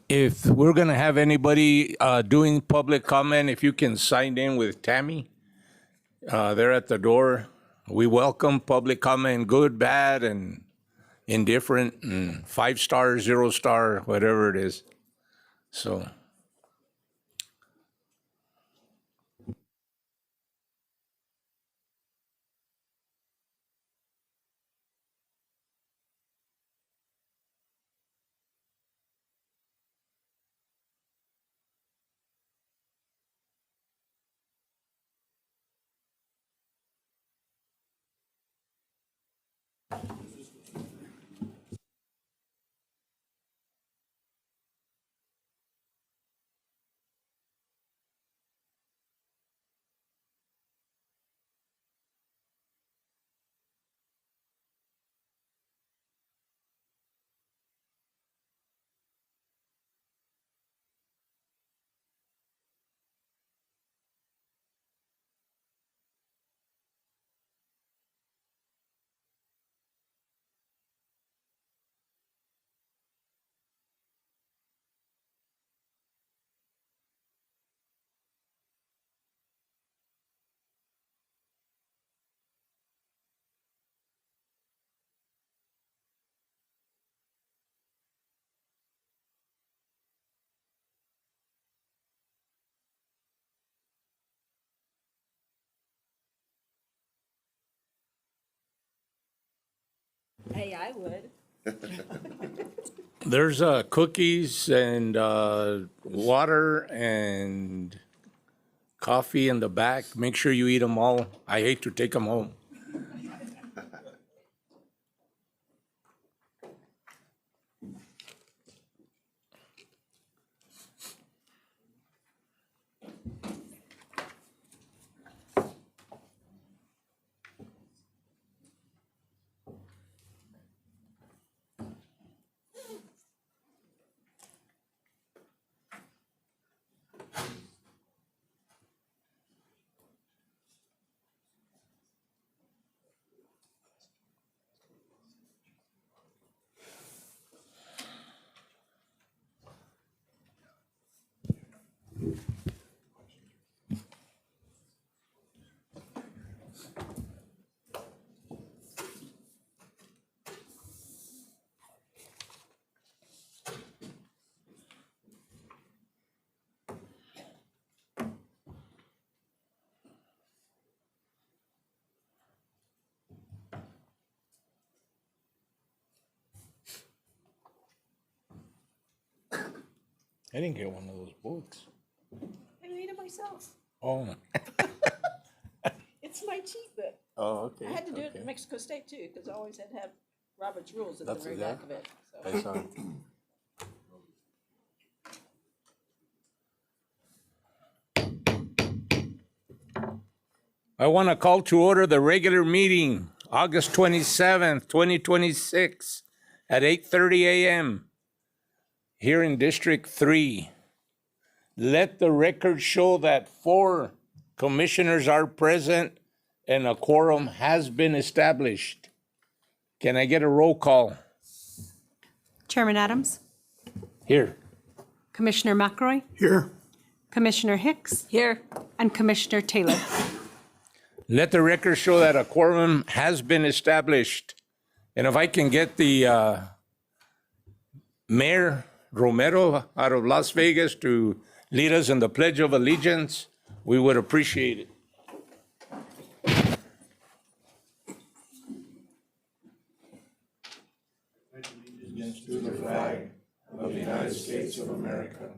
If we're going to have anybody doing public comment, if you can sign in with Tammy, they're at the door. We welcome public comment, good, bad, and indifferent, and 5-star, 0-star, whatever it is. So, Hey, I would. there's cookies and water and coffee in the back. Make sure you eat them all. I hate to take them home. I didn't get one of those books. I made it myself. Oh, It's my cheat book. oh, okay. I had to do it okay. in Mexico State too, because I always had to have Robert's Rules at That's the very it, yeah? back of it. So. I saw it. I want to call to order the regular meeting, August 27th, 2026, at 8:30 a.m. here in District 3. Let the record show that 4 commissioners are present and a quorum has been established. Can I get a roll call? Chairman Adams, Here. Commissioner McRoy, Here. Commissioner Hicks, Here. and Commissioner Taylor. Let the record show that a quorum has been established. And if I can get the Mayor Romero out of Las Vegas to lead us in the Pledge of Allegiance, we would appreciate it. Allegiance to the flag of the United States of America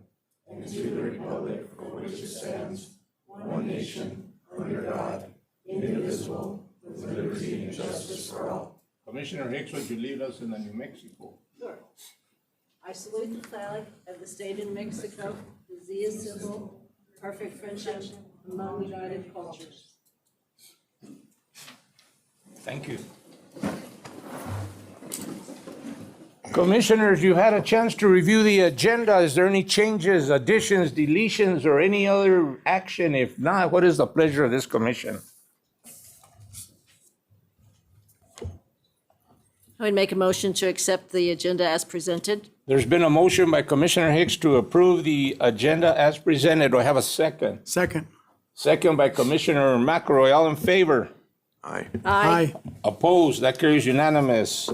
and to the republic for which it stands, one nation, under God, indivisible, with liberty and justice for all. Commissioner Hicks, would you lead us in the New Mexico? Sure. I salute the flag of the state of New Mexico, the Z is symbol, perfect friendship among united cultures. Thank you. Commissioners, you had a chance to review the agenda. Is there any changes, additions, deletions, or any other action? If not, what is the pleasure of this commission? I would make a motion to accept the agenda as presented. There's been a motion by Commissioner Hicks to approve the agenda as presented. Do I have a second? Second. Second by Commissioner McElroy. All in favor? Aye. Aye. Opposed? That carries unanimous.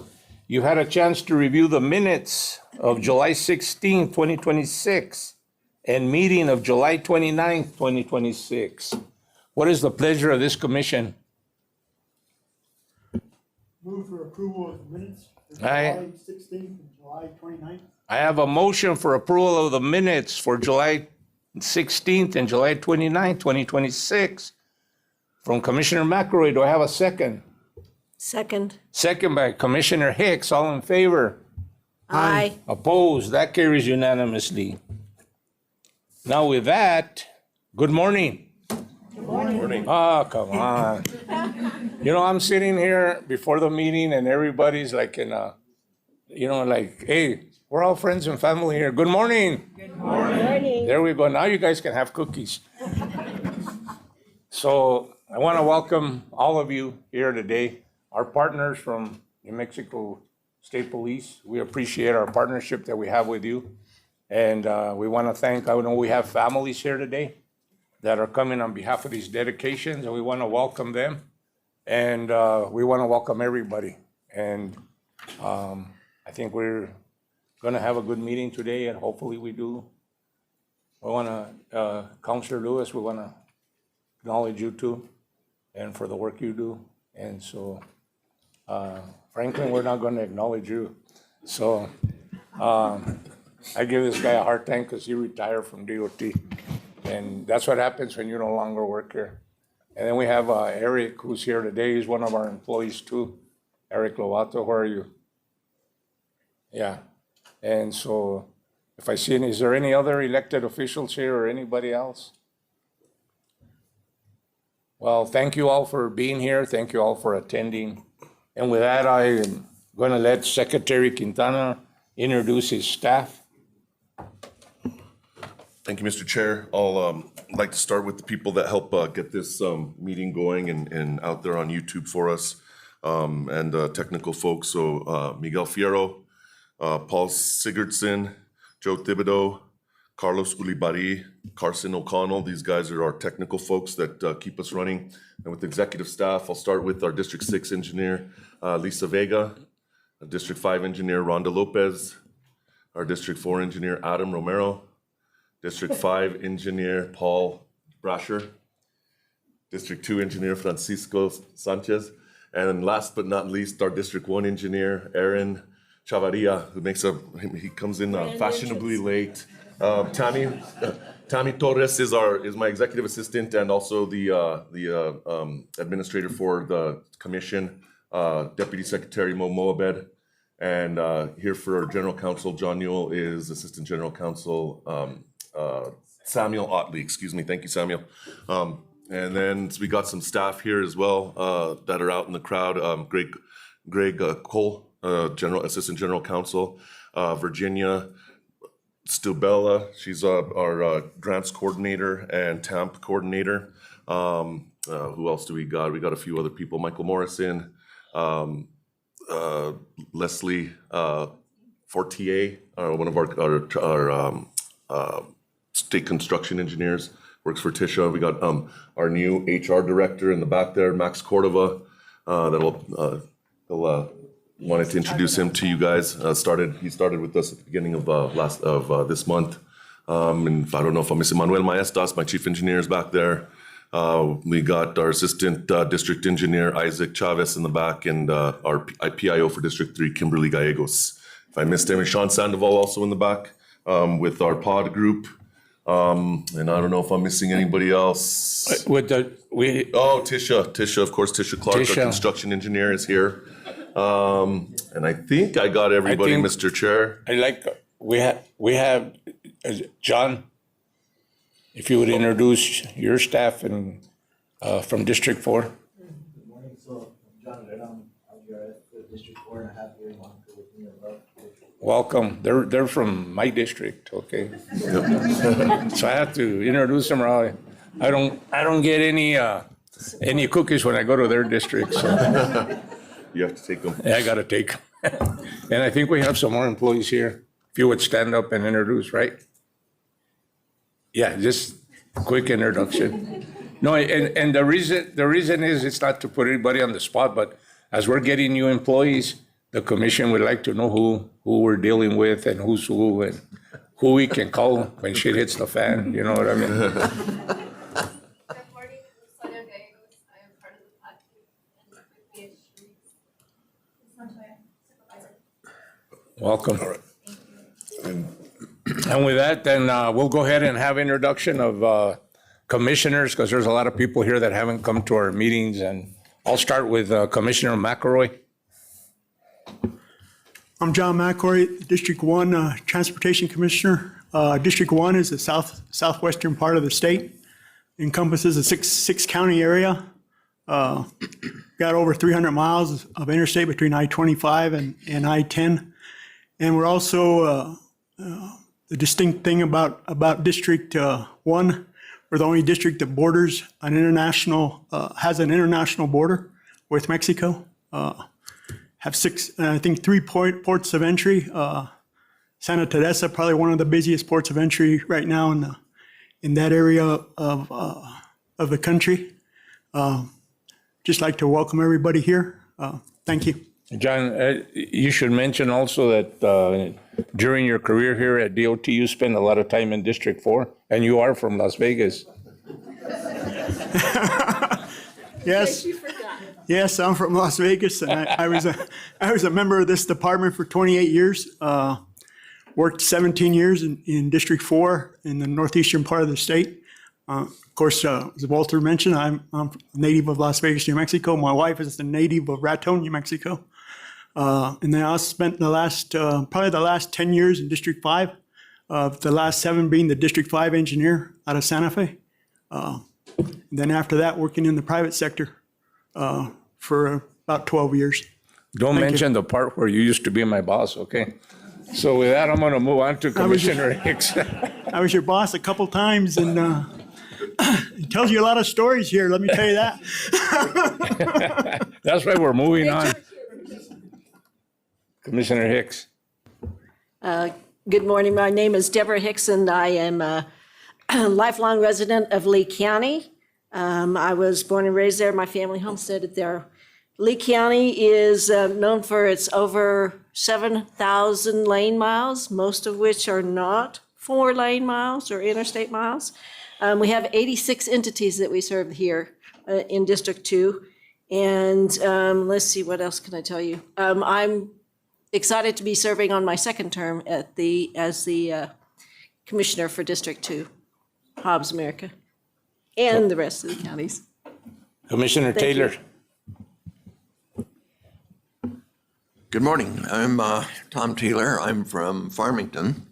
You had a chance to review the minutes of July 16, 2026, and meeting of July 29, 2026. What is the pleasure of this commission? Move for approval of the minutes for Aye. July 16th and July 29th. I have a motion for approval of the minutes for July 16th and July 29, 2026 from Commissioner McElroy. Do I have a second? Second. Second by Commissioner Hicks. All in favor? Aye. Opposed? That carries unanimously. Now with that, good morning. Good morning. Oh, come on. You know, I'm sitting here before the meeting and everybody's like like, hey, we're all friends and family here. Good morning. Good morning. There we go. Now you guys can have cookies. So I want to welcome all of you here today, our partners from New Mexico State Police. We appreciate our partnership that we have with you. And we want to thank, I know we have families here today that are coming on behalf of these dedications, and we want to welcome them. And we want to welcome everybody. And I think we're going to have a good meeting today, and hopefully we do. We want to, Counselor Lewis, we want to acknowledge you too, and for the work you do. And so, Franklin, we're not going to acknowledge you. So I give this guy a hard time because he retired from DOT. And that's what happens when you no longer work here. And then we have Eric, who's here today. He's one of our employees too. Eric Lovato, where are you? Yeah. And so if I see any, is there any other elected officials here or anybody else? Well, thank you all for being here. Thank you all for attending. And with that, I am going to let Secretary Quintana introduce his staff. Thank you, Mr. Chair. I'll like to start with the people that help get this meeting going and out there on YouTube for us, and technical folks. So Miguel Fierro, Paul Sigurdsson, Joe Thibodeau, Carlos Ulibari, Carson O'Connell. These guys are our technical folks that keep us running. And with executive staff, I'll start with our District 6 engineer, Lisa Vega, District 5 engineer, Rhonda Lopez, our District 4 engineer, Adam Romero, District 5 engineer, Paul Brasher, District 2 engineer, Francisco Sanchez, and last but not least, our District 1 engineer, Aaron Chavarria, he comes in fashionably late. Tammy Torres is my executive assistant and also the administrator for the commission, Deputy Secretary Mo Moabed, and here for our General Counsel, John Newell, is Assistant General Counsel, Samuel Otley, excuse me. Thank you, Samuel. And then we got some staff here as well that are out in the crowd. Greg Cole, Assistant General Counsel, Virginia Stubella, she's our grants coordinator and TAMP coordinator. Who else do we got? We got a few other people. Michael Morrison, Leslie Fortier, one of our state construction engineers, works for Tisha. We got our new HR director in the back there, Max Cordova. Wanted to introduce him to you guys. He started with us at the beginning of this month. And I don't know if I'm missing Manuel Maestas, my chief engineer, is back there. We got our assistant district engineer, Isaac Chavez, in the back, and our PIO for District 3, Kimberly Gallegos. If I missed him, Sean Sandoval also in the back with our pod group. And I don't know if I'm missing anybody else. Tisha, of course, Tisha Clark, our construction engineer, is here. And I think I got everybody, Mr. Chair. We have John, if you would introduce your staff and from District 4. Good morning. So I'm John Herrera. I'm with District 4 and I have here Monica with me above. Welcome. They're from my district, okay? So I have to introduce them. Or I don't get any cookies when I go to their district. So You have to take them. I gotta take them. And I think we have some more employees here. If you would stand up and introduce, right? Yeah, just quick introduction. No, and the reason is it's not to put anybody on the spot, but as we're getting new employees, the commission would like to know who we're dealing with and who's who and who we can call when shit hits the fan, you know what I mean? Good morning, I'm Sonia Gallegos. I am part of the faculty and with me is Sharice Montoya, supervisor. Welcome. And with that, then we'll go ahead and have introduction of commissioners, because there's a lot of people here that haven't come to our meetings. And I'll start with Commissioner McElroy. I'm John McCoy, District 1 Transportation Commissioner. District 1 is the southwestern part of the state, encompasses a six county area. Got over 300 miles of interstate between I-25 and I-10. And we're also, the distinct thing about District 1, we're the only district that borders an international, has an international border with Mexico. Have three ports of entry. Santa Teresa, probably one of the busiest ports of entry right now in that area of the country. Just like to welcome everybody here. Thank you. John, you should mention also that during your career here at DOT, you spent a lot of time in District 4, and you are from Las Vegas. Yes. Yes, I'm from Las Vegas, and I was a member of this department for 28 years. Worked 17 years in District 4 in the northeastern part of the state. Of course, as Walter mentioned, I'm a native of Las Vegas, New Mexico. My wife is the native of Raton, New Mexico. And then I spent probably the last 10 years in District 5, the last 7 being the District 5 engineer out of Santa Fe. And then after that, working in the private sector for about 12 years. Don't mention the part where you used to be my boss, okay? So with that, I'm going to move on to Commissioner Hicks. I was your boss a couple times, and it tells you a lot of stories here, let me tell you that. That's why we're moving on. Commissioner Hicks. Good morning. My name is Deborah Hickson. I am a lifelong resident of Lee County. I was born and raised there. My family homesteaded there. Lee County is known for its over 7,000 lane miles, most of which are not 4-lane miles or interstate miles. We have 86 entities that we serve here in District 2. And let's see, what else can I tell you? I'm excited to be serving on my second term as the commissioner for District 2, Hobbs America, and the rest of the counties. Commissioner Taylor. Good morning. I'm Tom Taylor. I'm from Farmington,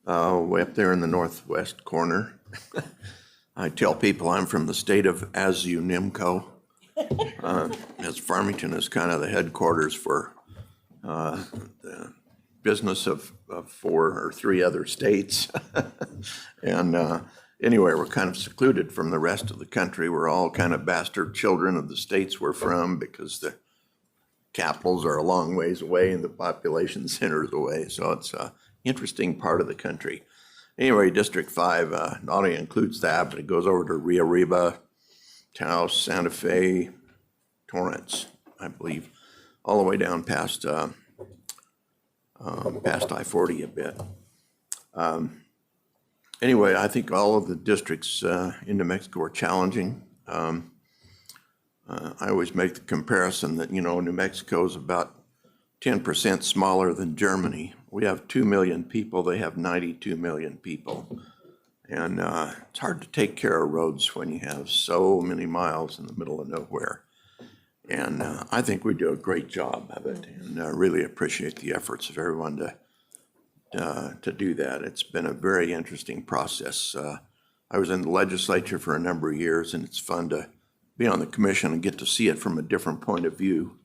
way up there in the northwest corner. I tell people I'm from the state of Azu-Nimco, as Farmington is kind of the headquarters for the business of 4 or 3 other states. And anyway, we're kind of secluded from the rest of the country. We're all kind of bastard children of the states we're from because the capitals are a long ways away and the population centers away. So it's an interesting part of the country. Anyway, District 5 not only includes that, but it goes over to Rio Arriba, Taos, Santa Fe, Torrance, I believe, all the way down past I-40 a bit. Anyway, I think all of the districts in New Mexico are challenging. I always make the comparison that, New Mexico is about 10% smaller than Germany. We have 2 million people, they have 92 million people. And it's hard to take care of roads when you have so many miles in the middle of nowhere. And I think we do a great job of it, and I really appreciate the efforts of everyone to do that. It's been a very interesting process. I was in the legislature for a number of years, and it's fun to be on the commission and get to see it from a different point of view.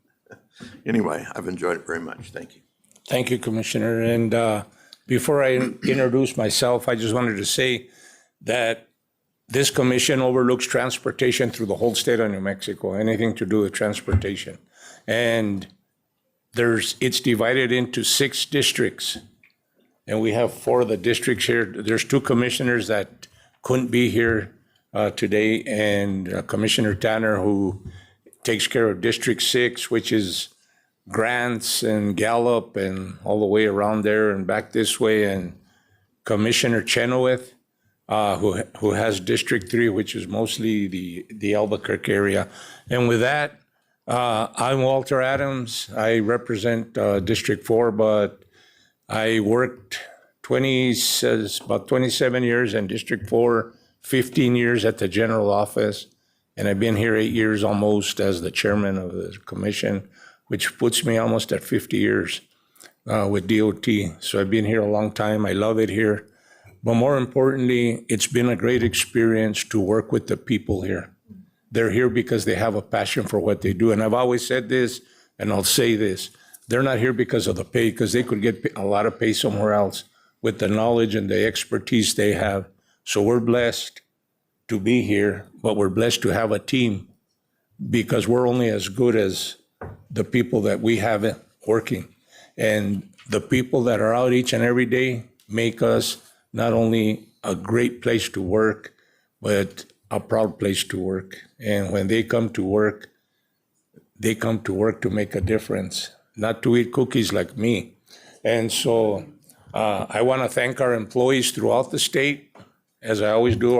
Anyway, I've enjoyed it very much. Thank you. Thank you, Commissioner. And before I introduce myself, I just wanted to say that this commission overlooks transportation through the whole state of New Mexico, anything to do with transportation. And it's divided into 6 districts. And we have 4 of the districts here. There's 2 commissioners that couldn't be here today, and Commissioner Tanner, who takes care of District 6, which is Grants and Gallup and all the way around there and back this way, and Commissioner Chenoweth, who has District 3, which is mostly the Albuquerque area. And with that, I'm Walter Adams. I represent District 4, but I worked about 27 years in District 4, 15 years at the general office, and I've been here 8 years almost as the chairman of the commission, which puts me almost at 50 years with DOT. So I've been here a long time. I love it here. But more importantly, it's been a great experience to work with the people here. They're here because they have a passion for what they do. And I've always said this, and I'll say this. They're not here because of the pay, because they could get a lot of pay somewhere else with the knowledge and the expertise they have. So we're blessed to be here, but we're blessed to have a team, because we're only as good as the people that we have working. And the people that are out each and every day make us not only a great place to work, but a proud place to work. And when they come to work to make a difference, not to eat cookies like me. And so I want to thank our employees throughout the state, as I always do,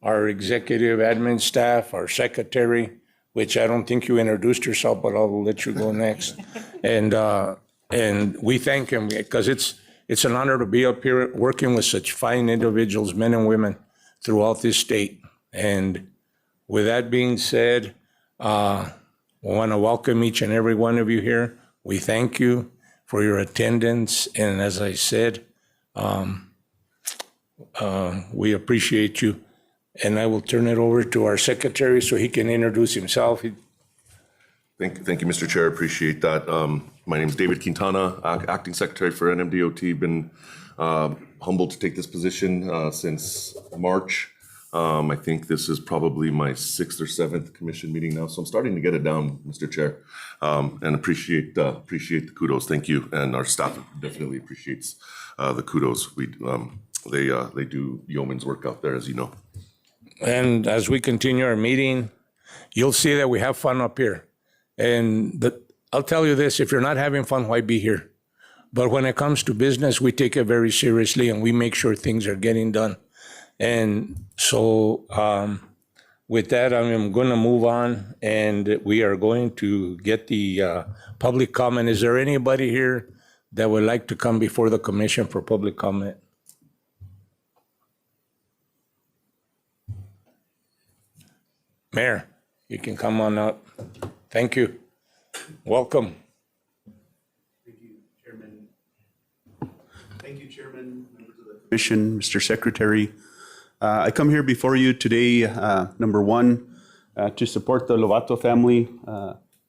our executive admin staff, our secretary, which I don't think you introduced yourself, but I'll let you go next. And we thank him, because it's an honor to be up here working with such fine individuals, men and women, throughout this state. And with that being said, I want to welcome each and every one of you here. We thank you for your attendance. And as I said, we appreciate you. And I will turn it over to our secretary so he can introduce himself. Thank you, Mr. Chair. Appreciate that. My name is David Quintana, Acting Secretary for NMDOT. Been humbled to take this position since March. I think this is probably my 6th or 7th commission meeting now, so I'm starting to get it down, Mr. Chair. And appreciate the kudos. Thank you, and our staff definitely appreciates the kudos. They do yeoman's work out there, as you know. And as we continue our meeting, you'll see that we have fun up here. And I'll tell you this, if you're not having fun, why be here? But when it comes to business, we take it very seriously, and we make sure things are getting done. And so with that, I'm going to move on, and we are going to get the public comment. Is there anybody here that would like to come before the commission for public comment? Mayor, you can come on up. Thank you. Welcome. Thank you, Chairman. Thank you, Chairman, members of the Commission, Mr. Secretary. I come here before you today, number one, to support the Lovato family.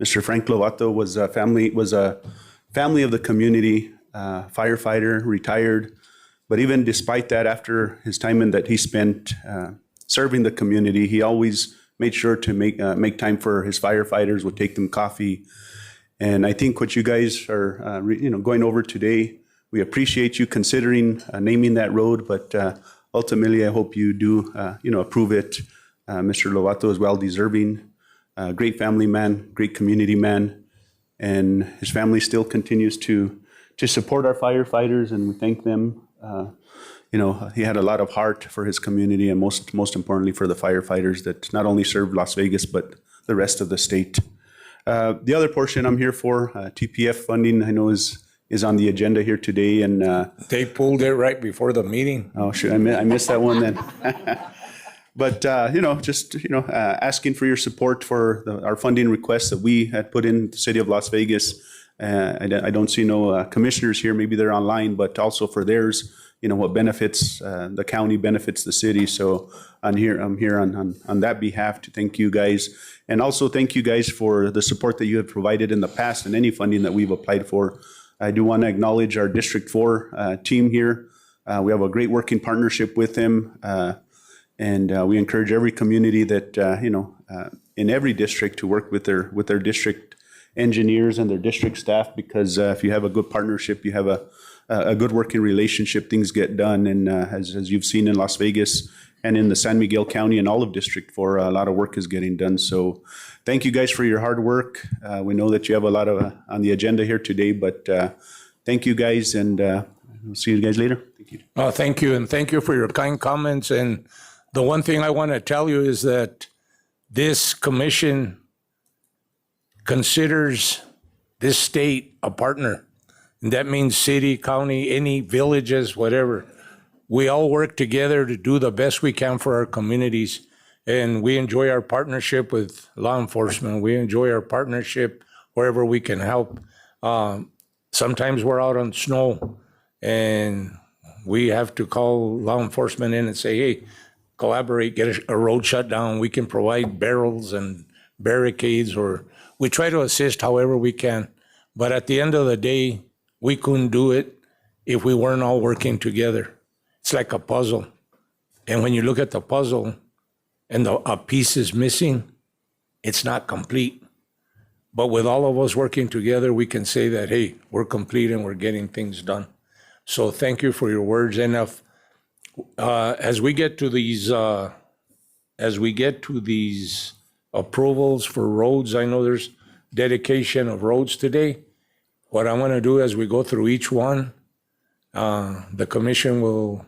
Mr. Frank Lovato was a family of the community, firefighter, retired. But even despite that, after his time that he spent serving the community, he always made sure to make time for his firefighters, would take them coffee. And I think what you guys are going over today, we appreciate you considering naming that road, but ultimately I hope you do approve it. Mr. Lovato is well deserving, great family man, great community man, and his family still continues to support our firefighters, and we thank them. He had a lot of heart for his community, and most importantly for the firefighters that not only served Las Vegas, but the rest of the state. The other portion I'm here for, TPF funding, I know is on the agenda here today, and They pulled it right before the meeting. oh, shoot, I missed that one then. But, asking for your support for our funding requests that we had put in the city of Las Vegas. I don't see no commissioners here, maybe they're online, but also for theirs, what benefits the county, benefits the city. So I'm here on that behalf to thank you guys. And also thank you guys for the support that you have provided in the past and any funding that we've applied for. I do want to acknowledge our District 4 team here. We have a great working partnership with them. And we encourage every community that, in every district to work with their district engineers and their district staff, because if you have a good partnership, you have a good working relationship, things get done. And as you've seen in Las Vegas and in the San Miguel County and Olive District, for a lot of work is getting done. So thank you guys for your hard work. We know that you have a lot of on the agenda here today, but thank you guys, and we'll see you guys later. Thank you. Thank you, and thank you for your kind comments. And the one thing I want to tell you is that this commission considers this state a partner. And that means city, county, any villages, whatever. We all work together to do the best we can for our communities. And we enjoy our partnership with law enforcement. We enjoy our partnership wherever we can help. Sometimes we're out on snow and we have to call law enforcement in and say, hey, collaborate, get a road shut down. We can provide barrels and barricades, or we try to assist however we can. But at the end of the day, we couldn't do it if we weren't all working together. It's like a puzzle. And when you look at the puzzle and a piece is missing, it's not complete. But with all of us working together, we can say that, hey, we're complete and we're getting things done. So thank you for your words. And as we get to these approvals for roads, I know there's dedication of roads today. What I want to do as we go through each one, the commission will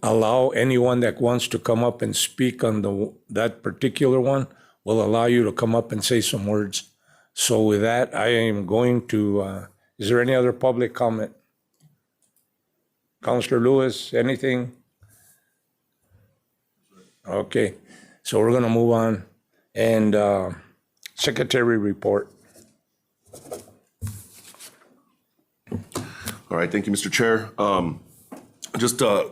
allow anyone that wants to come up and speak on that particular one, will allow you to come up and say some words. So with that, I am going to, is there any other public comment? Councilor Lewis, anything? Okay, so we're gonna move on. And secretary report. All right, thank you, Mr. Chair. Just a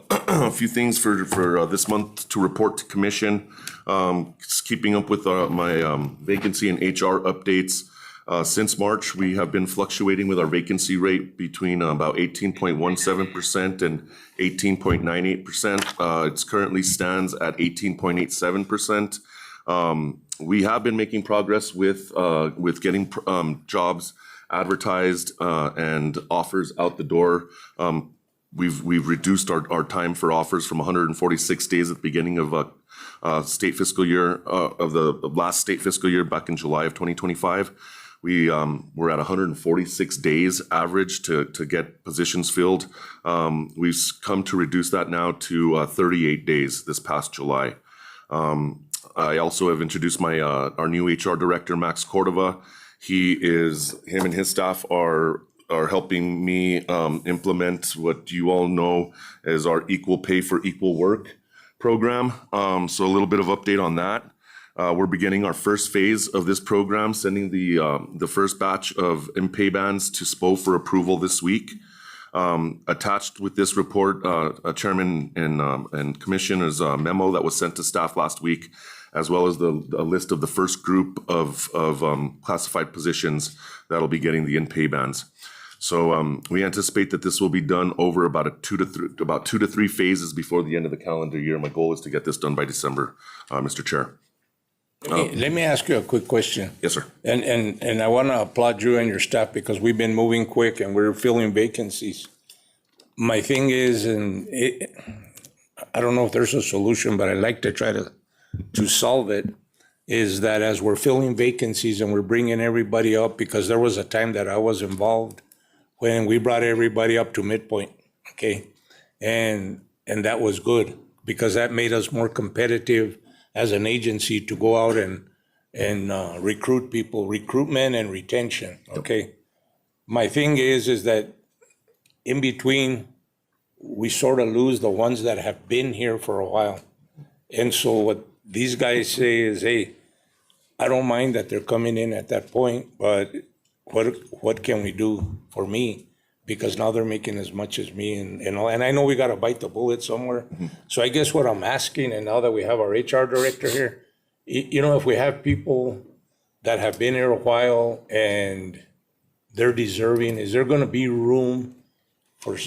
few things for this month to report to commission. Just keeping up with my vacancy and HR updates. Since March, we have been fluctuating with our vacancy rate between about 18.17% and 18.98%. It currently stands at 18.87%. We have been making progress with getting jobs advertised and offers out the door. We've reduced our time for offers from 146 days at the beginning of state fiscal year of the last state fiscal year back in July of 2025. We're at 146 days average to get positions filled. We've come to reduce that now to 38 days this past July. I also have introduced our new HR director, Max Cordova. Him and his staff are helping me implement what you all know as our equal pay for equal work program. So a little bit of update on that. We're beginning our first phase of this program, sending the first batch of pay bands to SPO for approval this week. Attached with this report, Chairman and Commissioner's memo that was sent to staff last week, as well as a list of the first group of classified positions that'll be getting the pay bands. So we anticipate that this will be done over about 2 to 3 phases before the end of the calendar year. My goal is to get this done by December, Mr. Chair. Let me ask you a quick question. Yes, sir. And I want to applaud you and your staff because we've been moving quick and we're filling vacancies. My thing is, I don't know if there's a solution, but I'd like to try to solve it, is that as we're filling vacancies and we're bringing everybody up, because there was a time that I was involved when we brought everybody up to midpoint, okay? And that was good because that made us more competitive as an agency to go out and recruit people, recruitment and retention, okay? My thing is that in between, we sort of lose the ones that have been here for a while. And so what these guys say is, hey, I don't mind that they're coming in at that point, but what can we do for me? Because now they're making as much as me, and I know we got to bite the bullet somewhere. Mm-hmm. So I guess what I'm asking, and now that we have our HR director here, if we have people that have been here a while and they're deserving, is there going to be room for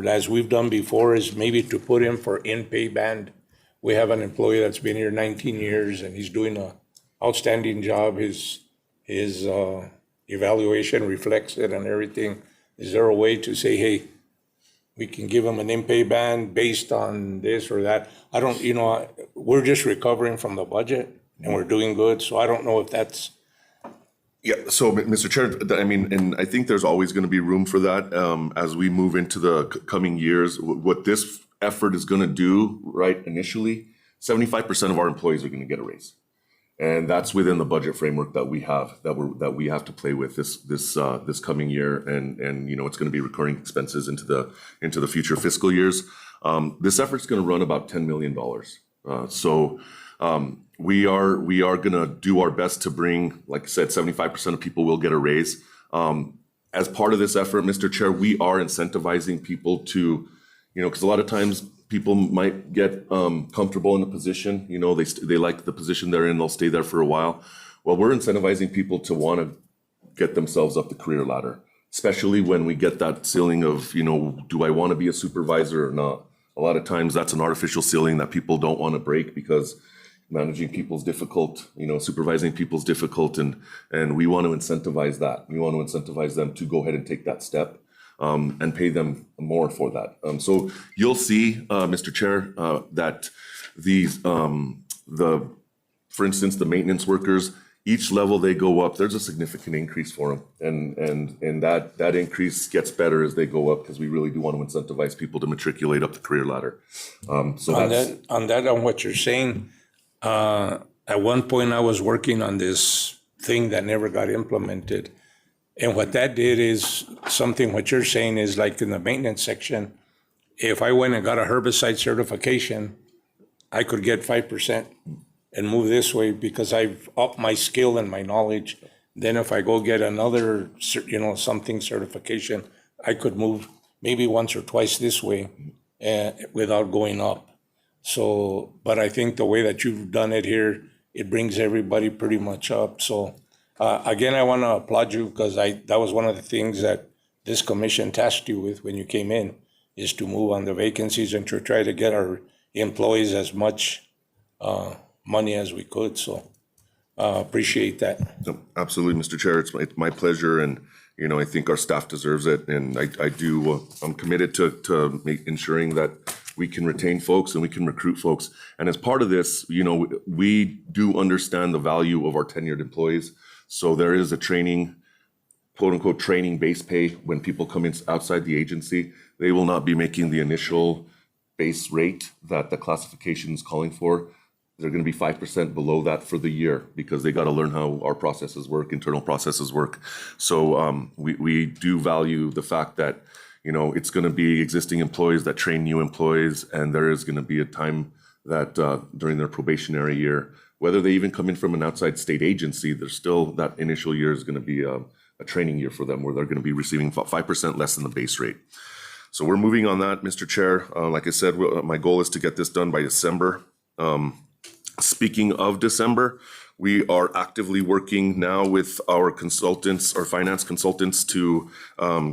as we've done before, is maybe to put in for pay band? We have an employee that's been here 19 years and he's doing an outstanding job. His evaluation reflects it and everything. Is there a way to say, hey, we can give them an in-pay ban based on this or that? I don't, we're just recovering from the budget and we're doing good, so I don't know if that's. Yeah, so Mr. Chair, I mean, and I think there's always going to be room for that as we move into the coming years. What this effort is going to do, right, initially, 75% of our employees are going to get a raise. And that's within the budget framework that we have, that we have to play with this coming year, and it's going to be recurring expenses into the future fiscal years. This effort's going to run about $10 million. We are going to do our best to bring, like I said, 75% of people will get a raise. As part of this effort, Mr. Chair, we are incentivizing people to, because a lot of times people might get comfortable in the position. They like the position they're in, they'll stay there for a while. Well, we're incentivizing people to want to get themselves up the career ladder, especially when we get that ceiling of, do I want to be a supervisor or not? A lot of times that's an artificial ceiling that people don't want to break because managing people is difficult, supervising people is difficult, and we want to incentivize that. We want to incentivize them to go ahead and take that step and pay them more for that. So you'll see, Mr. Chair, that these, for instance, the maintenance workers, each level they go up, there's a significant increase for them, and that increase gets better as they go up because we really do want to incentivize people to matriculate up the career ladder. So On what you're saying. At one point, I was working on this thing that never got implemented. And what that did is something what you're saying is like in the maintenance section, if I went and got a herbicide certification, I could get 5% and move this way because I've upped my skill and my knowledge. Then if I go get another, something certification, I could move maybe once or twice this way without going up. So, but I think the way that you've done it here, it brings everybody pretty much up. So, again, I want to applaud you because that was one of the things that this commission tasked you with when you came in, is to move on the vacancies and to try to get our employees as much money as we could. So, appreciate that. Absolutely, Mr. Chair. It's my pleasure, and I think our staff deserves it, and I do. I'm committed to ensuring that we can retain folks and we can recruit folks. And as part of this, we do understand the value of our tenured employees. So there is a training, quote unquote, training base pay when people come in outside the agency. They will not be making the initial base rate that the classification is calling for. They're going to be 5% below that for the year because they got to learn how our processes work, internal processes work. So we do value the fact that it's going to be existing employees that train new employees, and there is going to be a time that during their probationary year, whether they even come in from an outside state agency, there's still that initial year is going to be a training year for them where they're going to be receiving 5% less than the base rate. So we're moving on that, Mr. Chair. Like I said, my goal is to get this done by December. Speaking of December, we are actively working now with our consultants, our finance consultants, to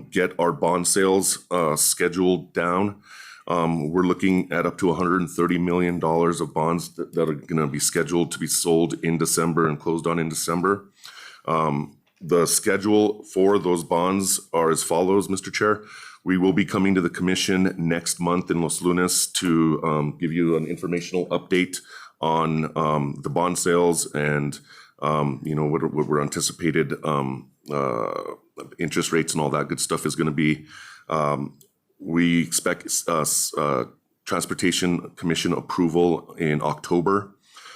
get our bond sales scheduled down. We're looking at up to $130 million of bonds that are going to be scheduled to be sold in December and closed on in December. The schedule for those bonds are as follows, Mr. Chair. We will be coming to the commission next month in Los Lunes to give you an informational update on the bond sales and what we're anticipated interest rates and all that good stuff is going to be. We expect Transportation Commission approval in October,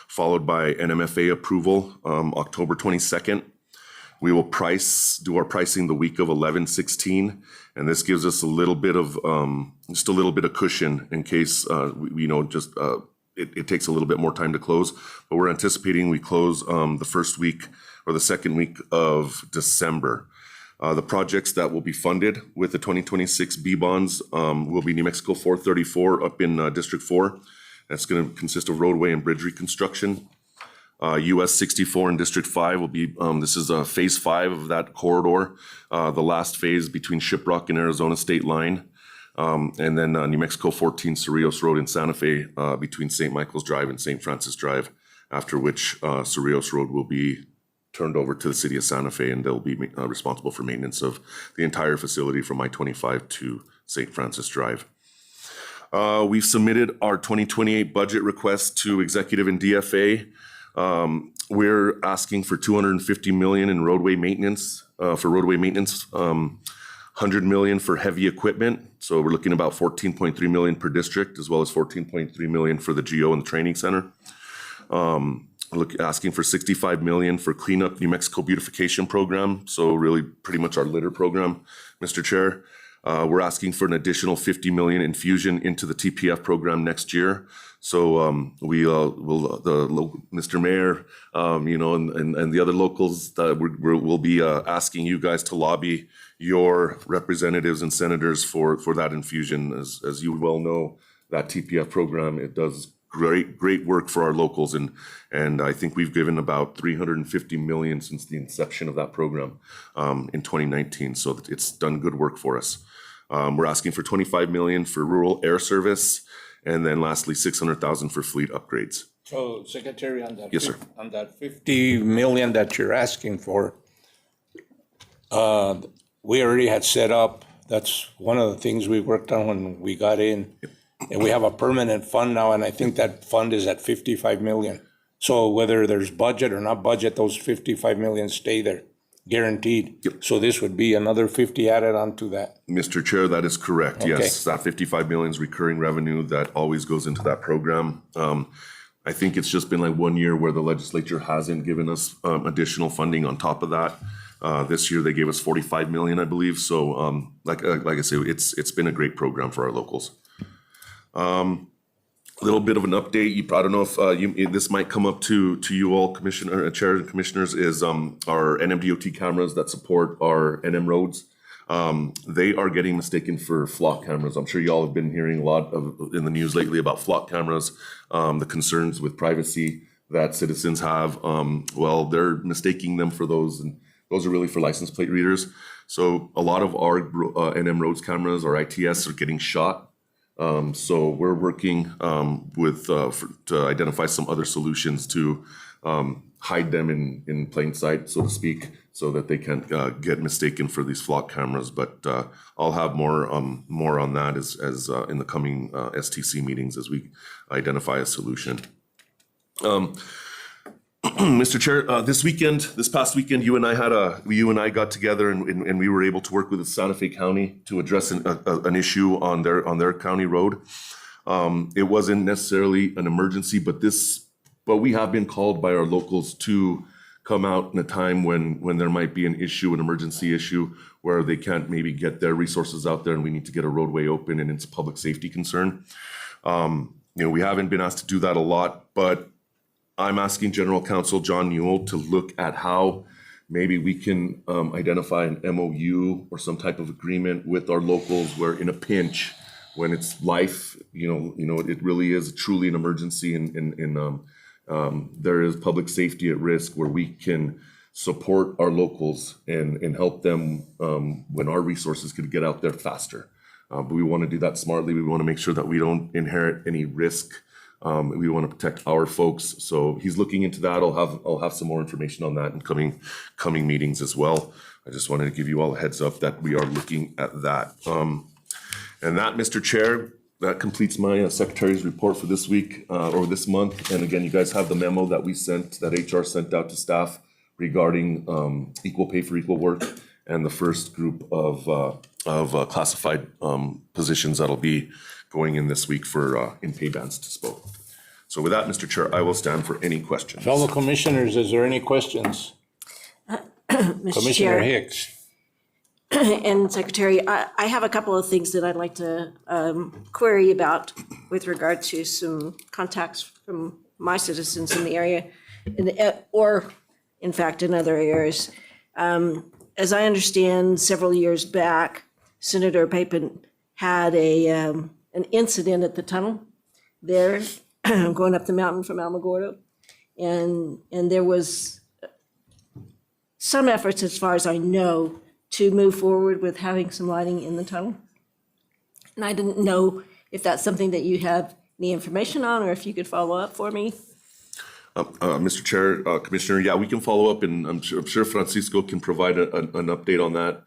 followed by NMFA approval October 22nd. We will do our pricing the week of 11/16, and this gives us a little bit of just a little bit of cushion in case it takes a little bit more time to close, but we're anticipating we close the first week or the second week of December. The projects that will be funded with the 2026 B bonds will be New Mexico 434 up in District 4. That's going to consist of roadway and bridge reconstruction. US 64 in District 5 will be, this is phase 5 of that corridor, the last phase between Shiprock and Arizona state line. And then New Mexico 14 Cerrillos Road in Santa Fe between St. Michael's Drive and St. Francis Drive, after which Cerrillos Road will be turned over to the city of Santa Fe, and they'll be responsible for maintenance of the entire facility from I-25 to St. Francis Drive. We've submitted our 2028 budget request to executive and DFA. We're asking for $250 million in roadway maintenance, 100 million for heavy equipment. So we're looking about 14.3 million per district, as well as 14.3 million for the GO and the training center. Asking for 65 million for cleanup New Mexico beautification program. So really pretty much our litter program, Mr. Chair. We're asking for an additional 50 million infusion into the TPF program next year. So Mr. Mayor, and the other locals, we'll be asking you guys to lobby your representatives and senators for that infusion. As you well know, that TPF program, it does great work for our locals, and I think we've given about 350 million since the inception of that program in 2019. So it's done good work for us. We're asking for 25 million for rural air service, and then lastly 600,000 for fleet upgrades. So, Secretary, on that, Yes, sir. On that 50 million that you're asking for, we already had set up. That's one of the things we worked on when we got in. And we have a permanent fund now, and I think that fund is at 55 million. So whether there's budget or not budget, those 55 million stay there, guaranteed. Yep. So this would be another 50 added onto that. Mr. Chair, that is correct. Okay. Yes, that 55 million is recurring revenue that always goes into that program. I think it's just been like 1 year where the legislature hasn't given us additional funding on top of that. This year they gave us 45 million, I believe. So like I say, it's been a great program for our locals. A little bit of an update. I don't know if this might come up to you all, Commissioner, Chair and Commissioners, is our NMDOT cameras that support our NM roads. They are getting mistaken for flock cameras. I'm sure y'all have been hearing a lot in the news lately about flock cameras, the concerns with privacy that citizens have. Well, they're mistaking them for those, and those are really for license plate readers. So a lot of our NM roads cameras, our ITS, are getting shot. So we're working to identify some other solutions to hide them in plain sight, so to speak, so that they can't get mistaken for these flock cameras. But I'll have more on that as in the coming STC meetings as we identify a solution. Mr. Chair, this past weekend, you and I got together and we were able to work with Santa Fe County to address an issue on their county road. It wasn't necessarily an emergency, but we have been called by our locals to come out in a time when there might be an emergency issue where they can't maybe get their resources out there, and we need to get a roadway open, and it's a public safety concern. We haven't been asked to do that a lot, but I'm asking General Counsel John Newell to look at how maybe we can identify an MOU or some type of agreement with our locals where in a pinch, when it's life, it really is truly an emergency and there is public safety at risk, where we can support our locals and help them when our resources could get out there faster. But we want to do that smartly. We want to make sure that we don't inherit any risk. We want to protect our folks. So he's looking into that. I'll have some more information on that in coming meetings as well. I just wanted to give you all a heads up that we are looking at that. And that, Mr. Chair, that completes my secretary's report for this week or this month. And again, you guys have the memo that HR sent out to staff regarding equal pay for equal work, and the first group of classified positions that'll be going in this week for in pay bands to spoke. So with that, Mr. Chair, I will stand for any questions. Fellow commissioners, is there any questions? Mr. Commissioner Chair Hicks. and Secretary, I have a couple of things that I'd like to query about with regard to some contacts from my citizens in the area, or in fact in other areas. As I understand, several years back, Senator Papin had an incident at the tunnel there going up the mountain from Alamogordo. And there was some efforts, as far as I know, to move forward with having some lighting in the tunnel. And I didn't know if that's something that you have any information on, or if you could follow up for me. Mr. Chair, Commissioner, yeah, we can follow up, and I'm sure Francisco can provide an update on that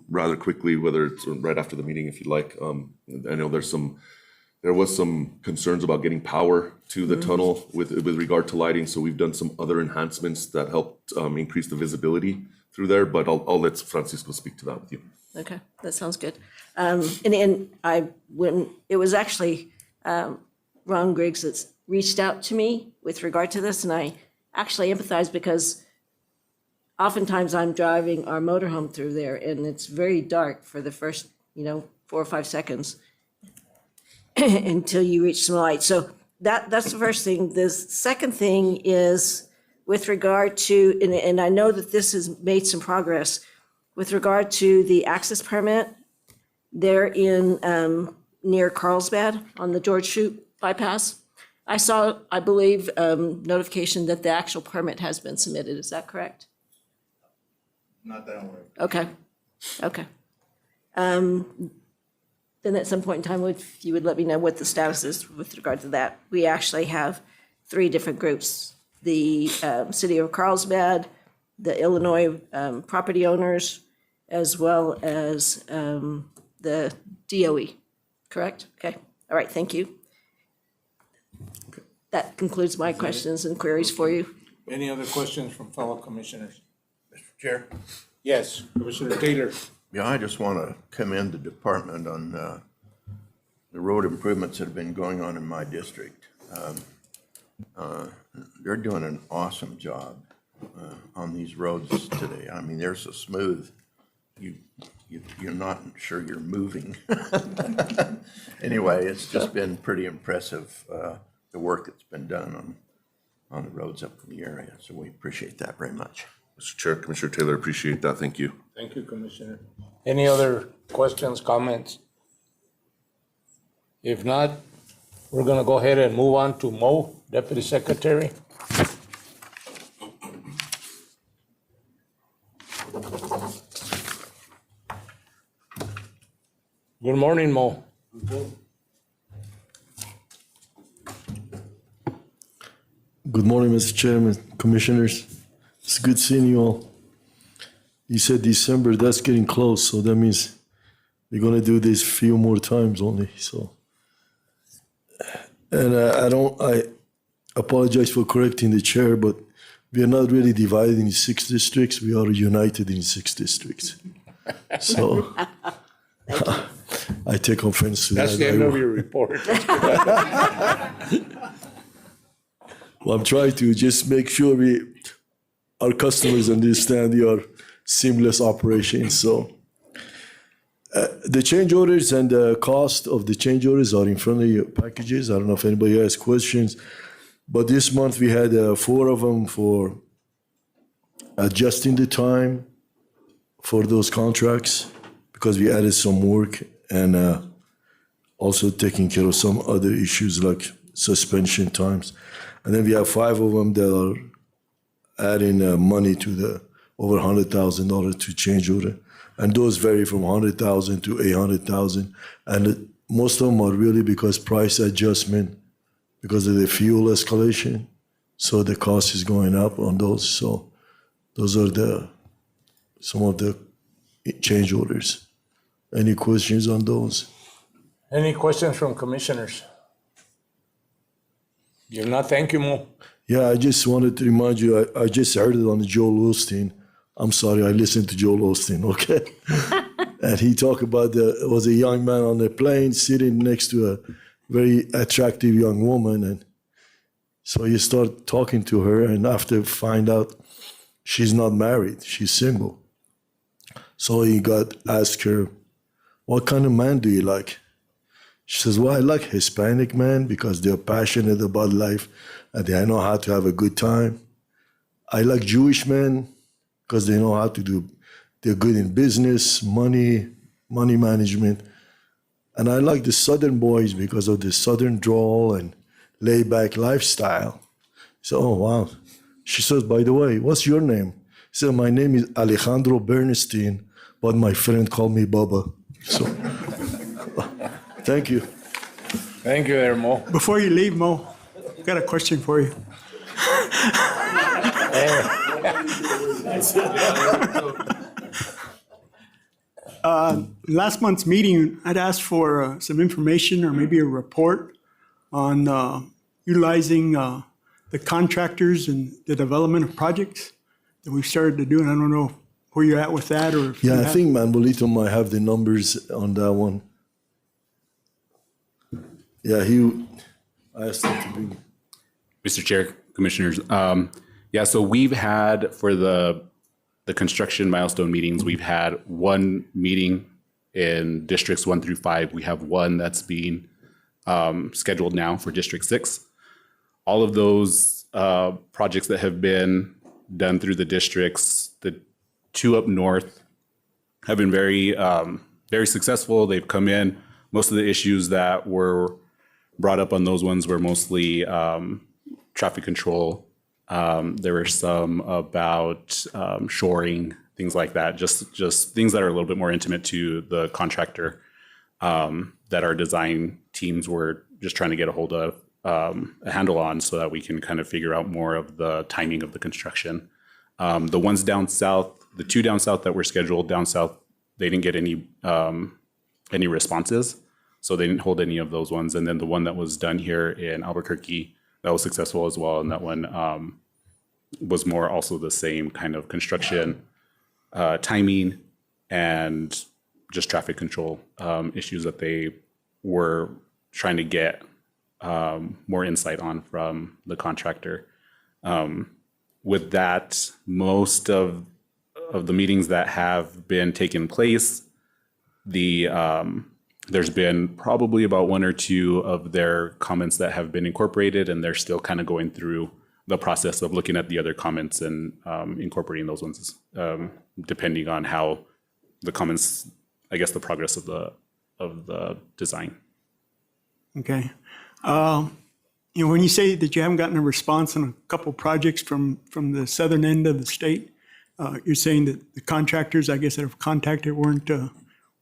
rather quickly, whether it's right after the meeting, if you'd like. I know there was some concerns about getting power to the tunnel with regard to lighting, so we've done some other enhancements that helped increase the visibility through there, but I'll let Francisco speak to that with you. Okay, that sounds good. And it was actually Ron Griggs that's reached out to me with regard to this, and I actually empathize because oftentimes I'm driving our motorhome through there, and it's very dark for the first, 4 or 5 seconds until you reach some light. So that's the first thing. The second thing is with regard to, and I know that this has made some progress, with regard to the access permit, they're in near Carlsbad on the George Shute bypass. I saw, I believe, notification that the actual permit has been submitted. Is that correct? Not that I'm aware of. Okay. Then at some point in time, if you would let me know what the status is with regard to that. We actually have 3 different groups: the City of Carlsbad, the Illinois property owners, as well as the DOE, correct? Okay, all right, thank you. That concludes my questions and queries for you. Any other questions from fellow commissioners? Mr. Chair? Yes, Commissioner Taylor. Yeah, I just want to commend the department on the road improvements that have been going on in my district. They're doing an awesome job on these roads today. I mean, they're so smooth, you're not sure you're moving. Anyway, it's just been pretty impressive, the work that's been done on the roads up in the area. So we appreciate that very much. Mr. Chair, Commissioner Taylor, appreciate that. Thank you. Thank you, Commissioner. Any other questions, comments? If not, we're gonna go ahead and move on to Mo, Deputy Secretary. Good morning, Mo. Good morning, Mr. Chairman, Commissioners. It's good seeing you all. You said December, that's getting close, so that means we're gonna do this few more times only, so. And I apologize for correcting the chair, but we are not really divided in 6 districts, we are united in 6 districts. So, I take offense to that. That's the end of your report. Well, I'm trying to just make sure our customers understand your seamless operation. So the change orders and the cost of the change orders are in front of your packages. I don't know if anybody has questions, but this month we had 4 of them for adjusting the time for those contracts because we added some work and also taking care of some other issues like suspension times. And then we have 5 of them that are adding money to the over $100,000 to change order. And those vary from $100,000 to $800,000. And most of them are really because price adjustment, because of the fuel escalation. So the cost is going up on those. So those are some of the change orders. Any questions on those? Any questions from commissioners? If not, thank you, Mo. Yeah, I just wanted to remind you, I just heard it on Joel Osteen. I'm sorry, I listened to Joel Osteen, okay? And he talked about there was a young man on the plane sitting next to a very attractive young woman. And so you start talking to her, and after find out she's not married, she's single. So he asked her, what kind of man do you like? She says, well, I like Hispanic men because they're passionate about life and they know how to have a good time. I like Jewish men because they know how to they're good in business, money management. And I like the Southern boys because of the Southern drawl and laid-back lifestyle. So, oh, wow. She says, by the way, what's your name? He said, my name is Alejandro Bernstein, but my friend called me Bubba. So, thank you. Thank you there, Mo. Before you leave, Mo, I've got a question for you. Last month's meeting, I'd asked for some information or maybe a report on utilizing the contractors and the development of projects that we've started to do. And I don't know where you're at with that or if you Yeah, I have- think Manbolito might have the numbers on that one. Yeah, I asked him to bring. Mr. Chair, Commissioners, so we've had for the construction milestone meetings, we've had one meeting in districts 1 through 5. We have one that's being scheduled now for District 6. All of those projects that have been done through the districts, the 2 up north have been very, very successful. They've come in. Most of the issues that were brought up on those ones were mostly traffic control. There were some about shoring, things like that, just things that are a little bit more intimate to the contractor that our design teams were just trying to get a hold of, a handle on so that we can kind of figure out more of the timing of the construction. The ones down south, the 2 down south that were scheduled down south, they didn't get any responses. So they didn't hold any of those ones. And then the one that was done here in Albuquerque, that was successful as well. And that one was more also the same kind of construction, timing, and just traffic control issues that they were trying to get more insight on from the contractor. With that, most of the meetings that have been taking place, there's been probably about 1 or 2 of their comments that have been incorporated, and they're still kind of going through the process of looking at the other comments and incorporating those ones, depending on how the comments, I guess, the progress of the design. Okay. When you say that you haven't gotten a response on a couple projects from the southern end of the state, you're saying that the contractors, I guess, that have contacted weren't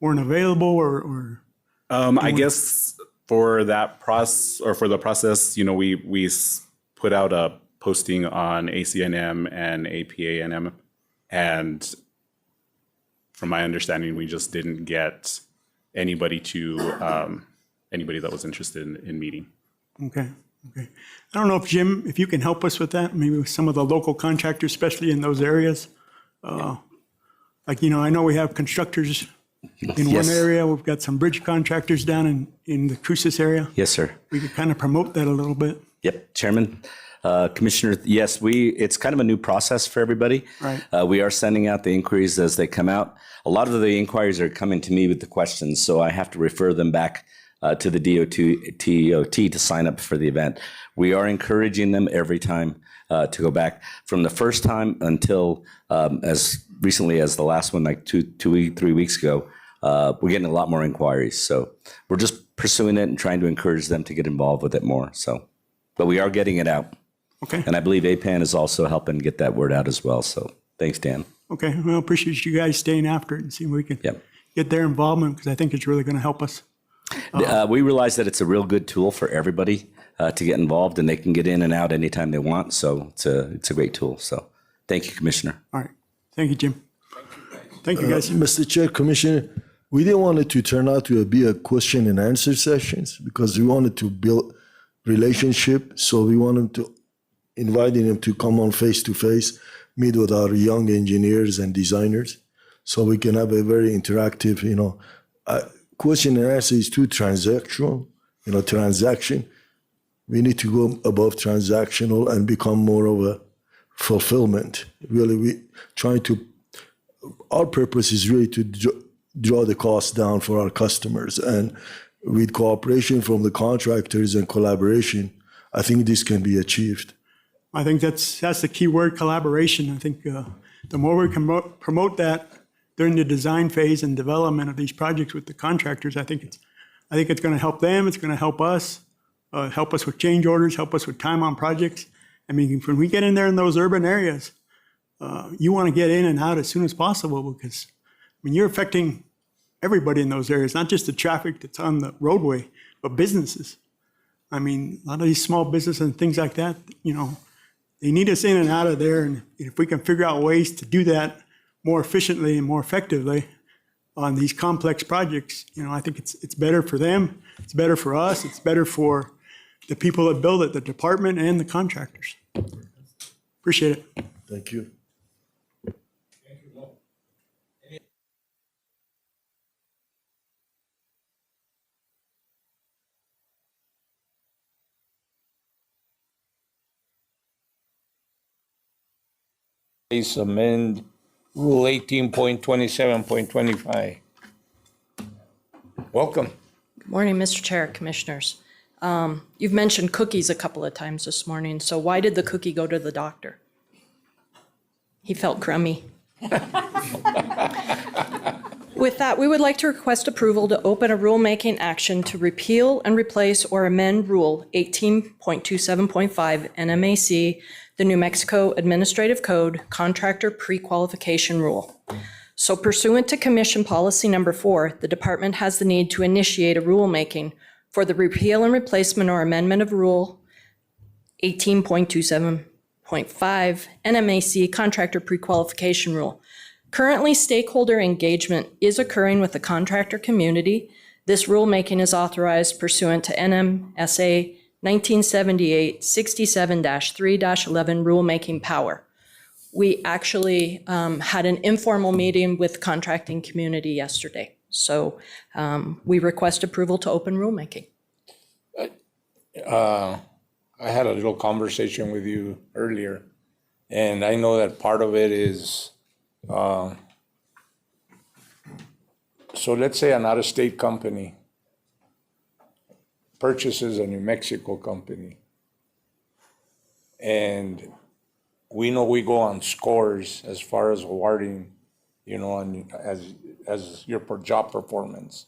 available or? I guess for that process, or for the process, we put out a posting on ACNM and APANM, and from my understanding, we just didn't get anybody that was interested in meeting. Okay. I don't know if Jim, if you can help us with that, maybe with some of the local contractors, especially in those areas. I know we have constructors in one area. We've got some bridge contractors down in the Cruces area. Yes, sir. We could kind of promote that a little bit. Yep, Chairman, Commissioner, yes, it's kind of a new process for everybody. Right. We are sending out the inquiries as they come out. A lot of the inquiries are coming to me with the questions, so I have to refer them back to the DOT to sign up for the event. We are encouraging them every time to go back. From the first time until as recently as the last one, like 3 weeks ago, we're getting a lot more inquiries. So we're just pursuing it and trying to encourage them to get involved with it more. But we are getting it out. Okay. And I believe APAN is also helping get that word out as well. So thanks, Dan. Okay. Well, appreciate you guys staying after it and seeing if we can Yep. get their involvement, because I think it's really going to help us. We realize that it's a real good tool for everybody to get involved, and they can get in and out anytime they want. So it's a great tool. So thank you, Commissioner. All right. Thank you, Jim. Thank you, guys. Mr. Chair, Commissioner, we didn't want it to turn out to be a question and answer sessions because we wanted to build relationship. So we wanted to inviting them to come on face to face, meet with our young engineers and designers, so we can have a very interactive, question and answer is too transactional, transaction. We need to go above transactional and become more of a fulfillment. Really, our purpose is really to draw the cost down for our customers. And with cooperation from the contractors and collaboration, I think this can be achieved. I think that's the key word, collaboration. I think the more we can promote that during the design phase and development of these projects with the contractors, I think it's going to help them. It's going to help us with change orders, help us with time on projects. I mean, when we get in there in those urban areas, you want to get in and out as soon as possible, because you're affecting everybody in those areas, not just the traffic that's on the roadway, but businesses. I mean, a lot of these small businesses and things like that, they need us in and out of there. And if we can figure out ways to do that more efficiently and more effectively on these complex projects, I think it's better for them. It's better for us. It's better for the people that build it, the department and the contractors. Appreciate it. Thank you. Please amend Rule 18.27.25. Welcome. Good morning, Mr. Chair, Commissioners. You've mentioned cookies a couple of times this morning, so why did the cookie go to the doctor? He felt crummy. With that, we would like to request approval to open a rulemaking action to repeal and replace or amend Rule 18.27.5 NMAC, the New Mexico Administrative Code Contractor Pre-Qualification Rule. So pursuant to Commission Policy Number 4, the department has the need to initiate a rulemaking for the repeal and replacement or amendment of Rule 18.27.5 NMAC Contractor Pre-Qualification Rule. Currently, stakeholder engagement is occurring with the contractor community. This rulemaking is authorized pursuant to NMSA 1978 67-3-11 rulemaking power. We actually had an informal meeting with the contracting community yesterday. So we request approval to open rulemaking. I had a little conversation with you earlier, and I know that part of it is, so let's say an out-of-state company purchases a New Mexico company, and we know we go on scores as far as awarding, as your job performance.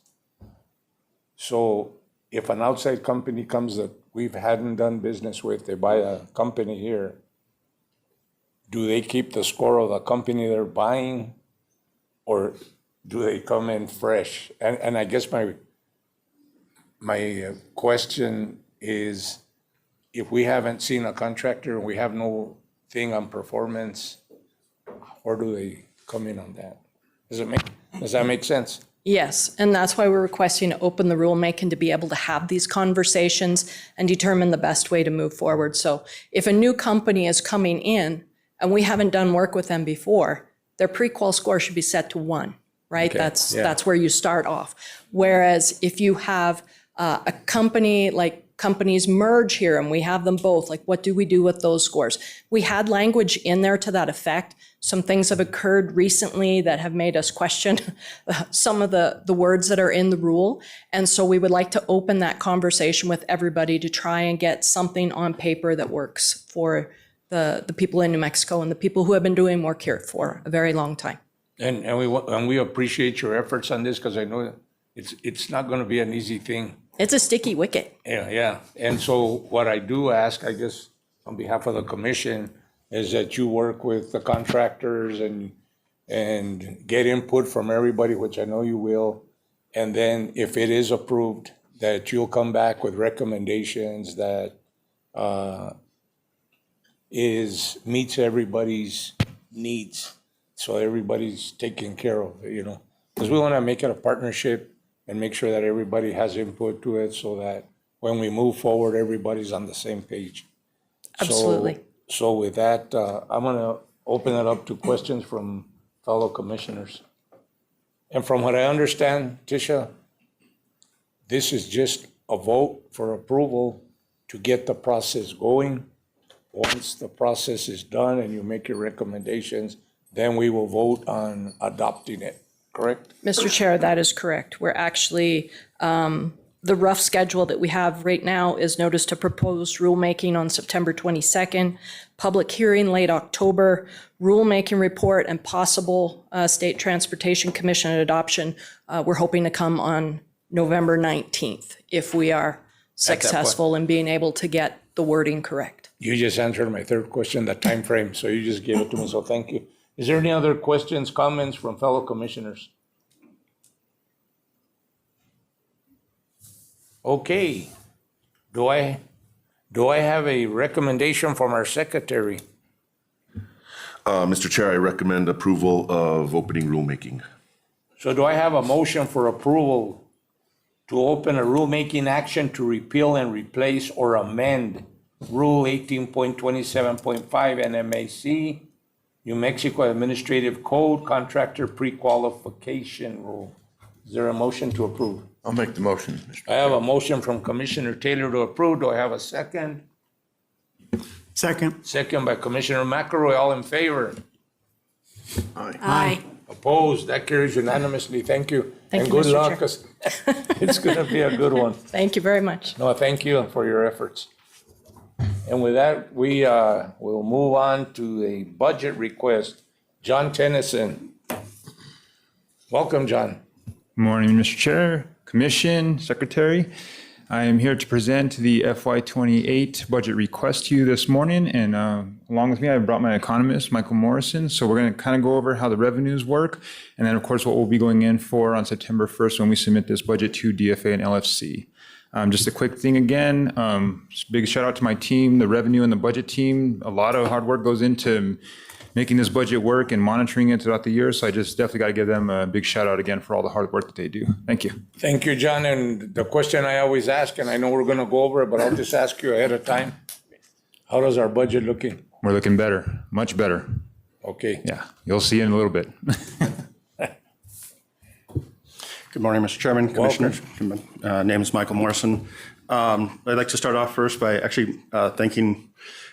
So if an outside company comes that we hadn't done business with, they buy a company here, do they keep the score of the company they're buying, or do they come in fresh? And I guess my question is, if we haven't seen a contractor and we have no thing on performance, or do they come in on that? Does that make sense? Yes, and that's why we're requesting to open the rulemaking to be able to have these conversations and determine the best way to move forward. So if a new company is coming in and we haven't done work with them before, their pre-qual score should be set to 1, right? Okay, That's where you start off. Whereas if you have a company, like companies merge here and we have them both, like what do we do with those scores? We had language in there to that effect. Some things have occurred recently that have made us question some of the words that are in the rule. And so we would like to open that conversation with everybody to try and get something on paper that works for the people in New Mexico and the people who have been doing work here for a very long time. And we appreciate your efforts on this, because I know it's not going to be an easy thing. It's a sticky wicket. Yeah. And so what I do ask, I guess, on behalf of the commission, is that you work with the contractors and get input from everybody, which I know you will. And then if it is approved, that you'll come back with recommendations that meets everybody's needs. So everybody's taken care of, because we want to make it a partnership and make sure that everybody has input to it, so that when we move forward, everybody's on the same page. Absolutely. So with that, I'm going to open it up to questions from fellow commissioners. And from what I understand, Tisha, this is just a vote for approval to get the process going. Once the process is done and you make your recommendations, then we will vote on adopting it, correct? Mr. Chair, that is correct. We're actually, the rough schedule that we have right now is notice to proposed rulemaking on September 22nd, public hearing late October, rulemaking report and possible State Transportation Commission adoption. We're hoping to come on November 19th if we are successful in being able to get the wording correct. You just answered my third question, the time frame. So you just gave it to me, so thank you. Is there any other questions, comments from fellow commissioners? Okay. Do I Do I have a recommendation from our secretary? Mr. Chair, I recommend approval of opening rulemaking. So do I have a motion for approval to open a rulemaking action to repeal and replace or amend Rule 18.27.5 NMAC, New Mexico Administrative Code Contractor Pre-Qualification Rule? Is there a motion to approve? I'll make the motion, Mr. I have a motion from Commissioner Taylor to approve. Do I have a second? Second. Second by Commissioner McElroy. All in favor? Aye. Opposed? That carries unanimously. Thank you. Thank And you, good Mr. luck, Chair. 'cause it's going to be a good one. Thank you very much. No, thank you for your efforts. And with that, we will move on to a budget request. John Tennyson. Welcome, John. Morning, Mr. Chair, Commission, Secretary. I am here to present the FY28 budget request to you this morning, and along with me, I brought my economist, Michael Morrison. So we're going to kind of go over how the revenues work, and then, of course, what we'll be going in for on September 1st when we submit this budget to DFA and LFC. Just a quick thing again, just big shout out to my team, the revenue and the budget team. A lot of hard work goes into making this budget work and monitoring it throughout the year. So I just definitely got to give them a big shout out again for all the hard work that they do. Thank you. Thank you, John. And the question I always ask, and I know we're going to go over it, but I'll just ask you ahead of time. How does our budget looking? We're looking better, much better. Okay. Yeah, you'll see in a little bit. Good morning, Mr. Chairman, Commissioners. Name is Michael Morrison. I'd like to start off first by actually thanking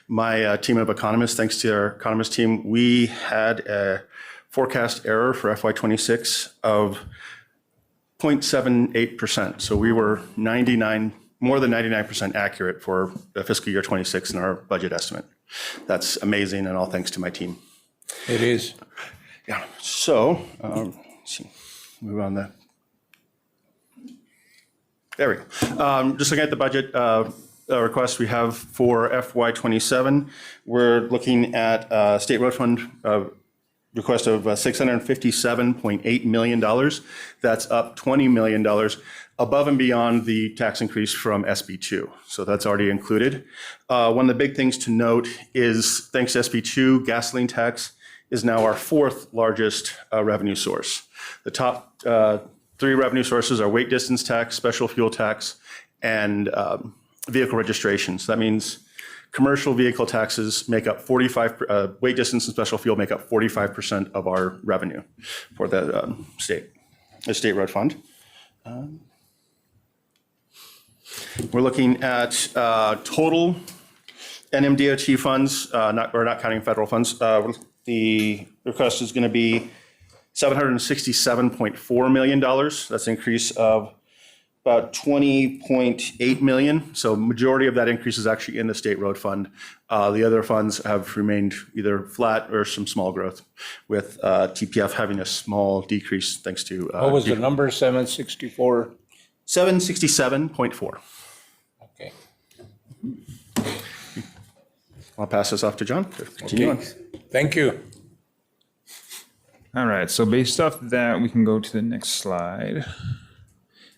my team of economists. Thanks to our economist team, we had a forecast error for FY26 of 0.78%. So we were more than 99% accurate for the fiscal year 26 in our budget estimate. That's amazing, and all thanks to my team. It is. Yeah. So, let's see, move on that. There we go. Just looking at the budget request we have for FY27, we're looking at State Road Fund request of $657.8 million. That's up $20 million above and beyond the tax increase from SB2. So that's already included. One of the big things to note is, thanks to SB2, gasoline tax is now our fourth largest revenue source. The top three revenue sources are weight distance tax, special fuel tax, and vehicle registration. So that means commercial vehicle taxes make up 45%, weight distance and special fuel make up 45% of our revenue for the state road fund. We're looking at total NMDOT funds, not counting federal funds. The request is going to be $767.4 million. That's an increase of about $20.8 million. So majority of that increase is actually in the state road fund. The other funds have remained either flat or some small growth, with TPF having a small decrease thanks to. What was the number, 764? 767.4. Okay. I'll pass this off to John to continue on. Thank you. All right, so based off that, we can go to the next slide.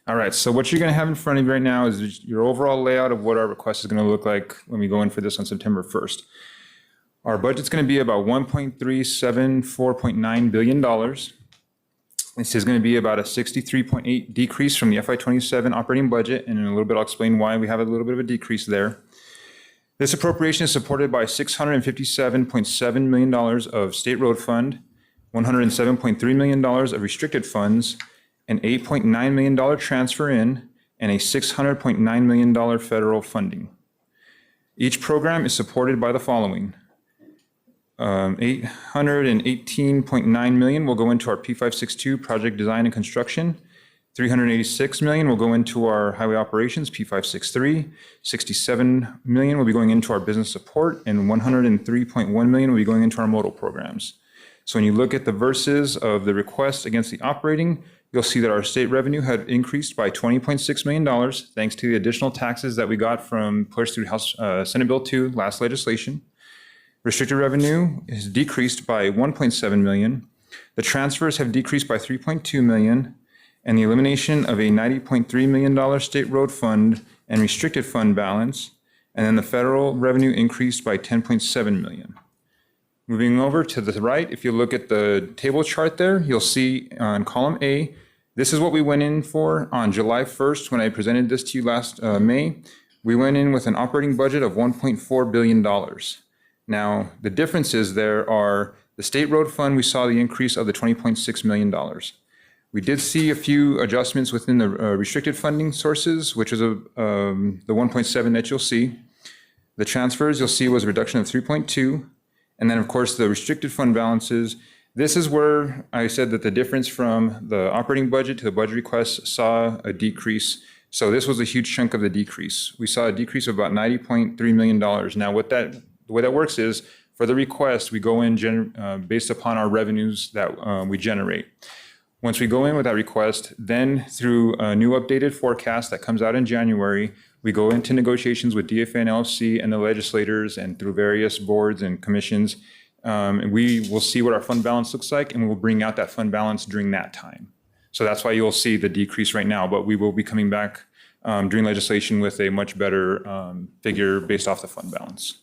All right, so what you're going to have in front of you right now is your overall layout of what our request is going to look like when we go in for this on September 1st. Our budget's going to be about $1.374.9 billion. This is going to be about a 63.8 decrease from the FY27 operating budget, and in a little bit I'll explain why we have a little bit of a decrease there. This appropriation is supported by $657.7 million of state road fund, $107.3 million of restricted funds, an $8.9 million transfer in, and a $600.9 million federal funding. Each program is supported by the following. $818.9 million will go into our P562 project design and construction. $386 million will go into our highway operations, P563. $67 million will be going into our business support, and $103.1 million will be going into our modal programs. So when you look at the verses of the request against the operating, you'll see that our state revenue had increased by $20.6 million, thanks to the additional taxes that we got from pushed through House Senate Bill 2 last legislation. Restricted revenue is decreased by $1.7 million. The transfers have decreased by $3.2 million, and the elimination of a $90.3 million state road fund and restricted fund balance, And then the federal revenue increased by 10.7 million. Moving over to the right, if you look at the table chart there, you'll see on column A, this is what we went in for on July 1st when I presented this to you last May. We went in with an operating budget of $1.4 billion. Now, the differences there are the state road fund, we saw the increase of the $20.6 million. We did see a few adjustments within the restricted funding sources, which is the 1.7 that you'll see. The transfers you'll see was a reduction of 3.2. And then, of course, the restricted fund balances. This is where I said that the difference from the operating budget to the budget request saw a decrease. So this was a huge chunk of the decrease. We saw a decrease of about $90.3 million. Now, the way that works is for the request, we go in based upon our revenues that we generate. Once we go in with that request, then through a new updated forecast that comes out in January, we go into negotiations with DFA and LFC and the legislators and through various boards and commissions. And we will see what our fund balance looks like, and we will bring out that fund balance during that time. So that's why you'll see the decrease right now, but we will be coming back during legislation with a much better figure based off the fund balance.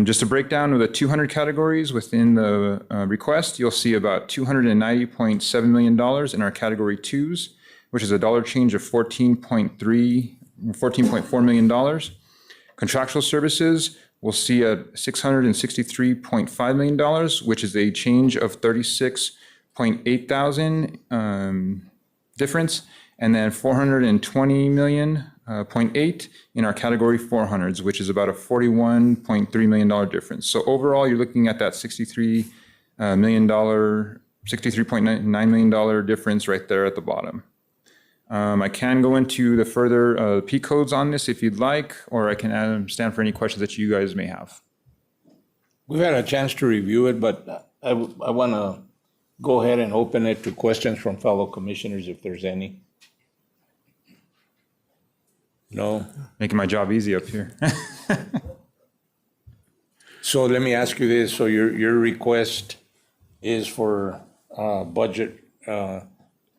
Just a breakdown of the 200 categories within the request, you'll see about $290.7 million in our category twos, which is a dollar change of $14.4 million. Contractual services, we'll see a $663.5 million, which is a change of 36.8 thousand difference, and then 420 million. 0.8 in our category 400s, which is about a $41.3 million difference. So overall, you're looking at that $63.9 million difference right there at the bottom. I can go into the further P codes on this if you'd like, or I can stand for any questions that you guys may have. We've had a chance to review it, but I want to go ahead and open it to questions from fellow commissioners if there's any. No. Making my job easy up here. So let me ask you this. So your request is for budget, and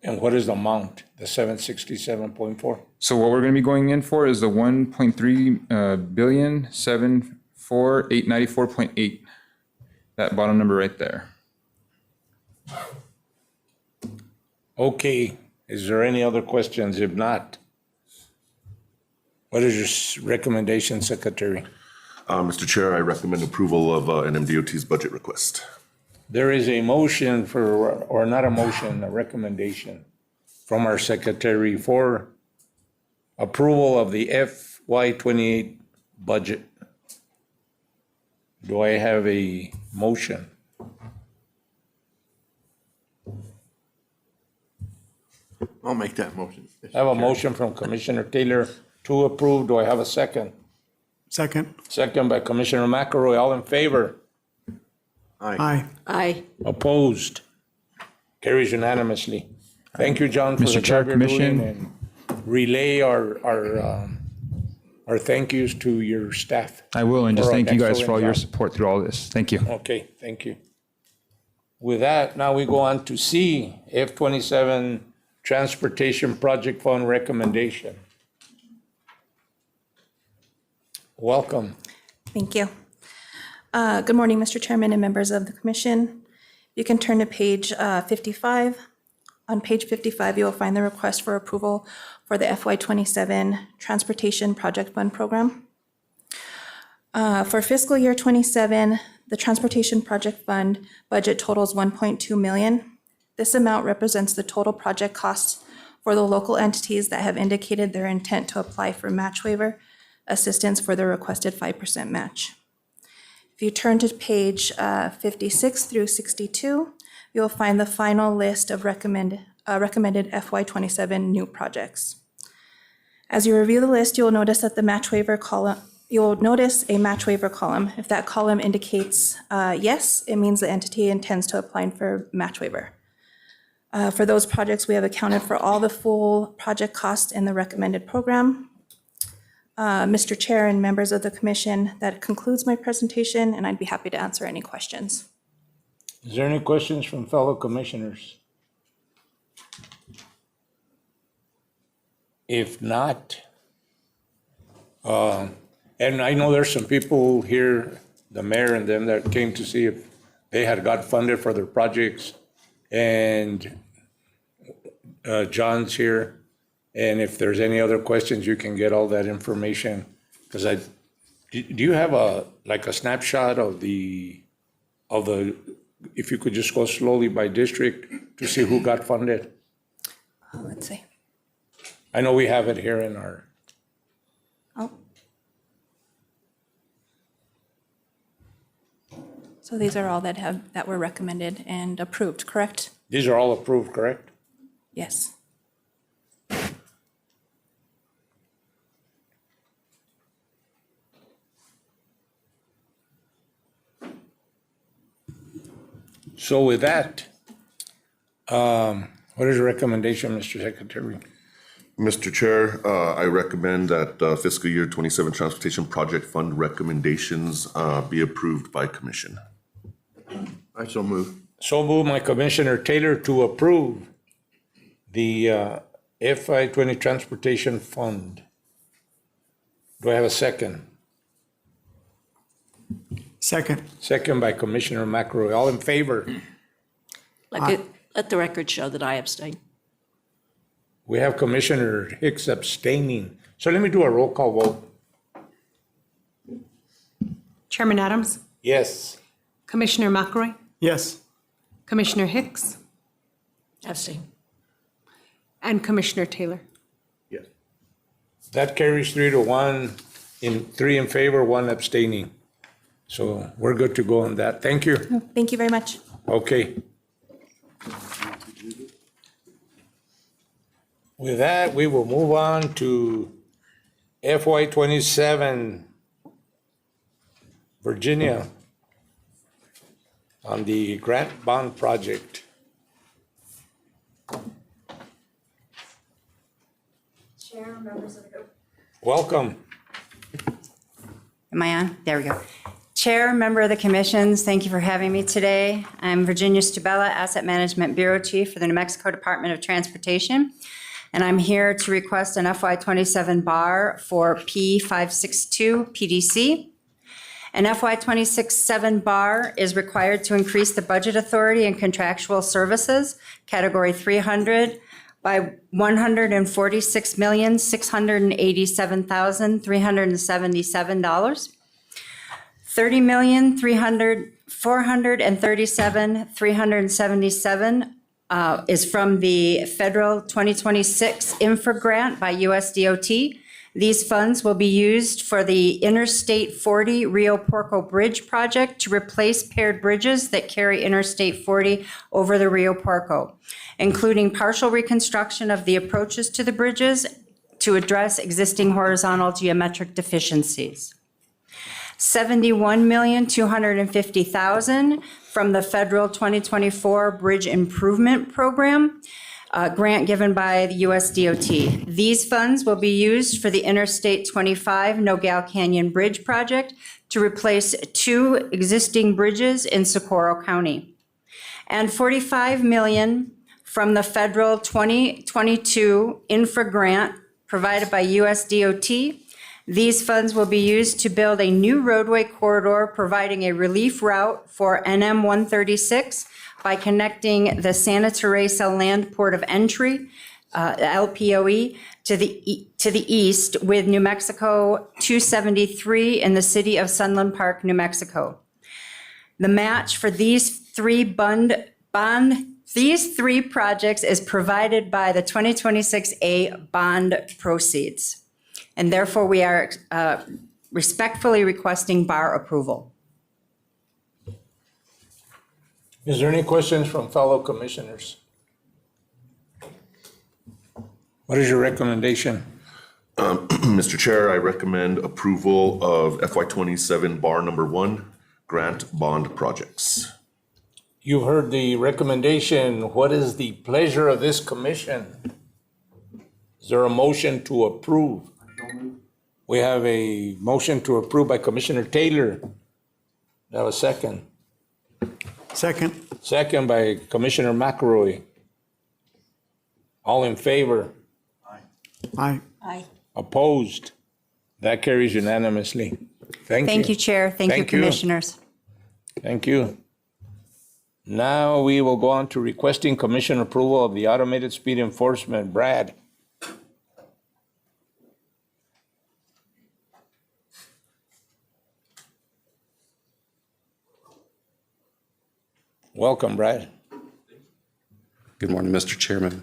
what is the amount? The 767.4? So what we're going to be going in for is the 1.3 billion 74894.8. That bottom number right there. Okay. Is there any other questions? If not, what is your recommendation, Secretary? Mr. Chair, I recommend approval of NMDOT's budget request. There is a motion for, or not a motion, a recommendation from our Secretary for approval of the FY28 budget. Do I have a motion? I'll make that motion. I have a motion from Commissioner Taylor to approve. Do I have a second? Second. Second by Commissioner McElroy. All in favor? Aye. Aye. Opposed? Carries unanimously. Thank you, John, for Mr. the Chair, job you're doing, Commission. and relay our thank yous to your staff. I will, and just For an thank you guys for all your excellent job. support through all this. Thank you. Okay, thank you. With that, now we go on to C, F27 Transportation Project Fund Recommendation. Welcome. Thank you. Good morning, Mr. Chairman and members of the commission. You can turn to page 55. On page 55, you will find the request for approval for the FY27 Transportation Project Fund Program. For fiscal year 27, the Transportation Project Fund budget totals 1.2 million. This amount represents the total project costs for the local entities that have indicated their intent to apply for match waiver assistance for the requested 5% match. If you turn to page 56 through 62, you'll find the final list of recommended FY27 new projects. As you review the list, you'll notice that the match waiver column, you'll notice a match waiver column. If that column indicates yes, it means the entity intends to apply for match waiver. For those projects, we have accounted for all the full project costs in the recommended program. Mr. Chair and members of the commission, that concludes my presentation, and I'd be happy to answer any questions. Is there any questions from fellow commissioners? If not, And I know there's some people here, the mayor and them, that came to see if they had got funded for their projects. And John's here. And if there's any other questions, you can get all that information. Because do you have a snapshot of the, if you could just go slowly by district to see who got funded? Let's see. I know we have it here in our, Oh. So these are all that were recommended and approved, correct? these are all approved, correct? Yes. So with that, what is your recommendation, Mr. Secretary? Mr. Chair, I recommend that fiscal year 27 Transportation Project Fund recommendations be approved by commission. I so move. So move my Commissioner Taylor to approve the FY 20 Transportation Fund. Do I have a second? Second. Second by Commissioner McElroy. All in favor? Let the record show that I abstain. We have Commissioner Hicks abstaining. So let me do a roll call vote. Chairman Adams, Yes. Commissioner McElroy, Yes. Commissioner Hicks, Abstain. and Commissioner Taylor. Yes. That carries 3-1, three in favor, one abstaining. So we're good to go on that. Thank you. Thank you very much. Okay. With that, we will move on to FY 27 Virginia on the grant bond project. Chair, members of the group. Welcome. Am I on? There we go. Chair, member of the commissions, thank you for having me today. I'm Virginia Stubella, Asset Management Bureau Chief for the New Mexico Department of Transportation. And I'm here to request an FY 27 bar for P562 PDC. An FY 26-7 bar is required to increase the budget authority and contractual services, category 300, by $146,687,377. $30,437,377 is from the federal 2026 infra grant by US DOT. These funds will be used for the Interstate 40 Rio Porco Bridge project to replace paired bridges that carry Interstate 40 over the Rio Porco, including partial reconstruction of the approaches to the bridges to address existing horizontal geometric deficiencies. $71,250,000 from the federal 2024 Bridge Improvement Program, grant given by the US DOT. These funds will be used for the Interstate 25 Nogales Canyon Bridge project to replace 2 existing bridges in Socorro County. And $45 million from the federal 2022 infra grant provided by US DOT. These funds will be used to build a new roadway corridor, providing a relief route for NM 136 by connecting the Santa Teresa Land Port of Entry, LPOE, to the east with New Mexico 273 in the city of Sunland Park, New Mexico. The match for these three projects is provided by the 2026A bond proceeds. And therefore, we are respectfully requesting bar approval. Is there any questions from fellow commissioners? What is your recommendation? Mr. Chair, I recommend approval of FY 27 bar number 1, grant bond projects. You've heard the recommendation. What is the pleasure of this commission? Is there a motion to approve? We have a motion to approve by Commissioner Taylor. Do I have a second? Second. Second by Commissioner McElroy. All in favor? Aye. Aye. Opposed? That carries unanimously. Thank you. Thank you, Chair. Thank you, Commissioners. Thank you. Now we will go on to requesting commission approval of the automated speed enforcement. Brad. Welcome, Brad. Good morning, Mr. Chairman,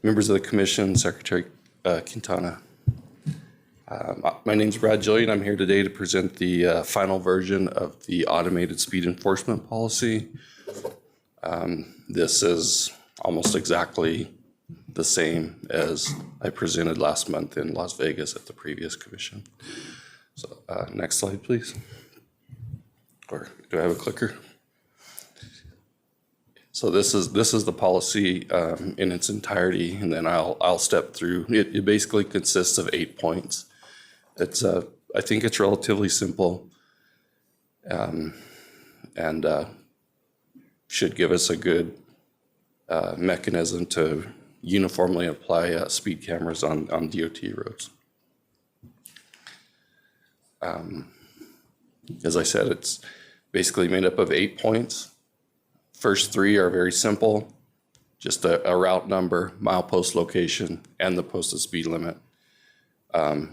members of the commission, Secretary Quintana. My name's Brad Jillian. I'm here today to present the final version of the automated speed enforcement policy. This is almost exactly the same as I presented last month in Las Vegas at the previous commission. So next slide, please. Or do I have a clicker? So this is the policy in its entirety, and then I'll step through. It basically consists of 8 points. It's I think it's relatively simple, and should give us a good mechanism to uniformly apply speed cameras on DOT roads. As I said, it's basically made up of 8 points. First 3 are very simple, just a route number, milepost location, and the posted speed limit.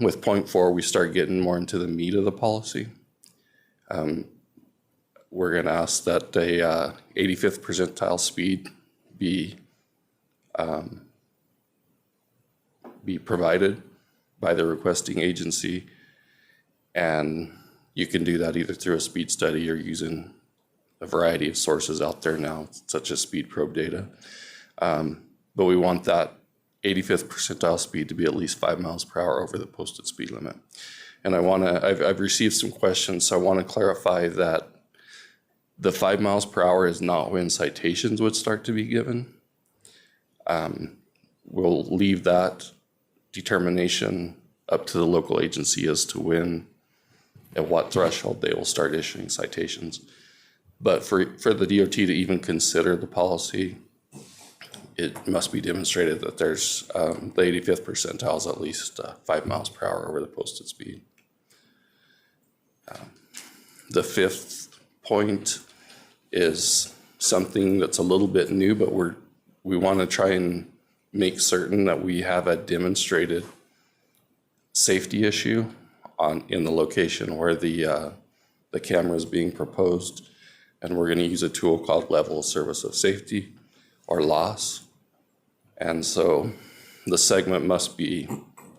With point 4, we start getting more into the meat of the policy. We're going to ask that a 85th percentile speed be provided by the requesting agency, and you can do that either through a speed study or using a variety of sources out there now, such as speed probe data. But we want that 85th percentile speed to be at least 5 miles per hour over the posted speed limit. And I've received some questions, so I want to clarify that the 5 miles per hour is not when citations would start to be given. We'll leave that determination up to the local agency as to when, at what threshold they will start issuing citations. But for the DOT to even consider the policy, it must be demonstrated that there's the 85th percentile is at least 5 miles per hour over the posted speed. The 5th point is something that's a little bit new, but we want to try and make certain that we have a demonstrated safety issue in the location where the camera is being proposed. And we're going to use a tool called level of service of safety, or LOS. And so the segment must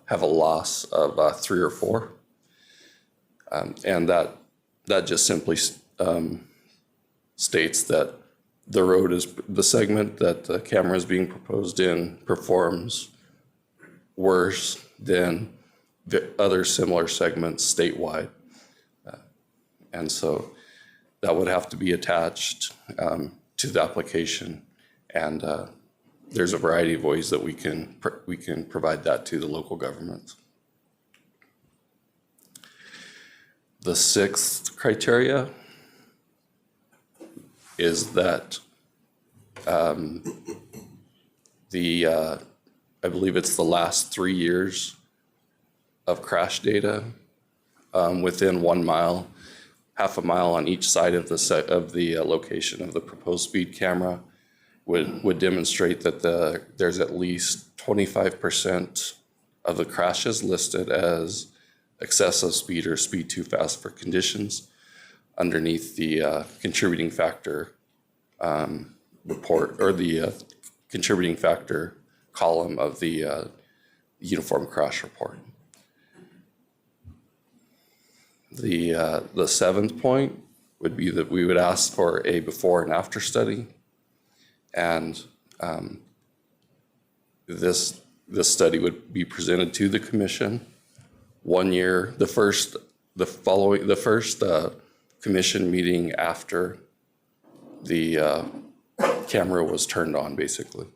have a loss of 3 or 4. And that just simply states that the segment that the camera is being proposed in performs worse than the other similar segments statewide. And so that would have to be attached to the application, and there's a variety of ways that we can provide that to the local governments. The 6th criteria is that I believe it's the last 3 years of crash data within 1 mile. Half a mile on each side of the location of the proposed speed camera would demonstrate that there's at least 25% of the crashes listed as excessive speed or speed too fast for conditions underneath the contributing factor report, or the contributing factor column of the uniform crash report. The 7th point would be that we would ask for a before and after study, and this study would be presented to the commission 1 year, the first commission meeting after the camera was turned on, basically.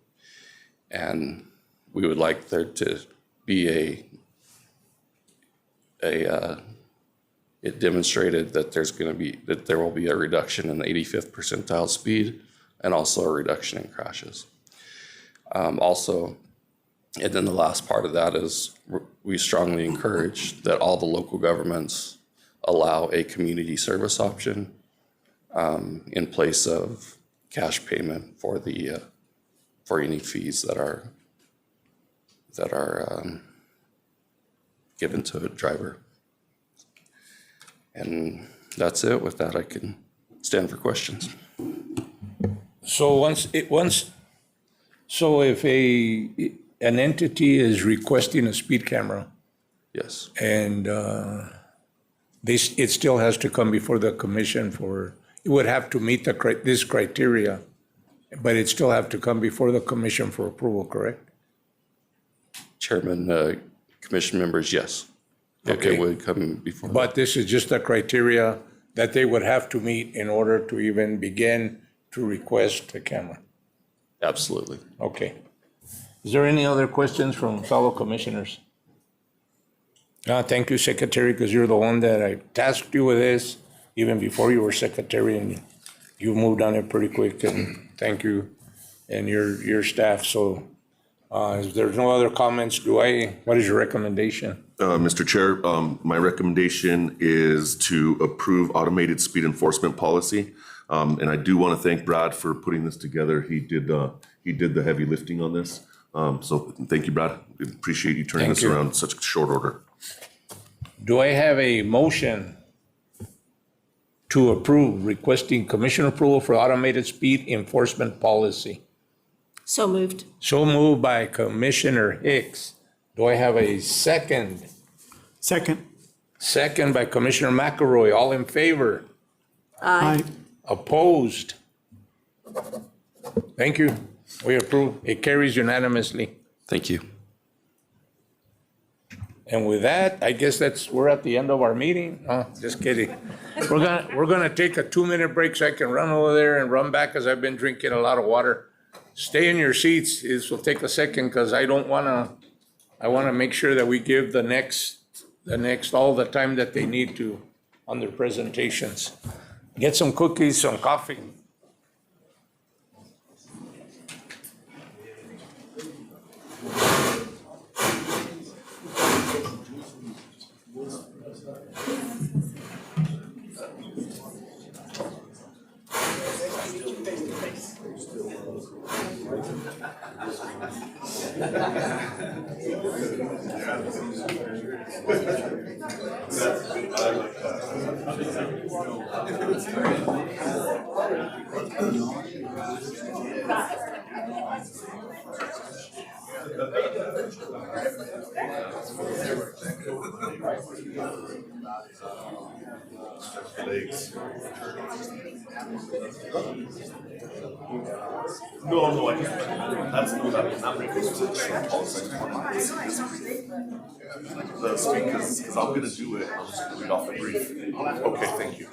And we would like there to be it demonstrated that there will be a reduction in the 85th percentile speed and also a reduction in crashes. Also, And then the last part of that is we strongly encourage that all the local governments allow a community service option in place of cash payment for the for any fees that are given to a driver. And that's it. With that, I can stand for questions. So if an entity is requesting a speed camera Yes, and it still has to come before the commission it would have to meet this criteria, but it still have to come before the commission for approval, correct? Chairman, commission members, yes. Okay. It would come before. But this is just the criteria that they would have to meet in order to even begin to request a camera. Absolutely. Okay. Is there any other questions from fellow commissioners? Thank you, Secretary, because you're the one that I tasked you with this even before you were Secretary, and you moved on it pretty quick, and thank you and your staff. So if there's no other comments, what is your recommendation? Mr. Chair, my recommendation is to approve automated speed enforcement policy. And I do want to thank Brad for putting this together. He did the heavy lifting on this. So thank you, Brad. We appreciate you turning this around in such short order. Do I have a motion to approve requesting commission approval for automated speed enforcement policy? So moved. So moved by Commissioner Hicks. Do I have a second? Second. Second by Commissioner McElroy. All in favor? Aye. Opposed? Thank you. We approve. It carries unanimously. Thank you. And with that, I guess we're at the end of our meeting. Oh, just kidding. We're gonna take a 2-minute break so I can run over there and run back because I've been drinking a lot of water. Stay in your seats. This will take a second because I wanna make sure that we give the next all the time that they need to on their presentations. Get some cookies, some coffee. No, that's not the speakers, because I'm gonna do it. I'm just gonna read off the brief. Okay, thank you.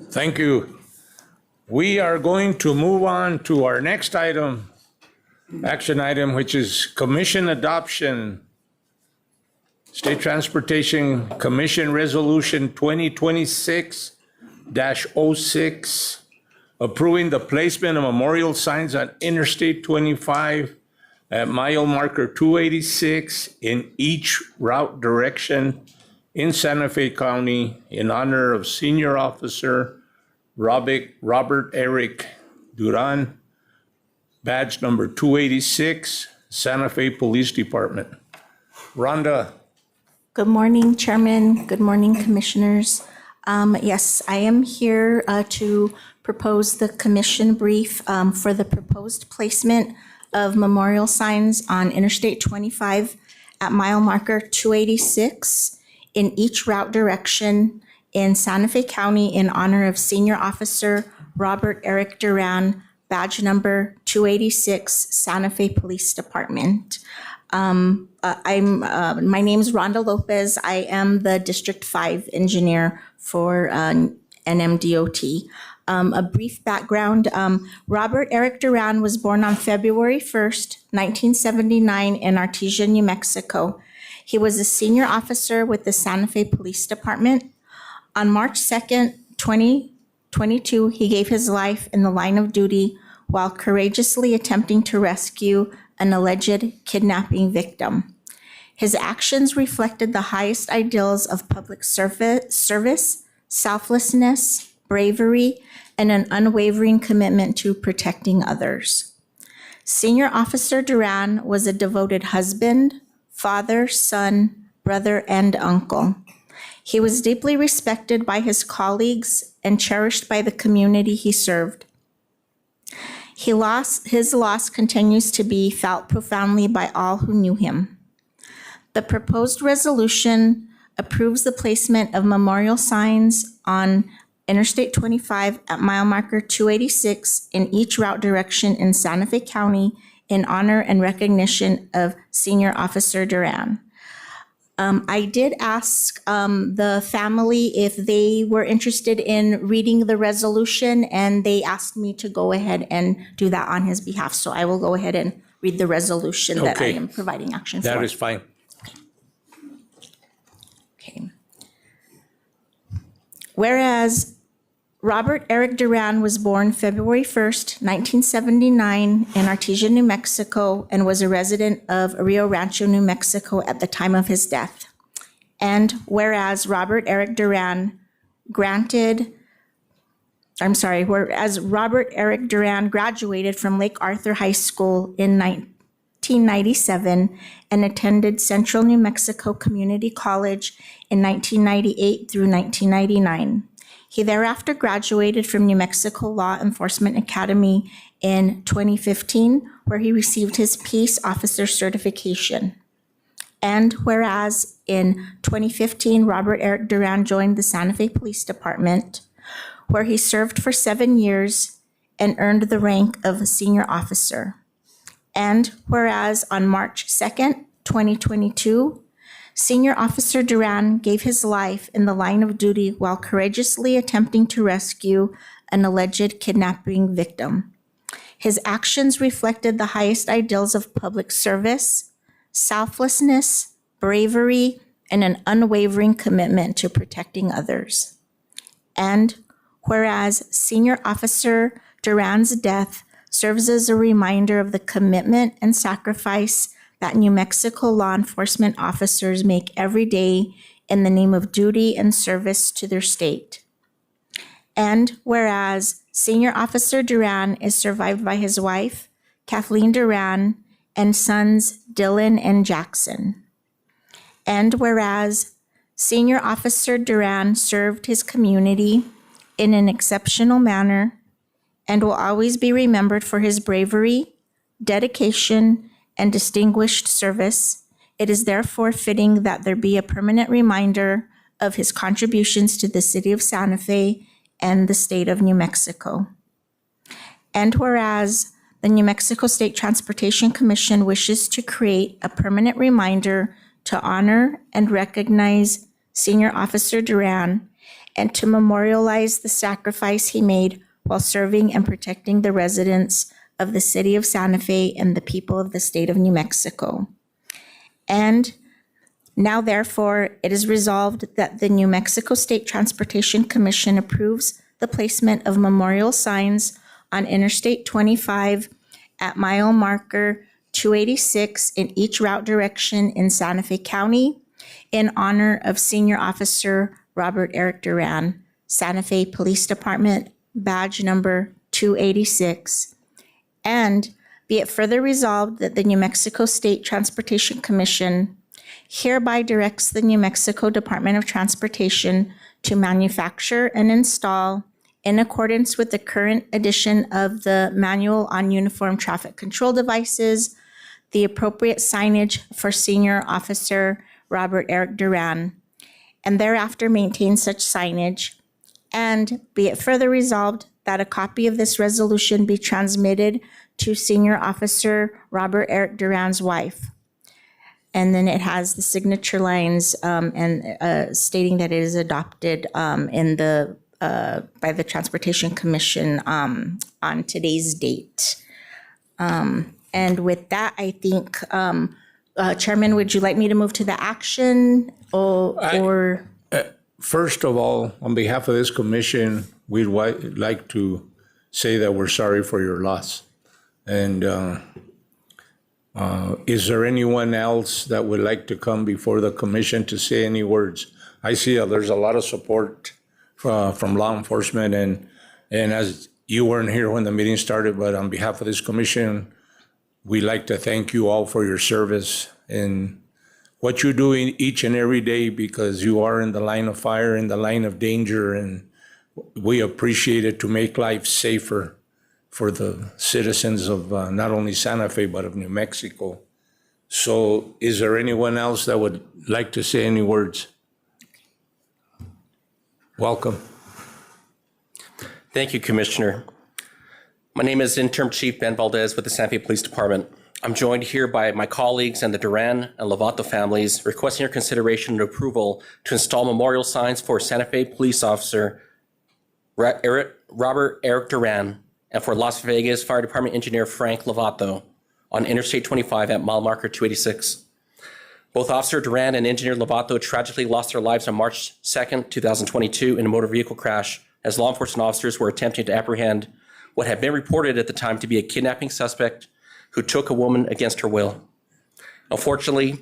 Thank you. We are going to move on to our next item, action item, which is commission adoption. State Transportation Commission Resolution 2026-06, approving the placement of memorial signs on Interstate 25 at mile marker 286 in each route direction in Santa Fe County in honor of Senior Officer Robert Eric Duran, badge number 286, Santa Fe Police Department. Rhonda. Good morning, Chairman. Good morning, Commissioners. Yes, I am here to propose the commission brief for the proposed placement of memorial signs on Interstate 25 at mile marker 286 in each route direction in Santa Fe County in honor of Senior Officer Robert Eric Duran, badge number 286, Santa Fe Police Department. My name is Rhonda Lopez. I am the District 5 engineer for NMDOT. A brief background, Robert Eric Duran was born on February 1st, 1979 in Artesia, New Mexico. He was a senior officer with the Santa Fe Police Department. On March 2nd, 2022, he gave his life in the line of duty while courageously attempting to rescue an alleged kidnapping victim. His actions reflected the highest ideals of public service, selflessness, bravery, and an unwavering commitment to protecting others. Senior Officer Duran was a devoted husband, father, son, brother, and uncle. He was deeply respected by his colleagues and cherished by the community he served. His loss continues to be felt profoundly by all who knew him. The proposed resolution approves the placement of memorial signs on Interstate 25 at mile marker 286 in each route direction in Santa Fe County in honor and recognition of Senior Officer Duran. I did ask the family if they were interested in reading the resolution, and they asked me to go ahead and do that on his behalf. So I will go ahead and read the resolution that I am providing action for. That is fine. Okay. Whereas Robert Eric Duran was born February 1st, 1979 in Artesia, New Mexico, and was a resident of Rio Rancho, New Mexico at the time of his death. And whereas Robert Eric Duran graduated from Lake Arthur High School in 1997 and attended Central New Mexico Community College in 1998 through 1999. He thereafter graduated from New Mexico Law Enforcement Academy in 2015, where he received his Peace Officer certification. And whereas in 2015, Robert Eric Duran joined the Santa Fe Police Department, where he served for 7 years and earned the rank of senior officer. And whereas on March 2nd, 2022, Senior Officer Duran gave his life in the line of duty while courageously attempting to rescue an alleged kidnapping victim. His actions reflected the highest ideals of public service, selflessness, bravery, and an unwavering commitment to protecting others. And whereas Senior Officer Duran's death serves as a reminder of the commitment and sacrifice that New Mexico law enforcement officers make every day in the name of duty and service to their state. And whereas Senior Officer Duran is survived by his wife, Kathleen Duran, and sons Dylan and Jackson. And whereas Senior Officer Duran served his community in an exceptional manner and will always be remembered for his bravery, dedication, and distinguished service, it is therefore fitting that there be a permanent reminder of his contributions to the city of Santa Fe and the state of New Mexico. And whereas the New Mexico State Transportation Commission wishes to create a permanent reminder to honor and recognize Senior Officer Duran and to memorialize the sacrifice he made while serving and protecting the residents of the city of Santa Fe and the people of the state of New Mexico. And now, therefore, it is resolved that the New Mexico State Transportation Commission approves the placement of memorial signs on Interstate 25 at mile marker 286 in each route direction in Santa Fe County in honor of Senior Officer Robert Eric Duran, Santa Fe Police Department, badge number 286. And be it further resolved that the New Mexico State Transportation Commission hereby directs the New Mexico Department of Transportation to manufacture and install, in accordance with the current edition of the Manual on Uniform Traffic Control Devices, the appropriate signage for Senior Officer Robert Eric Duran, and thereafter maintain such signage. And be it further resolved that a copy of this resolution be transmitted to Senior Officer Robert Eric Duran's wife. And then it has the signature lines and stating that it is adopted in the by the Transportation Commission on today's date. And with that, I think, Chairman, would you like me to move to the action or? First of all, on behalf of this commission, we'd like to say that we're sorry for your loss. And is there anyone else that would like to come before the commission to say any words? I see there's a lot of support from law enforcement, and as you weren't here when the meeting started, but on behalf of this commission, we'd like to thank you all for your service and what you're doing each and every day, because you are in the line of fire, in the line of danger, and we appreciate it to make life safer for the citizens of not only Santa Fe, but of New Mexico. So is there anyone else that would like to say any words? Welcome. Thank you, Commissioner. My name is Interim Chief Ben Valdez with the Santa Fe Police Department. I'm joined here by my colleagues and the Duran and Lovato families requesting your consideration and approval to install memorial signs for Santa Fe Police Officer Robert Eric Duran and for Las Vegas Fire Department Engineer Frank Lovato on Interstate 25 at mile marker 286. Both Officer Duran and Engineer Lovato tragically lost their lives on March 2nd, 2022 in a motor vehicle crash as law enforcement officers were attempting to apprehend what had been reported at the time to be a kidnapping suspect who took a woman against her will. Unfortunately,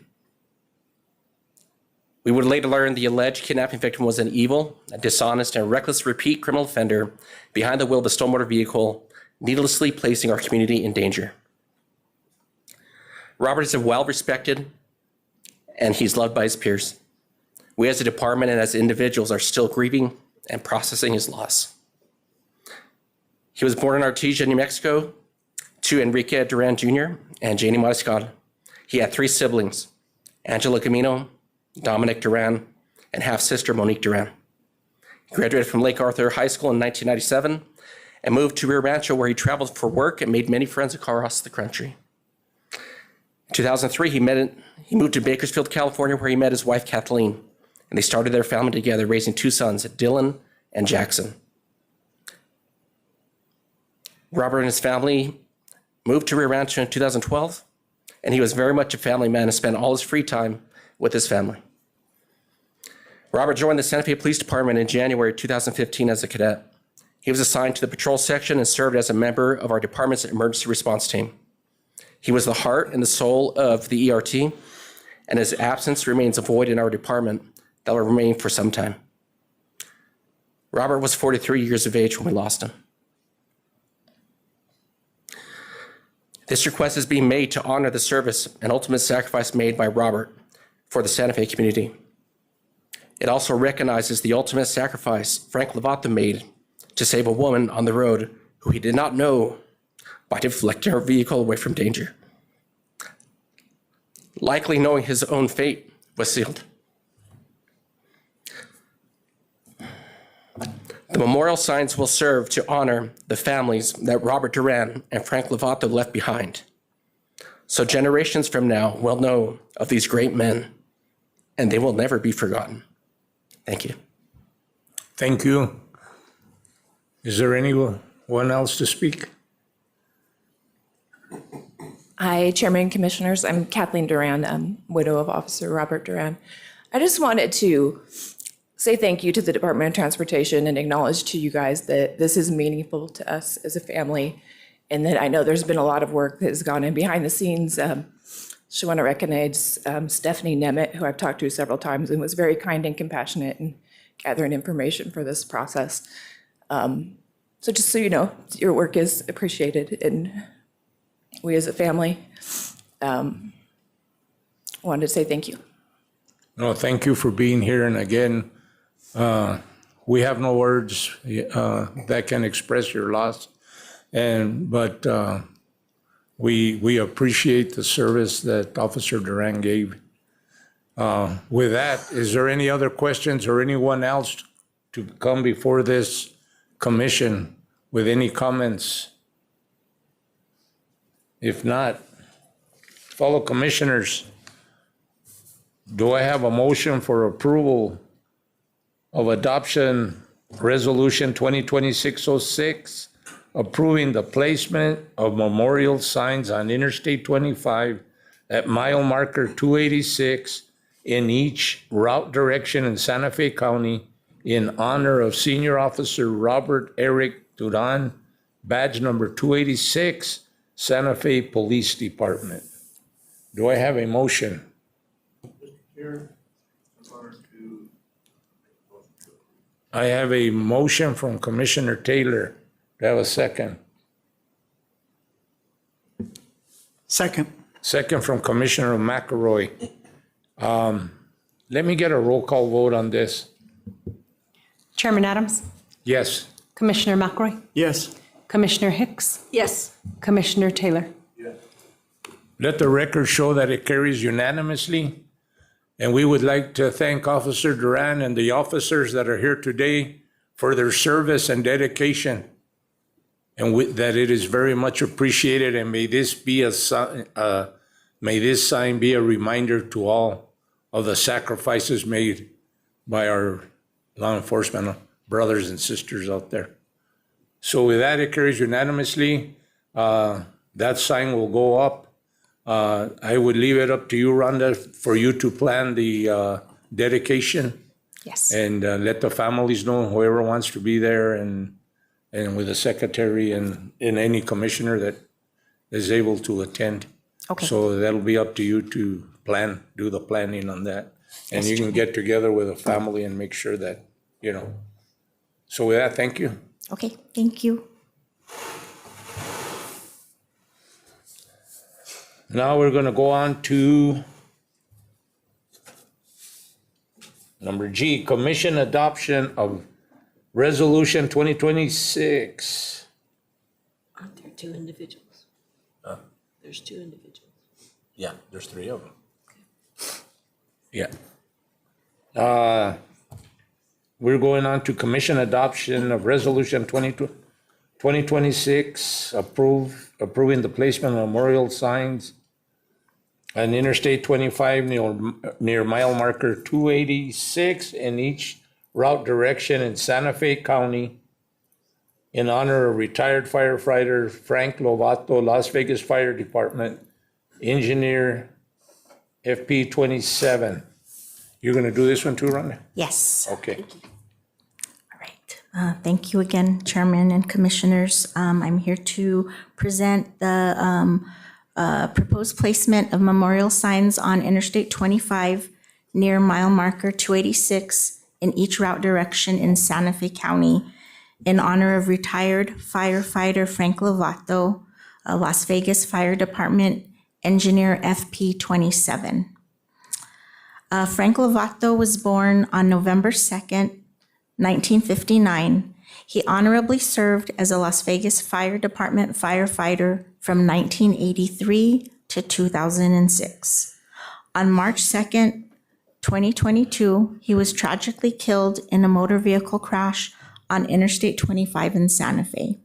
we would later learn the alleged kidnapping victim was an evil, a dishonest, and reckless repeat criminal offender behind the wheel of a stolen motor vehicle, needlessly placing our community in danger. Robert is well respected, and he's loved by his peers. We as a department and as individuals are still grieving and processing his loss. He was born in Artesia, New Mexico, to Enrique Duran Jr. and Janie Mariscal. He had 3 siblings, Angela Camino, Dominic Duran, and half-sister Monique Duran. He graduated from Lake Arthur High School in 1997 and moved to Rio Rancho, where he traveled for work and made many friends across the country. In 2003, he moved to Bakersfield, California, where he met his wife, Kathleen, and they started their family together, raising 2 sons, Dylan and Jackson. Robert and his family moved to Rio Rancho in 2012, and he was very much a family man and spent all his free time with his family. Robert joined the Santa Fe Police Department in January 2015 as a cadet. He was assigned to the patrol section and served as a member of our department's emergency response team. He was the heart and the soul of the ERT, and his absence remains a void in our department that will remain for some time. Robert was 43 years of age when we lost him. This request is being made to honor the service and ultimate sacrifice made by Robert for the Santa Fe community. It also recognizes the ultimate sacrifice Frank Lovato made to save a woman on the road who he did not know by deflecting her vehicle away from danger. Likely knowing his own fate was sealed. The memorial signs will serve to honor the families that Robert Duran and Frank Lovato left behind, so generations from now will know of these great men, and they will never be forgotten. Thank you. Thank you. Is there anyone else to speak? Hi, Chairman and Commissioners. I'm Kathleen Duran, widow of Officer Robert Duran. I just wanted to say thank you to the Department of Transportation and acknowledge to you guys that this is meaningful to us as a family, and that I know there's been a lot of work that has gone in behind the scenes. Just want to recognize Stephanie Nemeth, who I've talked to several times and was very kind and compassionate in gathering information for this process. So just so you know, your work is appreciated, and we as a family wanted to say thank you. No, thank you for being here. And again, we have no words that can express your loss. But we appreciate the service that Officer Duran gave. With that, is there any other questions or anyone else to come before this commission with any comments? If not, fellow commissioners, do I have a motion for approval of adoption resolution 2026-06, approving the placement of memorial signs on Interstate 25 at mile marker 286 in each route direction in Santa Fe County in honor of Senior Officer Robert Eric Duran, badge number 286, Santa Fe Police Department. Do I have a motion? I have a motion from Commissioner Taylor. Do I have a second? Second. Second from Commissioner McElroy. Let me get a roll call vote on this. Chairman Adams? Yes. Commissioner McElroy? Yes. Commissioner Hicks? Yes. Commissioner Taylor? Let the record show that it carries unanimously. And we would like to thank Officer Duran and the officers that are here today for their service and dedication. And that it is very much appreciated, and may this sign be a reminder to all of the sacrifices made by our law enforcement brothers and sisters out there. So with that, it carries unanimously. That sign will go up. I would leave it up to you, Rhonda, for you to plan the dedication. Yes. And let the families know, whoever wants to be there, and with the secretary and any commissioner that is able to attend. Okay. So that'll be up to you to do the planning on that. And you can get together with a family and make sure that, So with that, thank you. Okay, thank you. Now we're going to go on to number G, Commission Adoption of Resolution 2026. Aren't there two individuals? There's two individuals. Yeah, there's three of them. Yeah. We're going on to Commission Adoption of Resolution 2026, approving the placement of memorial signs on Interstate 25 near mile marker 286 in each route direction in Santa Fe County in honor of retired firefighter Frank Lovato, Las Vegas Fire Department, engineer FP 27. You're going to do this one too, Rhonda? Yes. Okay. Thank you again, Chairman and Commissioners. I'm here to present the proposed placement of memorial signs on Interstate 25 near mile marker 286 in each route direction in Santa Fe County in honor of retired firefighter Frank Lovato, Las Vegas Fire Department Engineer FP 27. Frank Lovato was born on November 2nd, 1959. He honorably served as a Las Vegas Fire Department firefighter from 1983 to 2006. On March 2nd, 2022, he was tragically killed in a motor vehicle crash on Interstate 25 in Santa Fe.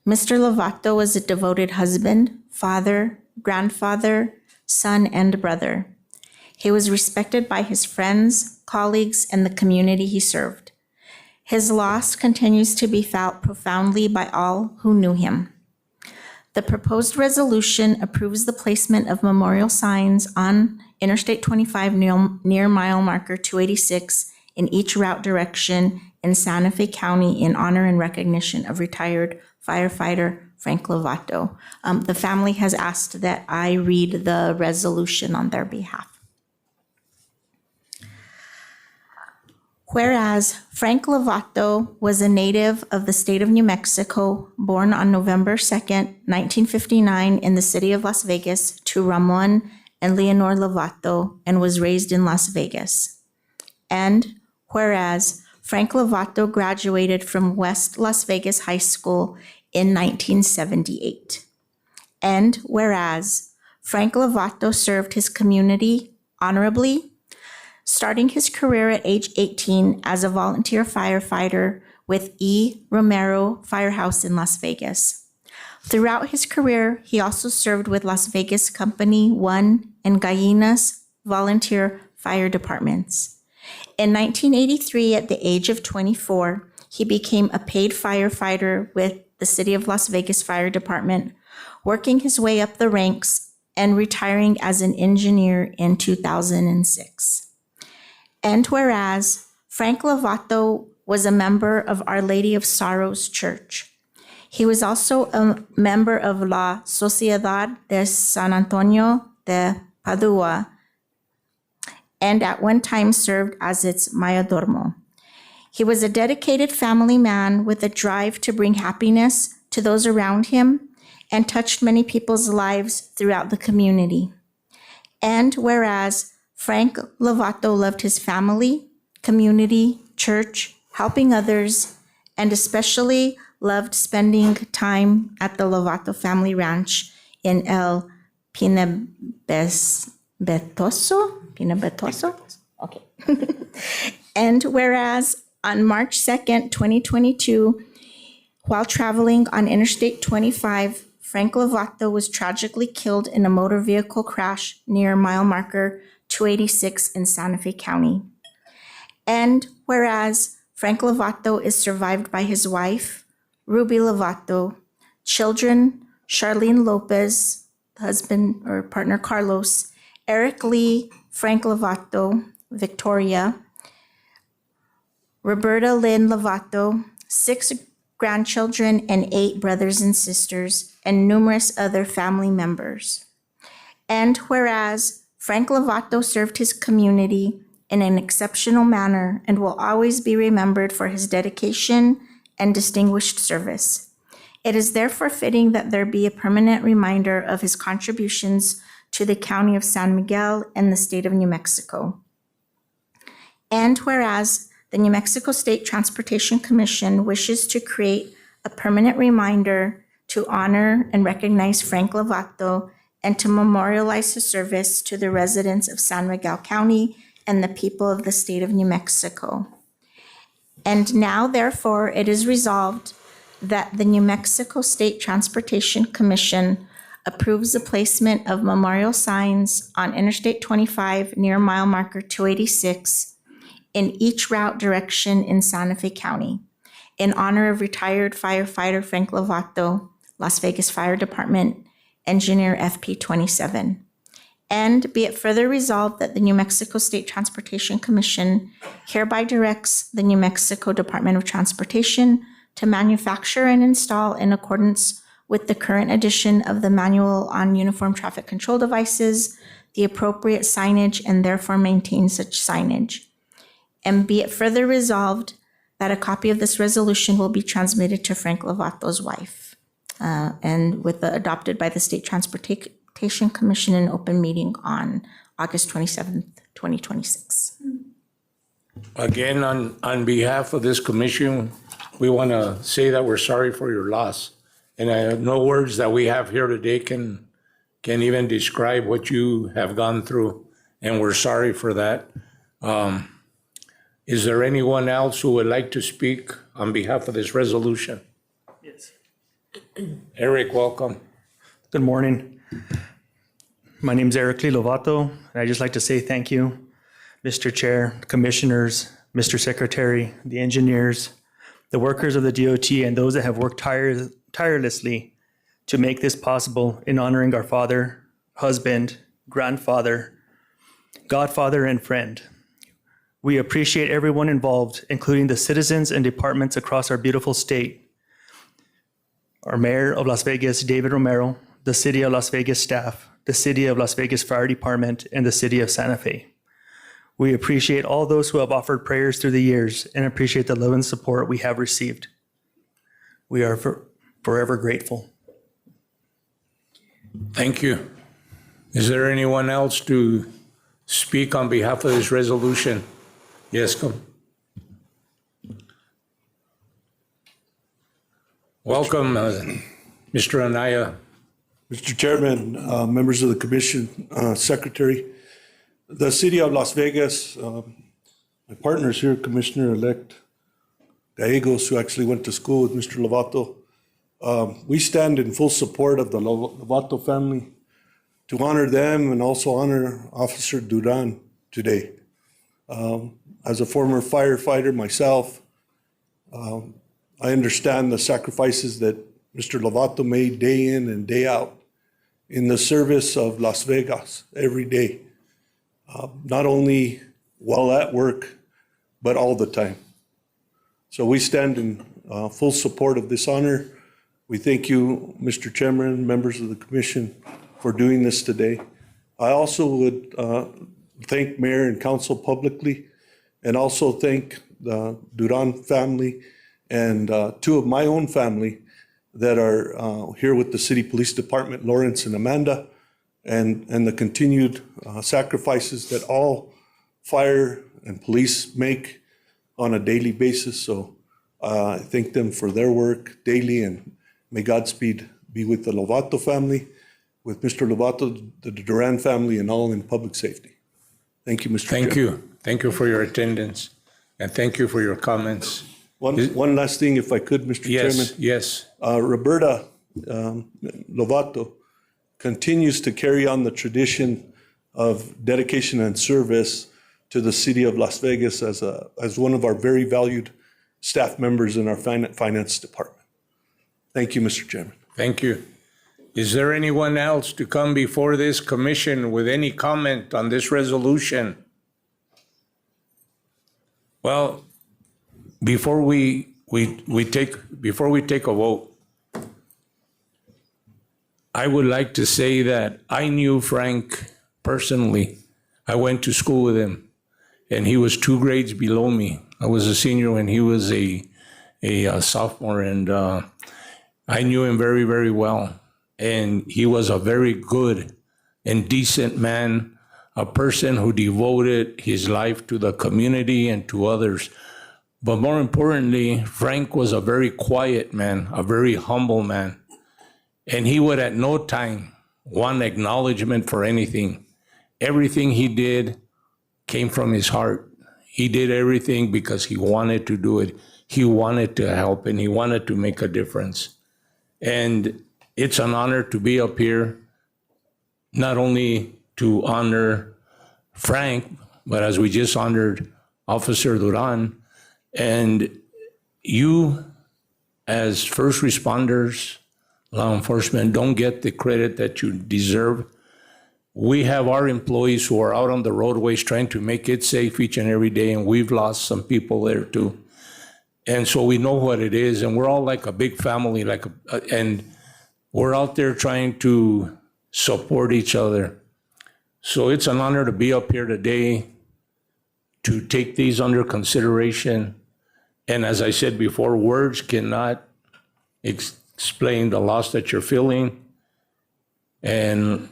Mr. Lovato was a devoted husband, father, grandfather, son, and brother. He was respected by his friends, colleagues, and the community he served. His loss continues to be felt profoundly by all who knew him. The proposed resolution approves the placement of memorial signs on Interstate 25 near mile marker 286 in each route direction in Santa Fe County in honor and recognition of retired firefighter Frank Lovato. The family has asked that I read the resolution on their behalf. Whereas Frank Lovato was a native of the state of New Mexico, born on November 2nd, 1959 in the city of Las Vegas to Ramon and Leonor Lovato, and was raised in Las Vegas. And whereas Frank Lovato graduated from West Las Vegas High School in 1978. And whereas Frank Lovato served his community honorably, starting his career at age 18 as a volunteer firefighter with E. Romero Firehouse in Las Vegas. Throughout his career, he also served with Las Vegas Company 1 and Gallinas volunteer fire departments. In 1983, at the age of 24, he became a paid firefighter with the City of Las Vegas Fire Department, working his way up the ranks and retiring as an engineer in 2006. And whereas Frank Lovato was a member of Our Lady of Sorrows Church. He was also a member of La Sociedad de San Antonio de Padua, and at one time served as its mayordomo. He was a dedicated family man with a drive to bring happiness to those around him and touched many people's lives throughout the community. And whereas Frank Lovato loved his family, community, church, helping others, and especially loved spending time at the Lovato family ranch in El Pinabetoso? Okay. And whereas on March 2nd, 2022, while traveling on Interstate 25, Frank Lovato was tragically killed in a motor vehicle crash near mile marker 286 in Santa Fe County. And whereas Frank Lovato is survived by his wife, Ruby Lovato, children, Charlene Lopez, husband or partner Carlos, Eric Lee, Frank Lovato, Victoria, Roberta Lynn Lovato, 6 grandchildren, and 8 brothers and sisters, and numerous other family members. And whereas Frank Lovato served his community in an exceptional manner and will always be remembered for his dedication and distinguished service. It is therefore fitting that there be a permanent reminder of his contributions to the county of San Miguel and the state of New Mexico. And whereas the New Mexico State Transportation Commission wishes to create a permanent reminder to honor and recognize Frank Lovato and to memorialize his service to the residents of San Miguel County and the people of the state of New Mexico. And now, therefore, it is resolved that the New Mexico State Transportation Commission approves the placement of memorial signs on Interstate 25 near mile marker 286 in each route direction in Santa Fe County in honor of retired firefighter Frank Lovato, Las Vegas Fire Department Engineer FP 27. And be it further resolved that the New Mexico State Transportation Commission hereby directs the New Mexico Department of Transportation to manufacture and install in accordance with the current edition of the Manual on Uniform Traffic Control Devices, the appropriate signage, and therefore maintain such signage. And be it further resolved that a copy of this resolution will be transmitted to Frank Lovato's wife, and adopted by the State Transportation Commission in open meeting on August 27th, 2026. Again, on behalf of this commission, we want to say that we're sorry for your loss. And no words that we have here today can even describe what you have gone through, and we're sorry for that. Is there anyone else who would like to speak on behalf of this resolution? Yes. Eric, welcome. Good morning. My name is Eric Lee Lovato, and I'd just like to say thank you, Mr. Chair, commissioners, Mr. Secretary, the engineers, the workers of the DOT, and those that have worked tirelessly to make this possible in honoring our father, husband, grandfather, godfather, and friend. We appreciate everyone involved, including the citizens and departments across our beautiful state, our Mayor of Las Vegas, David Romero, the City of Las Vegas staff, the City of Las Vegas Fire Department, and the City of Santa Fe. We appreciate all those who have offered prayers through the years and appreciate the love and support we have received. We are forever grateful. Thank you. Is there anyone else to speak on behalf of this resolution? Yes, come. Welcome, Mr. Anaya. Mr. Chairman, members of the commission, secretary, the City of Las Vegas, my partners here, Commissioner-elect Gallegos, who actually went to school with Mr. Lovato, we stand in full support of the Lovato family to honor them and also honor Officer Duran today. As a former firefighter myself, I understand the sacrifices that Mr. Lovato made day in and day out in the service of Las Vegas every day, not only while at work, but all the time. So we stand in full support of this honor. We thank you, Mr. Chairman, members of the commission, for doing this today. I also would thank Mayor and Council publicly, and also thank the Duran family and two of my own family that are here with the City Police Department, Lawrence and Amanda, and the continued sacrifices that all fire and police make on a daily basis. So I thank them for their work daily, and may Godspeed be with the Lovato family, with Mr. Lovato, the Duran family, and all in public safety. Thank you, Mr. Chairman. Thank you. Thank you for your attendance, and thank you for your comments. One last thing, if I could, Mr. Chairman. Yes. Roberta Lovato continues to carry on the tradition of dedication and service to the City of Las Vegas as one of our very valued staff members in our finance department. Thank you, Mr. Chairman. Thank you. Is there anyone else to come before this commission with any comment on this resolution? Well, before we take a vote, I would like to say that I knew Frank personally. I went to school with him, and he was 2 grades below me. I was a senior when he was a sophomore, and I knew him very, very well. And he was a very good and decent man, a person who devoted his life to the community and to others. But more importantly, Frank was a very quiet man, a very humble man. And he would at no time want acknowledgement for anything. Everything he did came from his heart. He did everything because he wanted to do it. He wanted to help, and he wanted to make a difference. And it's an honor to be up here, not only to honor Frank, but as we just honored Officer Duran. And you, as first responders, law enforcement, don't get the credit that you deserve. We have our employees who are out on the roadways trying to make it safe each and every day, and we've lost some people there too. And so we know what it is, and we're all like a big family, and we're out there trying to support each other. So it's an honor to be up here today to take these under consideration. And as I said before, words cannot explain the loss that you're feeling. And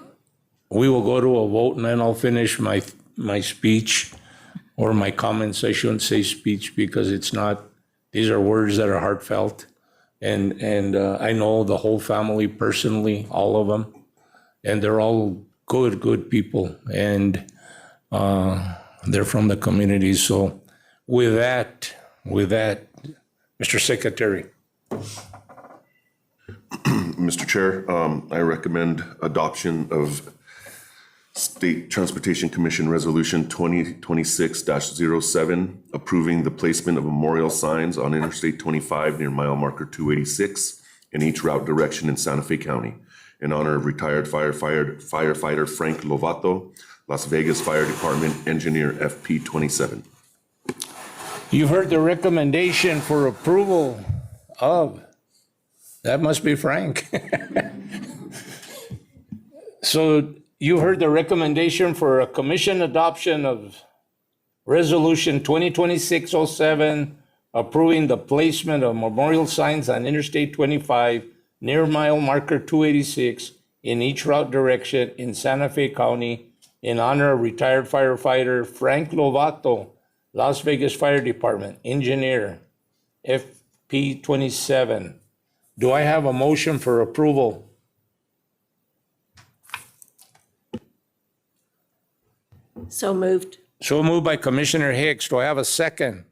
we will go to a vote, and then I'll finish my speech or my comments. I shouldn't say speech because it's not, these are words that are heartfelt. And I know the whole family personally, all of them, and they're all good people, and they're from the community. So with that, Mr. Secretary. Mr. Chair, I recommend adoption of State Transportation Commission Resolution 2026-07, approving the placement of memorial signs on Interstate 25 near mile marker 286 in each route direction in Santa Fe County in honor of retired firefighter Frank Lovato, Las Vegas Fire Department Engineer FP 27. You've heard the recommendation for approval of, that must be Frank. So you heard the recommendation for a commission adoption of Resolution 2026-07, approving the placement of memorial signs on Interstate 25 near mile marker 286 in each route direction in Santa Fe County in honor of retired firefighter Frank Lovato, Las Vegas Fire Department Engineer, FP 27. Do I have a motion for approval? So moved. So moved by Commissioner Hicks. Do I have a second?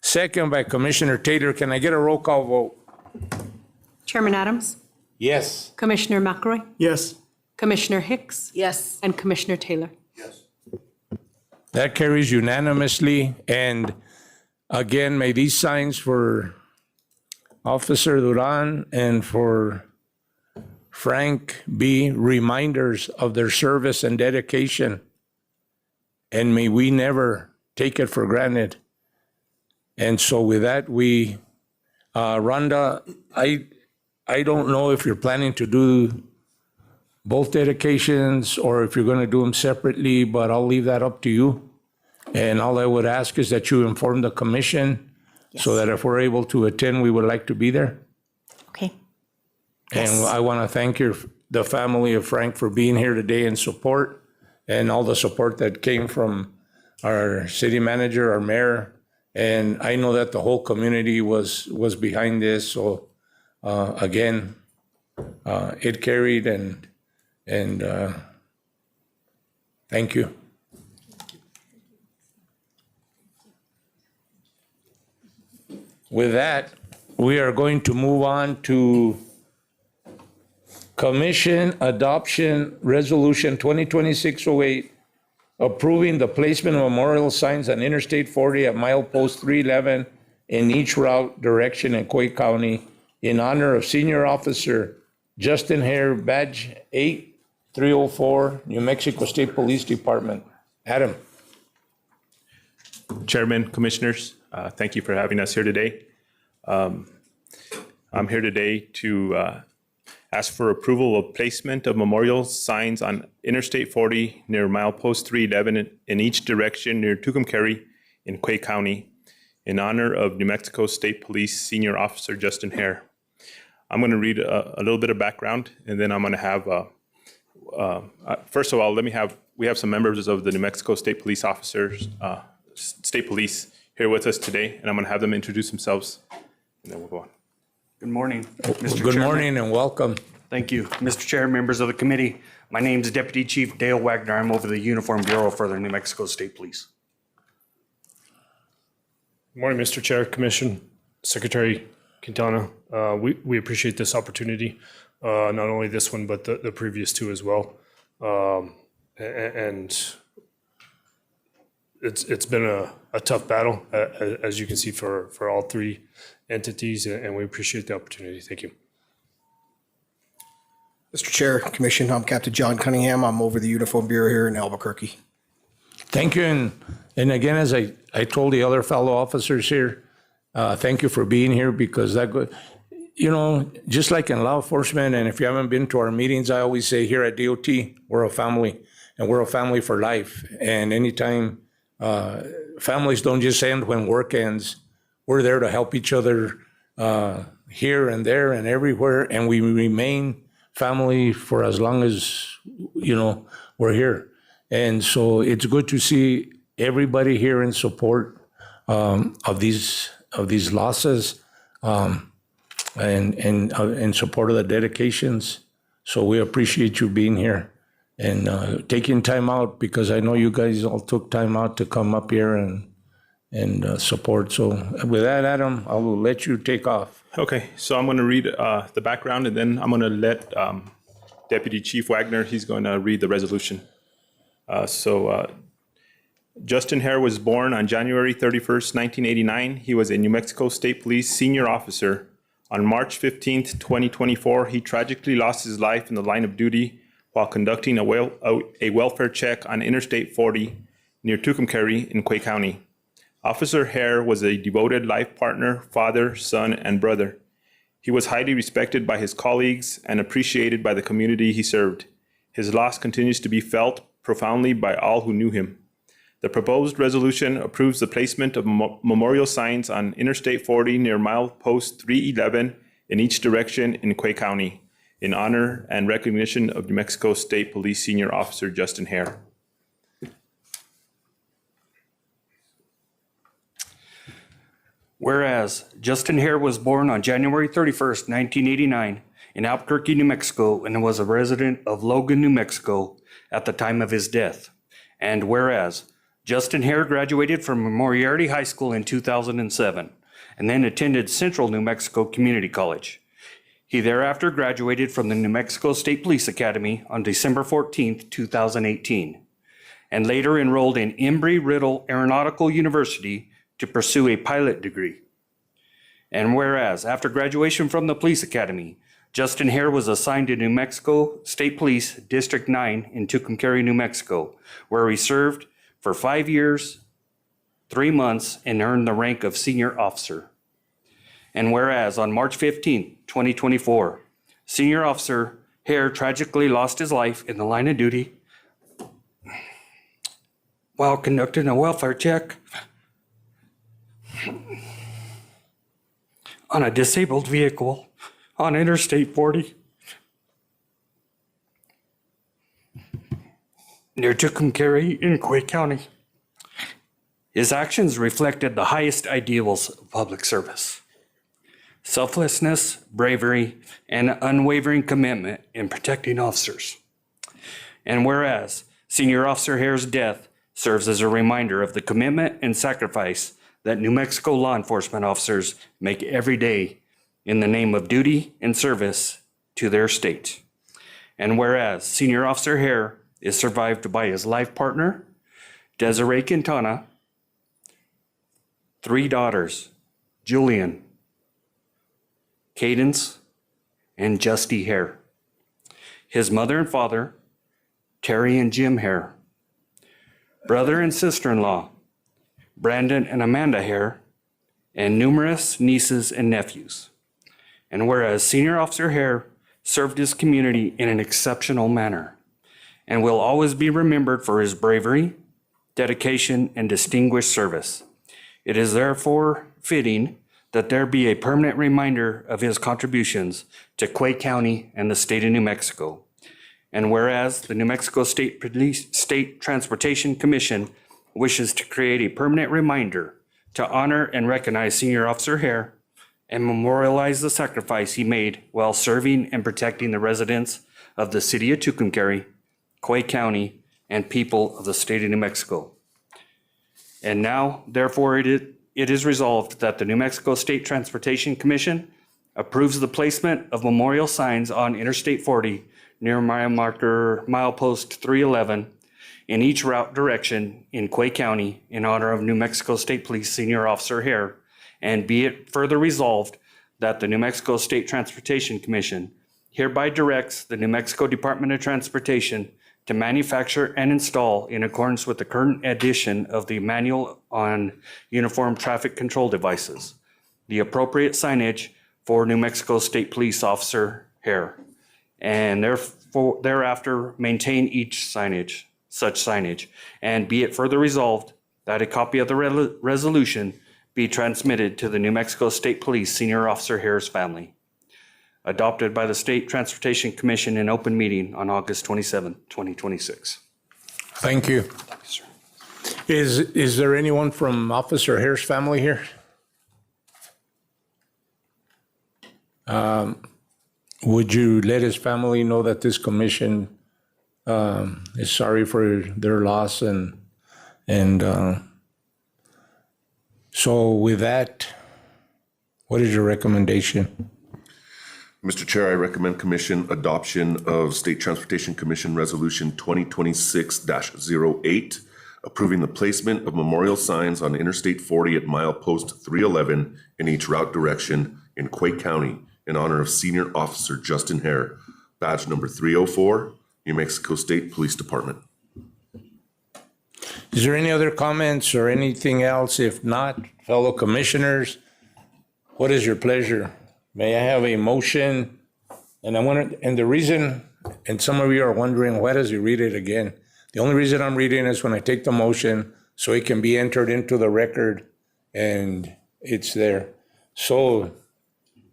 Second by Commissioner Taylor. Can I get a roll call vote? Chairman Adams, Yes. Commissioner McRoy, Yes. Commissioner Hicks, Yes. and Commissioner Taylor. That carries unanimously. And again, may these signs for Officer Duran and for Frank be reminders of their service and dedication. And may we never take it for granted. And so with that, Rhonda, I don't know if you're planning to do both dedications or if you're going to do them separately, but I'll leave that up to you. And all I would ask is that you inform the commission so that if we're able to attend, we would like to be there. Okay. And I want to thank the family of Frank for being here today and support, and all the support that came from our city manager, our mayor. And I know that the whole community was behind this. So again, it carried, and thank you. With that, we are going to move on to Commission Adoption Resolution 2026-08, approving the placement of memorial signs on Interstate 40 at milepost 311 in each route direction in Coy County in honor of Senior Officer Justin Hare, Badge 8304, New Mexico State Police Department. Adam. Chairman, Commissioners, thank you for having us here today. I'm here today to ask for approval of placement of memorial signs on Interstate 40 near milepost 311 in each direction near Tucumcari in Coy County in honor of New Mexico State Police Senior Officer Justin Hare. I'm going to read a little bit of background, and then I'm going to have, first of all, we have some members of the New Mexico State Police officers, State Police here with us today, and I'm going to have them introduce themselves, and then we'll go on. Good morning, Mr. Good Chairman. morning and welcome. Thank you, Mr. Chair, members of the committee. My name is Deputy Chief Dale Wagner. I'm over the Uniform Bureau for the New Mexico State Police. Good morning, Mr. Chair, Commission, Secretary Quintana. We appreciate this opportunity, not only this one, but the previous two as well. And it's been a tough battle, as you can see, for all three entities, and we appreciate the opportunity. Thank you. Mr. Chair, Commission, I'm Captain John Cunningham. I'm over the Uniform Bureau here in Albuquerque. Thank you. And again, as I told the other fellow officers here, thank you for being here, because just like in law enforcement, and if you haven't been to our meetings, I always say here at DOT, we're a family, and we're a family for life. And anytime Families don't just end when work ends. We're there to help each other here and there and everywhere, and we remain family for as long as, we're here. And so it's good to see everybody here in support of these losses, and in support of the dedications. So we appreciate you being here and taking time out, because I know you guys all took time out to come up here and support. So with that, Adam, I will let you take off. Okay, so I'm going to read the background, and then I'm going to let Deputy Chief Wagner, he's going to read the resolution. Justin Hare was born on January 31st, 1989. He was a New Mexico State Police senior officer. On March 15th, 2024, he tragically lost his life in the line of duty while conducting a welfare check on Interstate 40 near Tucumcari in Quay County. Officer Hare was a devoted life partner, father, son, and brother. He was highly respected by his colleagues and appreciated by the community he served. His loss continues to be felt profoundly by all who knew him. The proposed resolution approves the placement of memorial signs on Interstate 40 near milepost 311 in each direction in Quay County in honor and recognition of New Mexico State Police Senior Officer Justin Hare. Whereas Justin Hare was born on January 31st, 1989 in Albuquerque, New Mexico, and was a resident of Logan, New Mexico at the time of his death. And whereas Justin Hare graduated from Moriarty High School in 2007 and then attended Central New Mexico Community College. He thereafter graduated from the New Mexico State Police Academy on December 14th, 2018, and later enrolled in Embry-Riddle Aeronautical University to pursue a pilot degree. And whereas after graduation from the police academy, Justin Hare was assigned to New Mexico State Police District 9 in Tucumcari, New Mexico, where he served for 5 years, 3 months, and earned the rank of senior officer. And whereas on March 15, 2024, Senior Officer Hare tragically lost his life in the line of duty while conducting a welfare check on a disabled vehicle on Interstate 40 near Tucumcari in Quay County. His actions reflected the highest ideals of public service: selflessness, bravery, and unwavering commitment in protecting officers. And whereas Senior Officer Hare's death serves as a reminder of the commitment and sacrifice that New Mexico law enforcement officers make every day in the name of duty and service to their state. And whereas Senior Officer Hare is survived by his life partner, Desiree Quintana, 3 daughters, Julian, Cadence, and Justy Hare. His mother and father, Terry and Jim Hare. Brother and sister-in-law, Brandon and Amanda Hare, and numerous nieces and nephews. And whereas Senior Officer Hare served his community in an exceptional manner and will always be remembered for his bravery, dedication, and distinguished service, it is therefore fitting that there be a permanent reminder of his contributions to Quay County and the state of New Mexico. And whereas the New Mexico State Transportation Commission wishes to create a permanent reminder to honor and recognize Senior Officer Hare and memorialize the sacrifice he made while serving and protecting the residents of the city of Tucumcari, Quay County, and people of the state of New Mexico. And now, therefore, it is resolved that the New Mexico State Transportation Commission approves the placement of memorial signs on Interstate 40 near mile marker milepost 311 in each route direction in Quay County in honor of New Mexico State Police Senior Officer Hare, and be it further resolved that the New Mexico State Transportation Commission hereby directs the New Mexico Department of Transportation to manufacture and install, in accordance with the current edition of the Manual on Uniform Traffic Control Devices, the appropriate signage for New Mexico State Police Officer Hare, and thereafter maintain such signage, and be it further resolved that a copy of the resolution be transmitted to the New Mexico State Police Senior Officer Harris family, adopted by the State Transportation Commission in open meeting on August 27, 2026. Thank you. Is there anyone from Officer Hare's family here? Would you let his family know that this commission is sorry for their loss and so with that, what is your recommendation? Mr. Chair, I recommend Commission adoption of State Transportation Commission Resolution 2026-08, approving the placement of memorial signs on Interstate 40 at mile post 311 in each route direction in Quake County in honor of Senior Officer Justin Hare, badge number 304, New Mexico State Police Department. Is there any other comments or anything else? If not, fellow commissioners, what is your pleasure? May I have a motion? And the reason, and some of you are wondering, why does he read it again? The only reason I'm reading is when I take the motion, so it can be entered into the record and it's there. So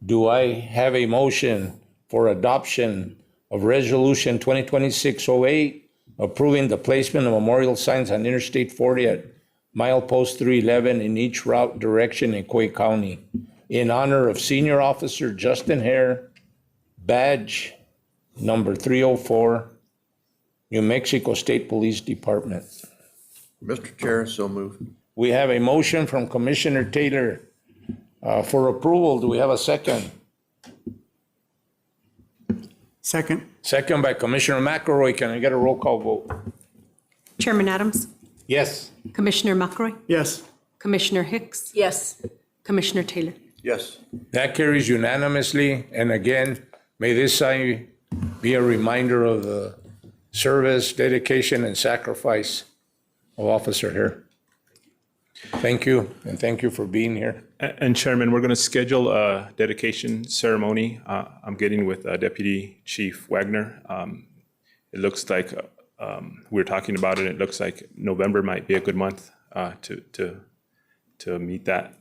do I have a motion for adoption of Resolution 2026-08, approving the placement of memorial signs on Interstate 40 at mile post 311 in each route direction in Quake County in honor of Senior Officer Justin Hare, badge number 304, New Mexico State Police Department? Mr. Chair, so moved. We have a motion from Commissioner Taylor for approval. Do we have a second? Second. Second by Commissioner McElroy. Can I get a roll call vote? Chairman Adams, Yes. Commissioner McElroy, Yes. Commissioner Hicks, Yes. Commissioner Taylor. Yes. That carries unanimously. And again, may this sign be a reminder of the service, dedication, and sacrifice of Officer Hare. Thank you, and thank you for being here. And Chairman, we're going to schedule a dedication ceremony. I'm getting with Deputy Chief Wagner. It looks like we're talking about it. It looks like November might be a good month to meet that,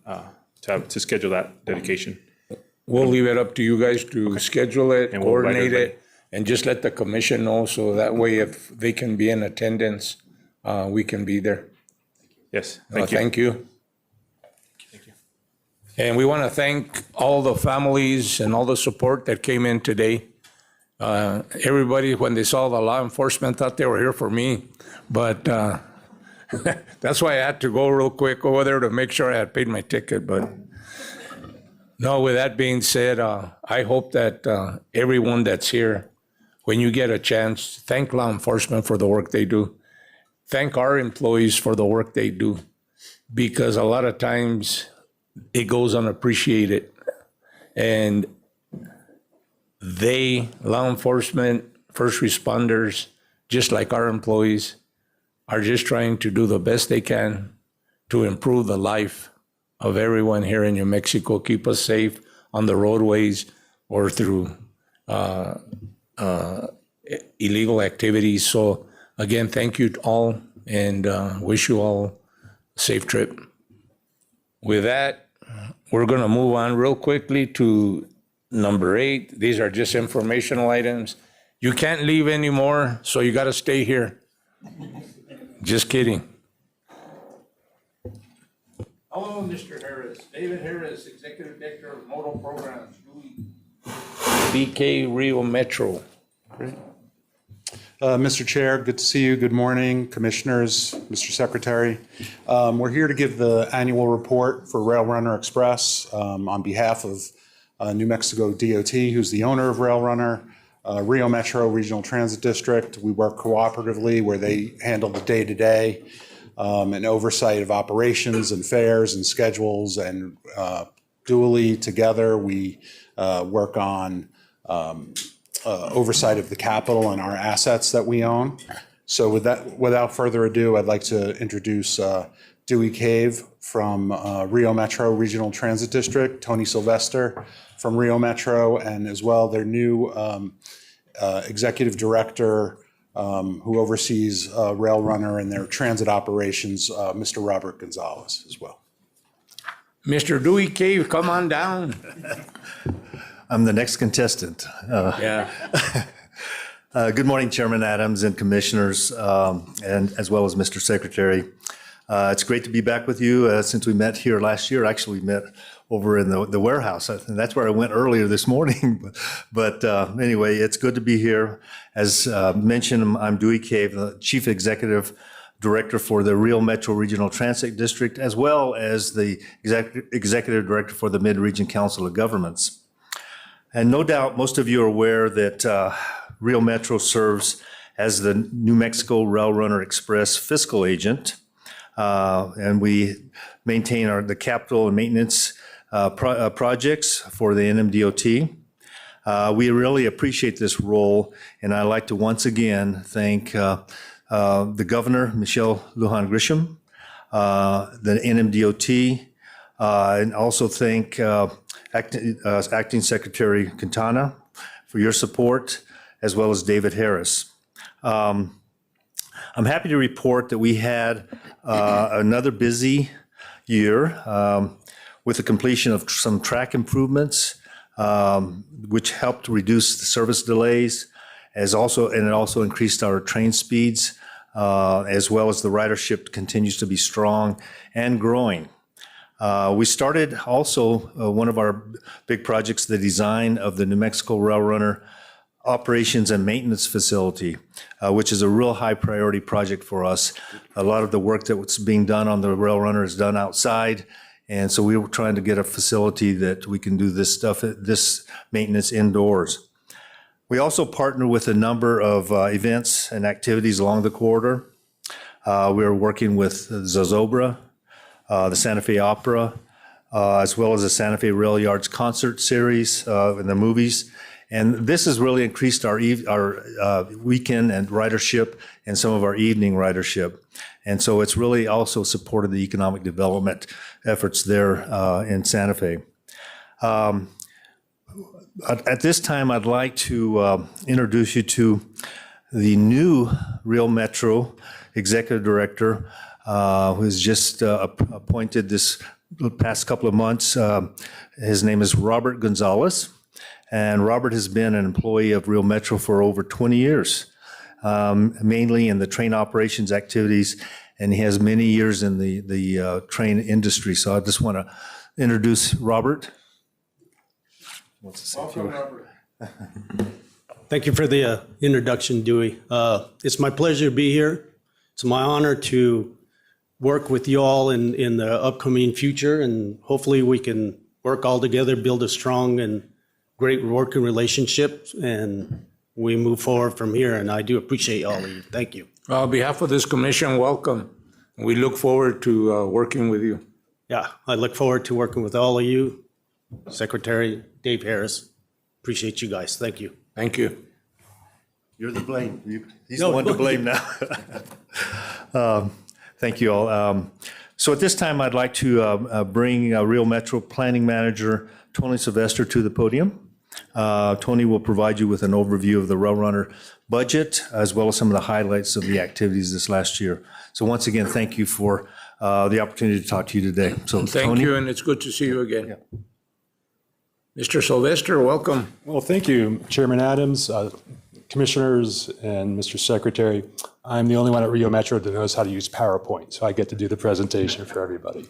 to schedule that dedication. We'll leave it up to you guys to schedule it, And we'll write coordinate everybody. it, and just let the commission know, so that way if they can be in attendance, we can be there. Yes, thank you. Thank you. And we want to thank all the families and all the support that came in today. Everybody, when they saw the law enforcement, thought they were here for me, but that's why I had to go real quick over there to make sure I had paid my ticket. But no, with that being said, I hope that everyone that's here, when you get a chance, thank law enforcement for the work they do. Thank our employees for the work they do, because a lot of times it goes unappreciated. And they, law enforcement, first responders, just like our employees, are just trying to do the best they can to improve the life of everyone here in New Mexico, keep us safe on the roadways or through illegal activities. So again, thank you to all, and wish you all a safe trip. With that, we're going to move on real quickly to number 8. These are just informational items. You can't leave anymore, so you got to stay here. Just kidding. Hello, Mr. Harris. David Harris, Executive Director of Modal Programs, BK Rio Metro. Mr. Chair, good to see you. Good morning, Commissioners, Mr. Secretary. We're here to give the annual report for Rail Runner Express on behalf of New Mexico DOT, who's the owner of Rail Runner, Rio Metro Regional Transit District. We work cooperatively where they handle the day-to-day and oversight of operations and fares and schedules, and dually together we work on oversight of the capital and our assets that we own. So with that, without further ado, I'd like to introduce Dewey Cave from Rio Metro Regional Transit District, Tony Sylvester from Rio Metro, and as well their new Executive Director, who oversees Rail Runner and their transit operations, Mr. Robert Gonzalez as well. Mr. Dewey Cave, come on down. I'm the next contestant. Yeah. Good morning, Chairman Adams and Commissioners, and as well as Mr. Secretary. It's great to be back with you since we met here last year. Actually, we met over in the warehouse, and that's where I went earlier this morning. But anyway, it's good to be here. As mentioned, I'm Dewey Cave, the Chief Executive Director for the Rio Metro Regional Transit District, as well as the Executive Director for the Mid-Region Council of Governments. And no doubt, most of you are aware that Rio Metro serves as the New Mexico Rail Runner Express fiscal agent, and we maintain the capital and maintenance projects for the NMDOT. We really appreciate this role, and I'd like to once again thank the Governor, Michelle Lujan Grisham, the NMDOT, and also thank Acting Secretary Quintana for your support, as well as David Harris. I'm happy to report that we had another busy year with the completion of some track improvements, which helped reduce the service delays, and it also increased our train speeds, as well as the ridership continues to be strong and growing. We started also one of our big projects, the design of the New Mexico Rail Runner Operations and Maintenance Facility, which is a real high priority project for us. A lot of the work that's being done on the Rail Runner is done outside, and so we were trying to get a facility that we can do this maintenance indoors. We also partner with a number of events and activities along the corridor. We're working with Zozobra, the Santa Fe Opera, as well as the Santa Fe Rail Yards concert series in the movies. And this has really increased our weekend and ridership and some of our evening ridership. And so it's really also supported the economic development efforts there in Santa Fe. At this time, I'd like to introduce you to the new Rio Metro Executive Director, who was just appointed this past couple of months. His name is Robert Gonzalez, and Robert has been an employee of Rio Metro for over 20 years, mainly in the train operations activities, and he has many years in the train industry. So I just want to introduce Robert. Welcome, Robert. Thank you for the introduction, Dewey. It's my pleasure to be here. It's my honor to work with you all in the upcoming future, and hopefully we can work all together, build a strong and great working relationship, and we move forward from here. And I do appreciate all of you. Thank you. On behalf of this commission, welcome. We look forward to working with you. Yeah, I look forward to working with all of you. Secretary Dave Harris, appreciate you guys. Thank you. Thank you. You're the blame. He's the one to blame now. Thank you all. So at this time, I'd like to bring Rio Metro Planning Manager Tony Sylvester to the podium. Tony will provide you with an overview of the Rail Runner budget, as well as some of the highlights of the activities this last year. So once again, thank you for the opportunity to talk to you today. So Thank you, and it's good to see you again. Yeah. Mr. Sylvester, welcome. Well, thank you, Chairman Adams, Commissioners, and Mr. Secretary. I'm the only one at Rio Metro that knows how to use PowerPoint, so I get to do the presentation for everybody.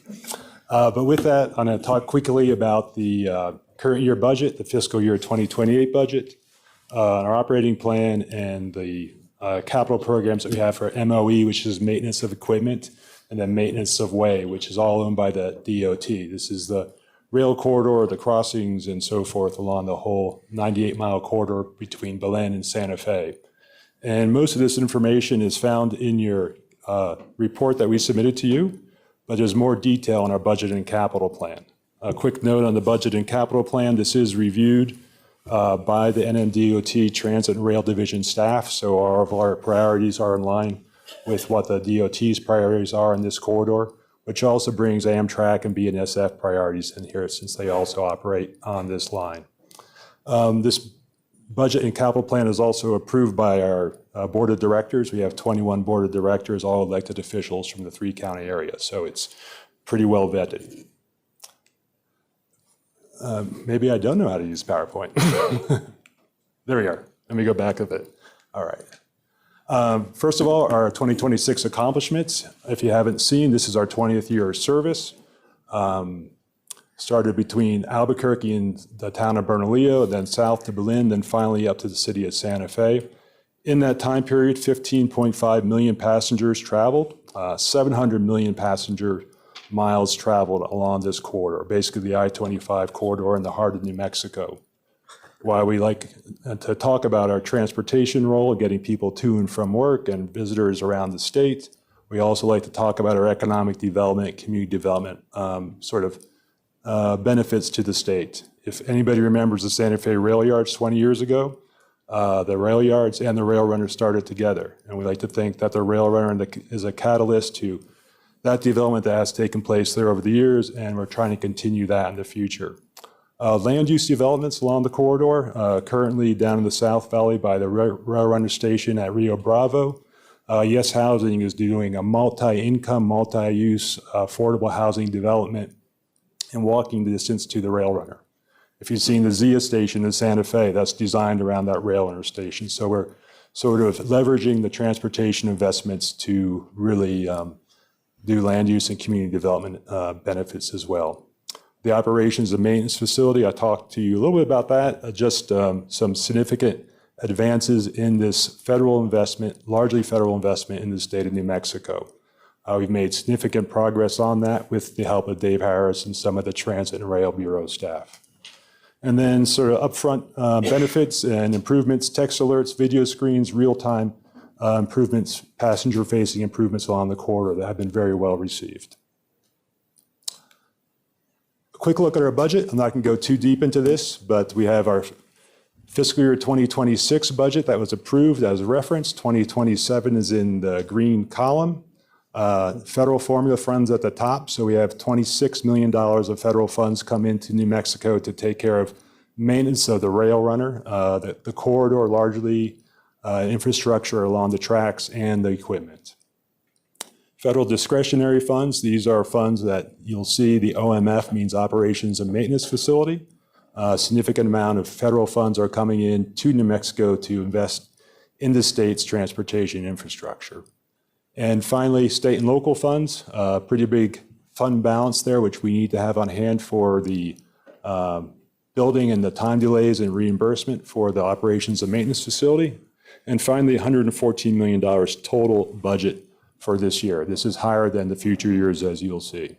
But with that, I'm going to talk quickly about the current year budget, the fiscal year 2028 budget, our operating plan, and the capital programs that we have for MOE, which is maintenance of equipment, and then maintenance of way, which is all owned by the DOT. This is the rail corridor, the crossings, and so forth along the whole 98-mile corridor between Belen and Santa Fe. And most of this information is found in your report that we submitted to you, but there's more detail in our budget and capital plan. A quick note on the budget and capital plan: this is reviewed by the NMDOT Transit and Rail Division staff, so all of our priorities are in line with what the DOT's priorities are in this corridor, which also brings Amtrak and BNSF priorities in here since they also operate on this line. This budget and capital plan is also approved by our board of directors. We have 21 board of directors, all elected officials from the 3-county area. So it's pretty well vetted. Maybe I don't know how to use PowerPoint. There we are. Let me go back a bit. All right. First of all, our 2026 accomplishments. If you haven't seen, this is our 20th year of service. Started between Albuquerque and the town of Bernalillo, then south to Berlin, then finally up to the city of Santa Fe. In that time period, 15.5 million passengers traveled, 700 million passenger miles traveled along this corridor, basically the I-25 corridor in the heart of New Mexico. While we like to talk about our transportation role, getting people to and from work and visitors around the state, we also like to talk about our economic development, community development benefits to the state. If anybody remembers the Santa Fe rail yards 20 years ago, the rail yards and the rail runner started together. And we like to think that the rail runner is a catalyst to that development that has taken place there over the years, and we're trying to continue that in the future. Land use developments along the corridor, currently down in the South Valley by the rail runner station at Rio Bravo. Yes Housing is doing a multi-income, multi-use, affordable housing development in walking distance to the rail runner. If you've seen the Zia station in Santa Fe, that's designed around that rail runner station. So we're sort of leveraging the transportation investments to really do land use and community development benefits as well. The operations and maintenance facility, I talked to you a little bit about that, just some significant advances in this federal investment, largely federal investment in the state of New Mexico. We've made significant progress on that with the help of Dave Harris and some of the Transit and Rail Bureau staff. And then sort of upfront benefits and improvements, text alerts, video screens, real-time improvements, passenger-facing improvements along the corridor that have been very well received. A quick look at our budget. I'm not going to go too deep into this, but we have our fiscal year 2026 budget that was approved as a reference. 2027 is in the green column. Federal formula funds at the top. So we have $26 million of federal funds come into New Mexico to take care of maintenance of the rail runner, the corridor, largely infrastructure along the tracks and the equipment. Federal discretionary funds, these are funds that you'll see the OMF means Operations and Maintenance Facility. A significant amount of federal funds are coming in to New Mexico to invest in the state's transportation infrastructure. And finally, state and local funds, pretty big fund balance there, which we need to have on hand for the building and the time delays and reimbursement for the operations and maintenance facility. And finally, $114 million total budget for this year. This is higher than the future years, as you'll see.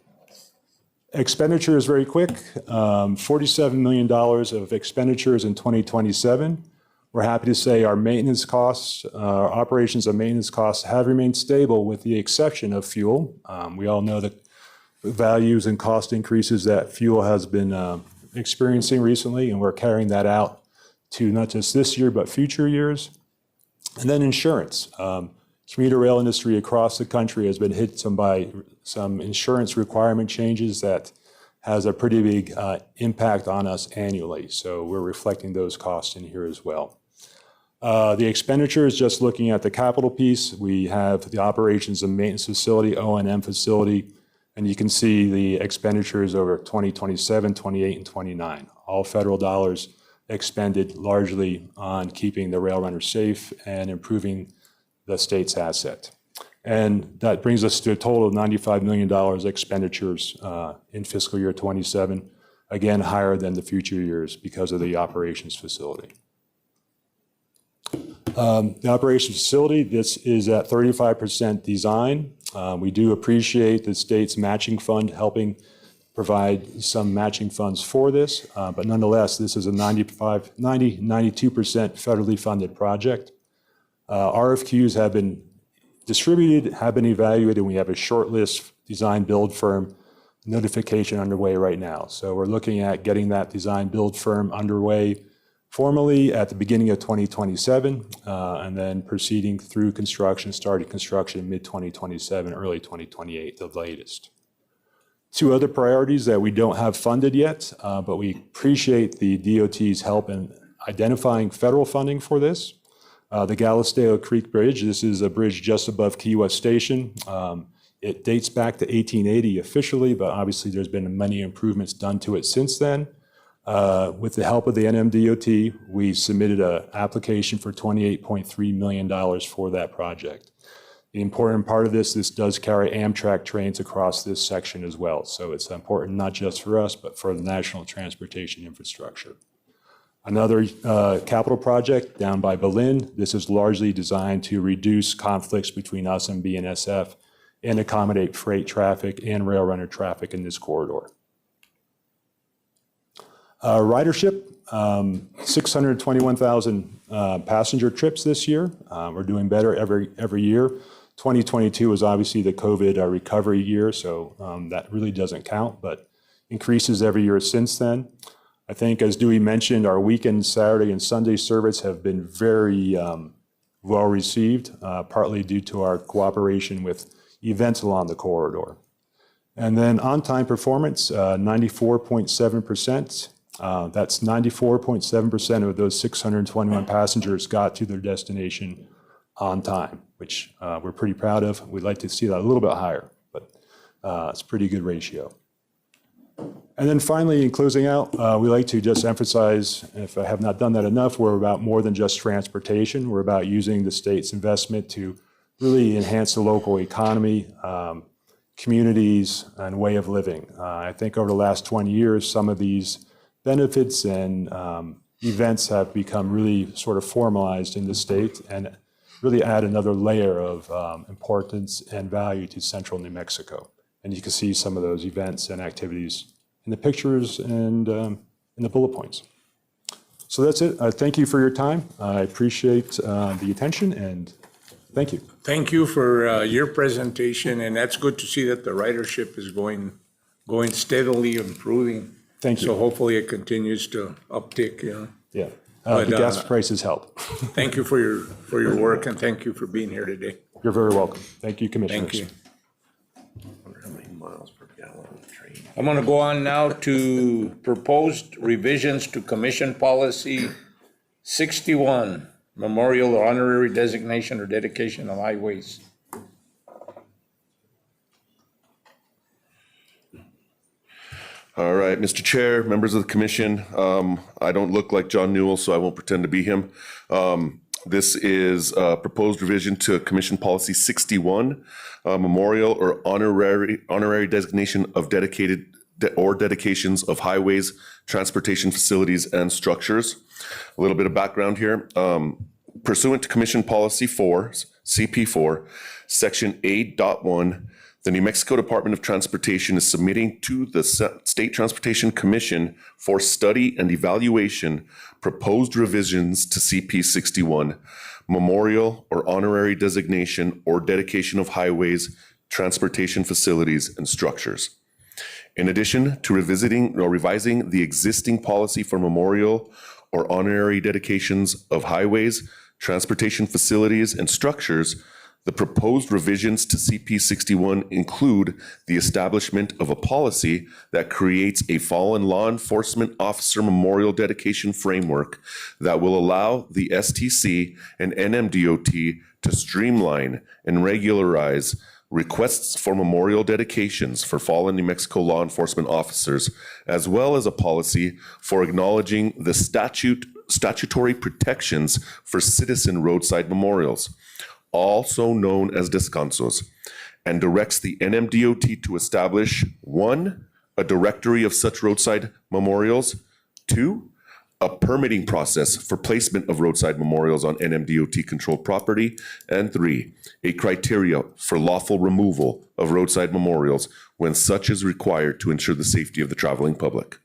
Expenditures, very quick, $47 million of expenditures in 2027. We're happy to say our maintenance costs, operations and maintenance costs have remained stable with the exception of fuel. We all know the values and cost increases that fuel has been experiencing recently, and we're carrying that out to not just this year, but future years. And then insurance. Commuter rail industry across the country has been hit by some insurance requirement changes that has a pretty big impact on us annually. So we're reflecting those costs in here as well. The expenditures, just looking at the capital piece, we have the operations and maintenance facility, O&M facility, and you can see the expenditures over 2027, 28, and 29. All federal dollars expended largely on keeping the rail runner safe and improving the state's asset. And that brings us to a total of $95 million expenditures in fiscal year 27, again, higher than the future years because of the operations facility. The operations facility, this is at 35% design. We do appreciate the state's matching fund helping provide some matching funds for this, but nonetheless, this is a 92% federally funded project. RFQs have been distributed, have been evaluated, and we have a short list design build firm notification underway right now. So we're looking at getting that design build firm underway formally at the beginning of 2027, and then proceeding through construction, starting construction mid-2027, early 2028, the latest. Two other priorities that we don't have funded yet, but we appreciate the DOT's help in identifying federal funding for this. The Galisteo Creek Bridge, this is a bridge just above Key West Station. It dates back to 1880 officially, but obviously there's been many improvements done to it since then. With the help of the NMDOT, we submitted an application for $28.3 million for that project. The important part of this does carry Amtrak trains across this section as well. So it's important not just for us, but for the national transportation infrastructure. Another capital project down by Berlin. This is largely designed to reduce conflicts between us and BNSF and accommodate freight traffic and rail runner traffic in this corridor. Ridership, 621,000 passenger trips this year. We're doing better every year. 2022 was obviously the COVID recovery year, so that really doesn't count, but increases every year since then. I think, as Dewey mentioned, our weekend, Saturday, and Sunday service have been very well received, partly due to our cooperation with events along the corridor. And then on-time performance, 94.7%. That's 94.7% of those 621 passengers got to their destination on time, which we're pretty proud of. We'd like to see that a little bit higher, but it's a pretty good ratio. And then finally, in closing out, we like to just emphasize, if I have not done that enough, we're about more than just transportation. We're about using the state's investment to really enhance the local economy, communities, and way of living. I think over the last 20 years, some of these benefits and events have become really sort of formalized in the state and really add another layer of importance and value to central New Mexico. And you can see some of those events and activities in the pictures and in the bullet points. So that's it. Thank you for your time. I appreciate the attention, and thank you. Thank you for your presentation, and that's good to see that the ridership is going steadily improving. Thank you. So hopefully it continues to uptick, you know. Yeah, the gas prices help. Thank you for your work, and thank you for being here today. You're very welcome. Thank you, Commissioners. Thank you. How many miles per gallon on the train? I'm going to go on now to proposed revisions to Commission Policy 61, Memorial or Honorary Designation or Dedication of Highways. All right, Mr. Chair, members of the commission, I don't look like John Newell, so I won't pretend to be him. This is a proposed revision to Commission Policy 61, Memorial or Honorary Designation of Dedications of Highways, Transportation Facilities, and Structures. A little bit of background here. Pursuant to Commission Policy 4, CP4, Section 8.1, the New Mexico Department of Transportation is submitting to the State Transportation Commission for study and evaluation proposed revisions to CP 61, Memorial or Honorary Designation or Dedication of Highways, Transportation Facilities, and Structures. In addition to revisiting or revising the existing policy for memorial or honorary dedications of highways, transportation facilities, and structures, the proposed revisions to CP 61 include the establishment of a policy that creates a fallen law enforcement officer memorial dedication framework that will allow the STC and NMDOT to streamline and regularize requests for memorial dedications for fallen New Mexico law enforcement officers, as well as a policy for acknowledging the statutory protections for citizen roadside memorials, also known as descansos, and directs the NMDOT to establish 1, a directory of such roadside memorials, 2, a permitting process for placement of roadside memorials on NMDOT-controlled property, and 3, a criteria for lawful removal of roadside memorials when such is required to ensure the safety of the traveling public.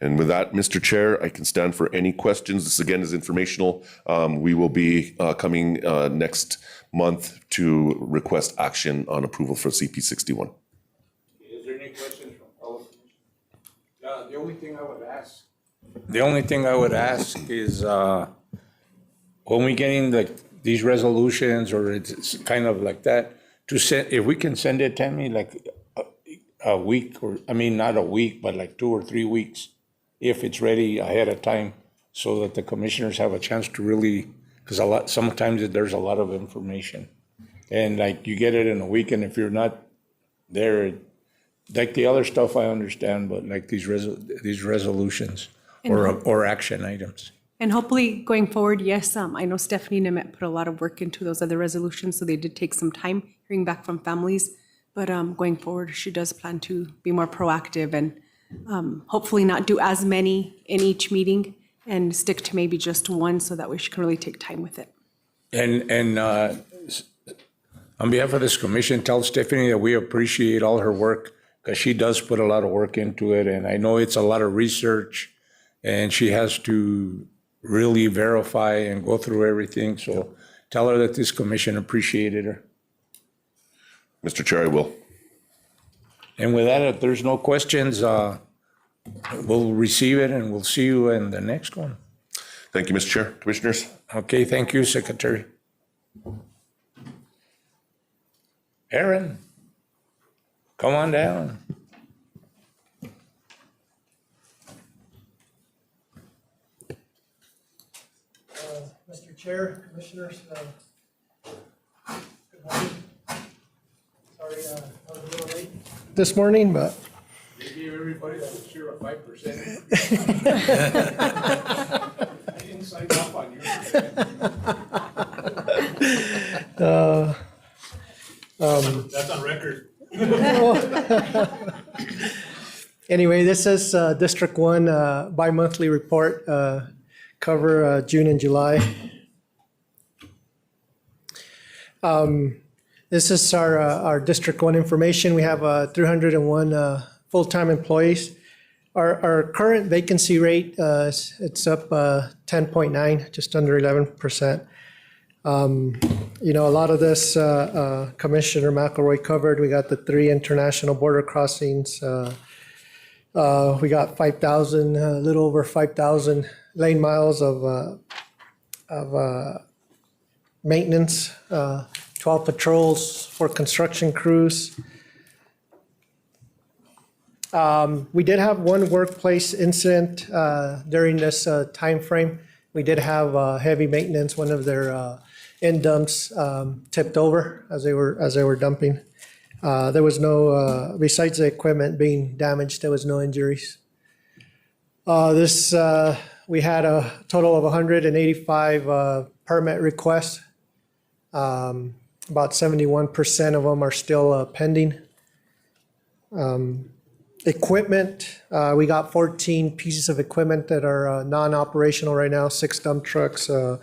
And with that, Mr. Chair, I can stand for any questions. This again is informational. We will be coming next month to request action on approval for CP 61. Is there any questions from fellow commissioners? The only thing I would ask is when we get in these resolutions, or it's kind of like that, to send, if we can send it to me like a week, or I mean not a week, but like 2 or 3 weeks, if it's ready ahead of time, so that the commissioners have a chance to really, because sometimes there's a lot of information. And like you get it in a week, and if you're not there, like the other stuff I understand, but like these resolutions or action items. And hopefully going forward, yes, I know Stephanie and Emmett put a lot of work into those other resolutions, so they did take some time hearing back from families. But going forward, she does plan to be more proactive and hopefully not do as many in each meeting and stick to maybe just one so that way she can really take time with it. And on behalf of this commission, tell Stephanie that we appreciate all her work, because she does put a lot of work into it. And I know it's a lot of research, and she has to really verify and go through everything. So tell her that this commission appreciated her. Mr. Chair, I will. And with that, if there's no questions, we'll receive it and we'll see you in the next one. Thank you, Mr. Chair. Commissioners? Okay, thank you, Secretary. Aaron, come on down. Mr. Chair, Commissioners, good morning. Sorry, I was a little late this morning, but. They gave everybody that share a 5%. I didn't sign off on yours. That's on record. Anyway, this is District 1 bi-monthly report, cover June and July. This is our District 1 information. We have 301 full-time employees. Our current vacancy rate, it's up 10.9, just under 11%. You know, a lot of this Commissioner McElroy covered. We got the 3 international border crossings. We got 5,000, a little over 5,000 lane miles of maintenance, 12 patrols, 4 construction crews. We did have one workplace incident during this time frame. We did have heavy maintenance. One of their end dumps tipped over as they were dumping. There was no, besides the equipment being damaged, there was no injuries. We had a total of 185 permit requests. About 71% of them are still pending. Equipment, we got 14 pieces of equipment that are non-operational right now, 6 dump trucks, a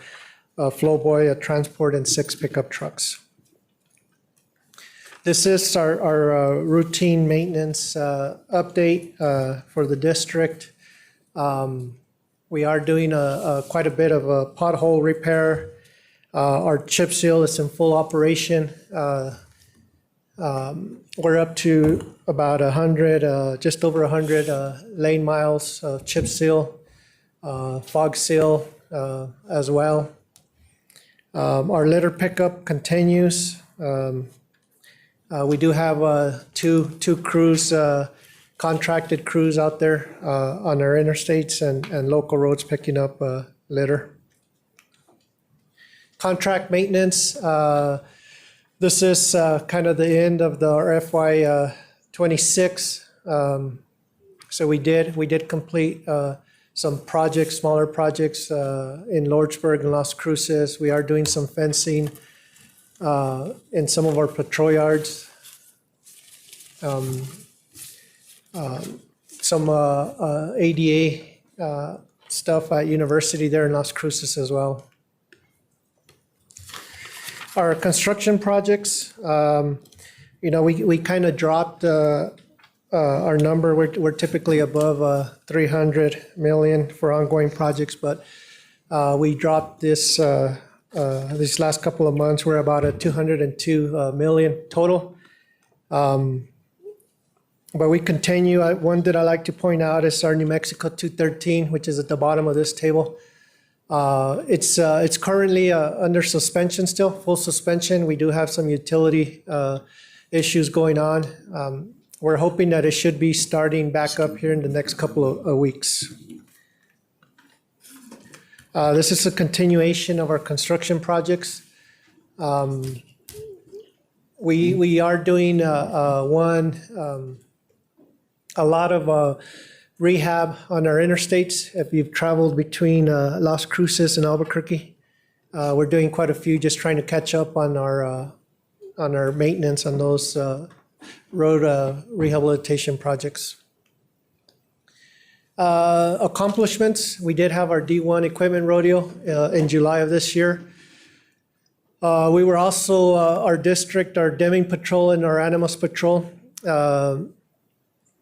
flowboy, a transport, and 6 pickup trucks. This is our routine maintenance update for the district. We are doing quite a bit of a pothole repair. Our chip seal is in full operation. We're up to about 100, just over 100 lane miles of chip seal, fog seal as well. Our litter pickup continues. We do have two crews, contracted crews out there on our interstates and local roads picking up litter. Contract maintenance. This is kind of the end of our FY 26. So we did complete some projects, smaller projects in Lordsburg and Las Cruces. We are doing some fencing in some of our patrol yards. Some ADA stuff at University there in Las Cruces as well. Our construction projects, you know, we kind of dropped our number. We're typically above 300 million for ongoing projects, but we dropped this these last couple of months. We're about at 202 million total. But we continue. One that I like to point out is our New Mexico 213, which is at the bottom of this table. It's currently under suspension still, full suspension. We do have some utility issues going on. We're hoping that it should be starting back up here in the next couple of weeks. This is a continuation of our construction projects. We are doing a lot of rehab on our interstates. If you've traveled between Las Cruces and Albuquerque, we're doing quite a few, just trying to catch up on our maintenance on those road rehabilitation projects. Accomplishments, we did have our D1 equipment rodeo in July of this year. We were also, our district, our Deming Patrol and our Animals Patrol,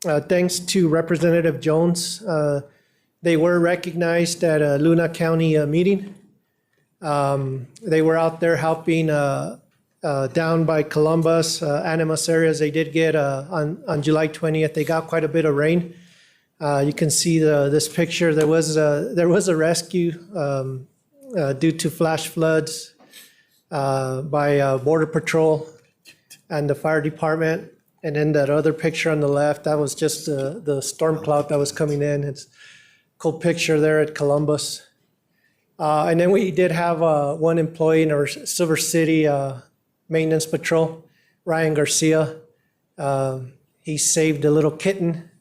thanks to Representative Jones, they were recognized at a Luna County meeting. They were out there helping down by Columbus, Animas areas. They did get, on July 20th, they got quite a bit of rain. You can see this picture. There was a rescue due to flash floods by Border Patrol and the fire department. And then that other picture on the left, that was just the storm cloud that was coming in. It's a cool picture there at Columbus. And then we did have one employee in our Silver City Maintenance Patrol, Ryan Garcia. He saved a little kitten.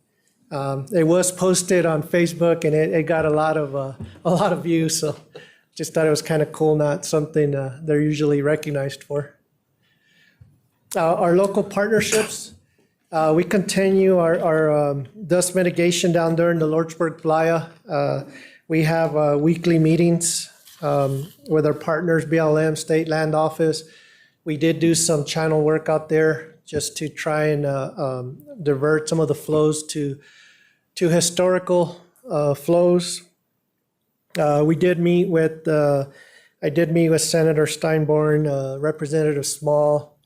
It was posted on Facebook, and it got a lot of views. So just thought it was kind of cool, not something they're usually recognized for. Our local partnerships, we continue our dust mitigation down there in the Lordsburg Playa. We have weekly meetings with our partners, BLM, State Land Office. We did do some channel work out there just to try and divert some of the flows to historical flows. I did meet with Senator Steinborn, Representative Small,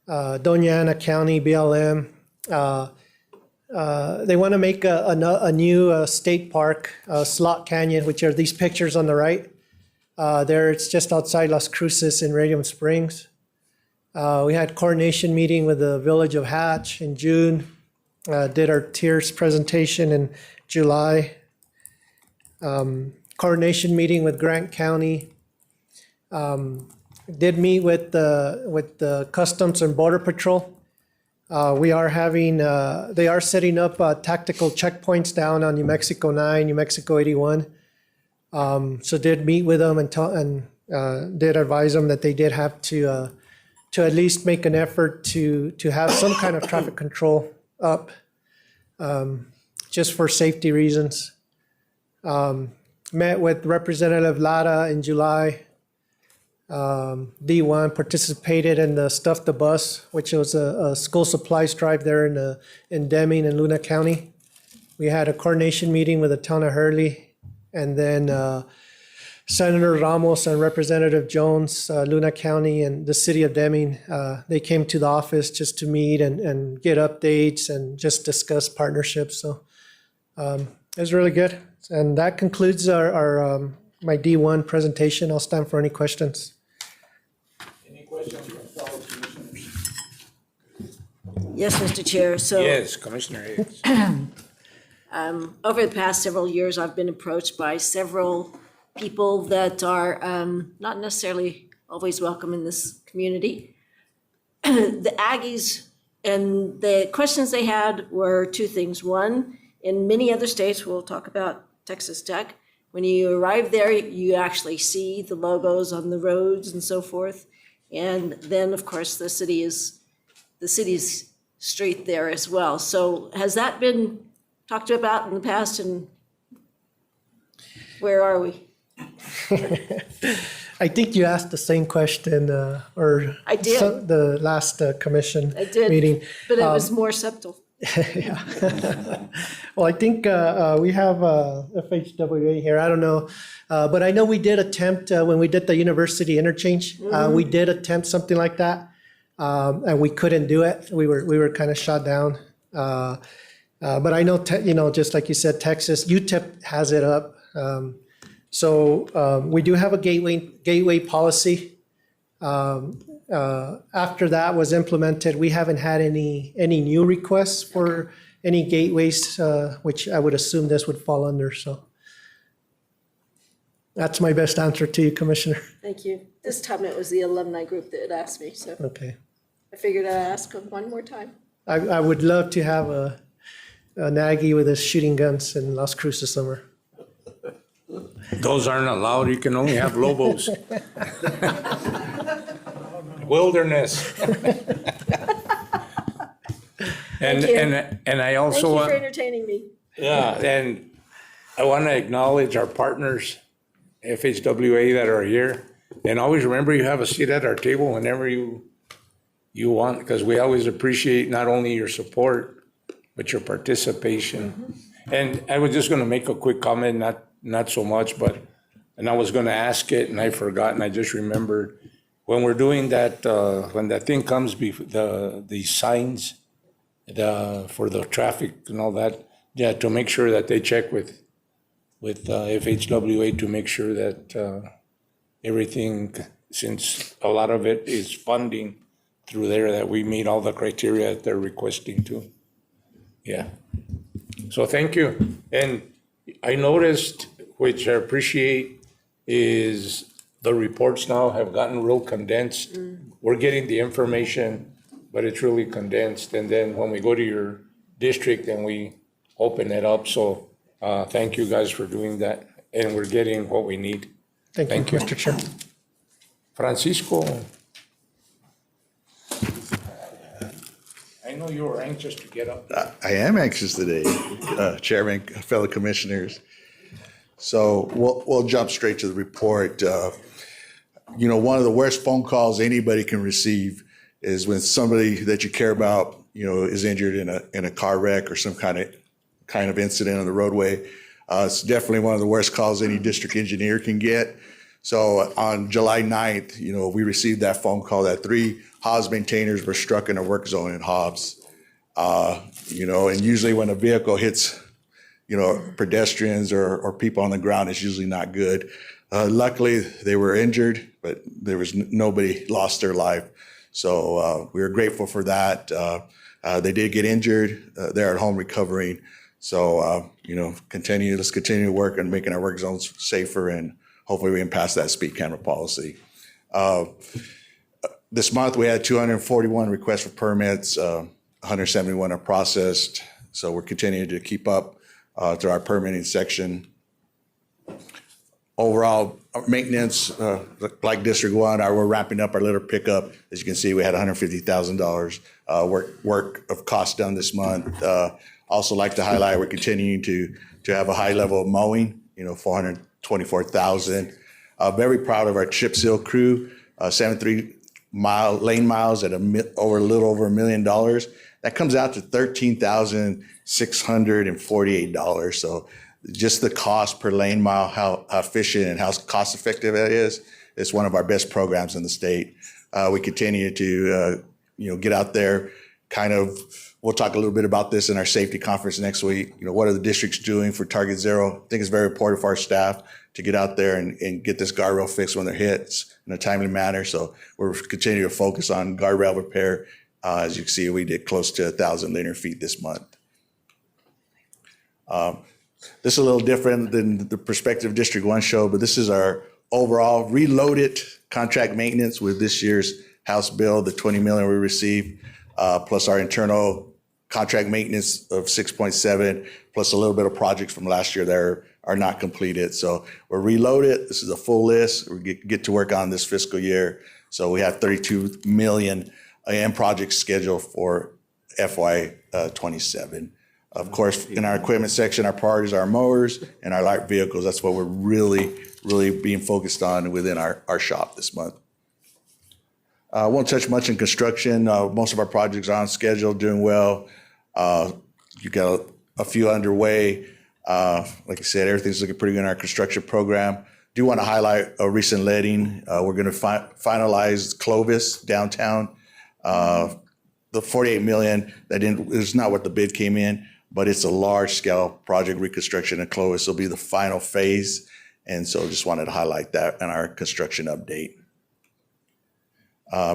Doña Ana County, BLM. They want to make a new state park, Slot Canyon, which are these pictures on the right. There, it's just outside Las Cruces in Radium Springs. We had coordination meeting with the village of Hatch in June. Did our tiers presentation in July. Coordination meeting with Grant County. Did meet with the Customs and Border Patrol. They are setting up tactical checkpoints down on New Mexico 9, New Mexico 81. So did meet with them and did advise them that they did have to at least make an effort to have some kind of traffic control up, just for safety reasons. Met with Representative Lara in July. D1 participated in the Stuff the Bus, which was a school supplies drive there in Deming and Luna County. We had a coordination meeting with the town of Hurley, and then Senator Ramos and Representative Jones, Luna County and the city of Deming, they came to the office just to meet and get updates and just discuss partnerships. So it was really good. And that concludes my D1 presentation. I'll stand for any questions. Any questions from fellow commissioners? Yes, Mr. Chair. So Yes, Commissioner Hicks. over the past several years, I've been approached by several people that are not necessarily always welcome in this community. The Aggies, and the questions they had were two things. One, in many other states, we'll talk about Texas Tech, when you arrive there, you actually see the logos on the roads and so forth. And then, of course, the city's street there as well. So has that been talked about in the past, and where are we? I think you asked the same question, or I did. The last commission I did, meeting. but it was more subtle. Yeah. Well, I think we have FHWA here. I don't know, but I know we did attempt when we did the university interchange. We did attempt something like that, and we couldn't do it. We were kind of shot down. But I know, just like you said, Texas, UTEP has it up. So we do have a gateway policy. After that was implemented, we haven't had any new requests for any gateways, which I would assume this would fall under. So That's my best answer to you, Commissioner. Thank you. This time it was the alumni group that had asked me, so Okay. I figured I'd ask them one more time. I would love to have an Aggie with his shooting guns in Las Cruces summer. Those aren't allowed. You can only have Lobos. Wilderness. Thank you. And I also Thank you want. for entertaining me. Yeah, and I want to acknowledge our partners, FHWA, that are here. And always remember, you have a seat at our table whenever you want, because we always appreciate not only your support, but your participation. And I was just going to make a quick comment, not so much, and I was going to ask it and I forgot, and I just remembered. When we're doing that, when that thing comes, the signs, for the traffic and all that, yeah, to make sure that they check with FHWA to make sure that everything, since a lot of it is funding through there, that we meet all the criteria that they're requesting to. Yeah. So thank you. And I noticed, which I appreciate, is the reports now have gotten real condensed. We're getting the information, but it's really condensed. And then when we go to your district, then we open it up. So thank you guys for doing that. And we're getting what we need. Thank you, Mr. Chair. Francisco. I know you were anxious to get up. I am anxious today, Chairman, fellow commissioners. So we'll jump straight to the report. One of the worst phone calls anybody can receive is when somebody that you care about, is injured in a car wreck or some kind of incident on the roadway. It's definitely one of the worst calls any district engineer can get. So on July 9th, we received that phone call that 3 Hobbs maintainers were struck in a work zone in Hobbs. And usually when a vehicle hits, pedestrians or people on the ground, it's usually not good. Luckily, they were injured, but there was nobody lost their life. So we were grateful for that. They did get injured. They're at home recovering. So, let's continue to work on making our work zones safer, and hopefully we can pass that speed camera policy. This month, we had 241 requests for permits, 171 are processed. So we're continuing to keep up to our permitting section. Overall maintenance, like District 1, we're wrapping up our litter pickup. As you can see, we had $150,000 work of cost done this month. Also like to highlight, we're continuing to have a high level of mowing, 424,000. Very proud of our chip seal crew, 73 lane miles at a little over $1 million. That comes out to $13,648. So just the cost per lane mile, how efficient and how cost effective that is, it's one of our best programs in the state. We continue to, get out there, we'll talk a little bit about this in our safety conference next week. What are the districts doing for Target Zero? I think it's very important for our staff to get out there and get this guardrail fixed when they're hit in a timely manner. So we're continuing to focus on guardrail repair. As you can see, we did close to 1,000 linear feet this month. This is a little different than the Perspective District 1 show, but this is our overall reloaded contract maintenance with this year's House bill, the $20 million we received, plus our internal contract maintenance of 6.7, plus a little bit of projects from last year that are not completed. So we're reloaded. This is a full list. We get to work on this fiscal year. So we have 32 million in projects scheduled for FY 27. Of course, in our equipment section, our priorities are our mowers and our light vehicles. That's what we're really being focused on within our shop this month. I won't touch much in construction. Most of our projects are on schedule, doing well. You got a few underway. Like I said, everything's looking pretty good in our construction program. Do want to highlight a recent letting. We're going to finalize Clovis downtown. The $48 million, is not what the bid came in, but it's a large scale project reconstruction in Clovis. Will be the final phase. And so just wanted to highlight that in our construction update.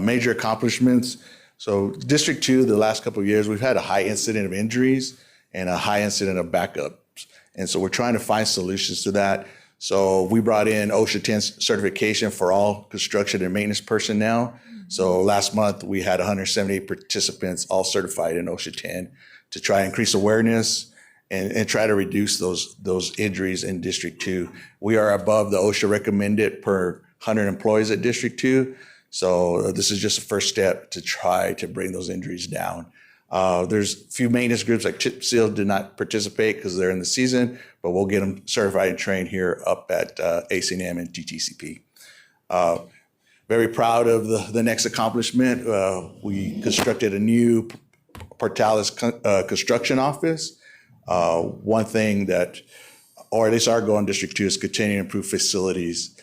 Major accomplishments. So District 2, the last couple of years, we've had a high incident of injuries and a high incident of backups. And so we're trying to find solutions to that. So we brought in OSHA 10 certification for all construction and maintenance personnel. So last month we had 178 participants all certified in OSHA 10 to try and increase awareness and try to reduce those injuries in District 2. We are above the OSHA recommended per 100 employees at District 2. So this is just a first step to try to bring those injuries down. There's a few maintenance groups like Chip Seal did not participate because they're in the season, but we'll get them certified and trained here up at ACNM and TTCP. Very proud of the next accomplishment. We constructed a new Portales construction office. One thing that, or at least our goal in District 2 is continuing to improve facilities.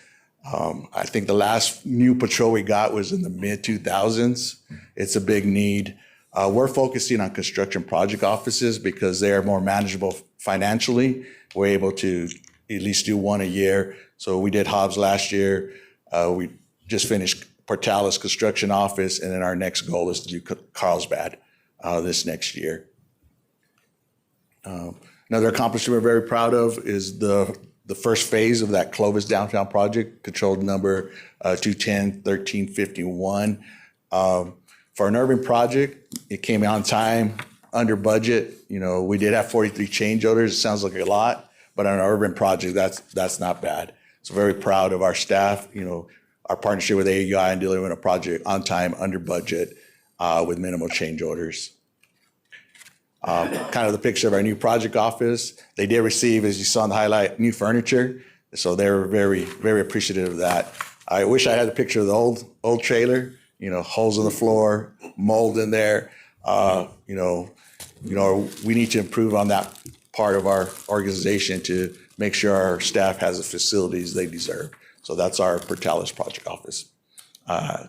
I think the last new patrol we got was in the mid-2000s. It's a big need. We're focusing on construction project offices because they are more manageable financially. We're able to at least do one a year. So we did Hobbs last year. We just finished Portales construction office, and then our next goal is to do Carlsbad this next year. Another accomplishment we're very proud of is the first phase of that Clovis downtown project, controlled number 210-1351. For an urban project, it came out on time, under budget. You know, we did have 43 change orders. It sounds like a lot, but on an urban project, that's not bad. So very proud of our staff, you know, our partnership with AUI and delivering a project on time, under budget, with minimal change orders. Kind of the picture of our new project office. They did receive, as you saw in the highlight, new furniture. So they were very, very appreciative of that. I wish I had a picture of the old trailer, you know, holes in the floor, mold in there. We need to improve on that part of our organization to make sure our staff has the facilities they deserve. So that's our Portales project office.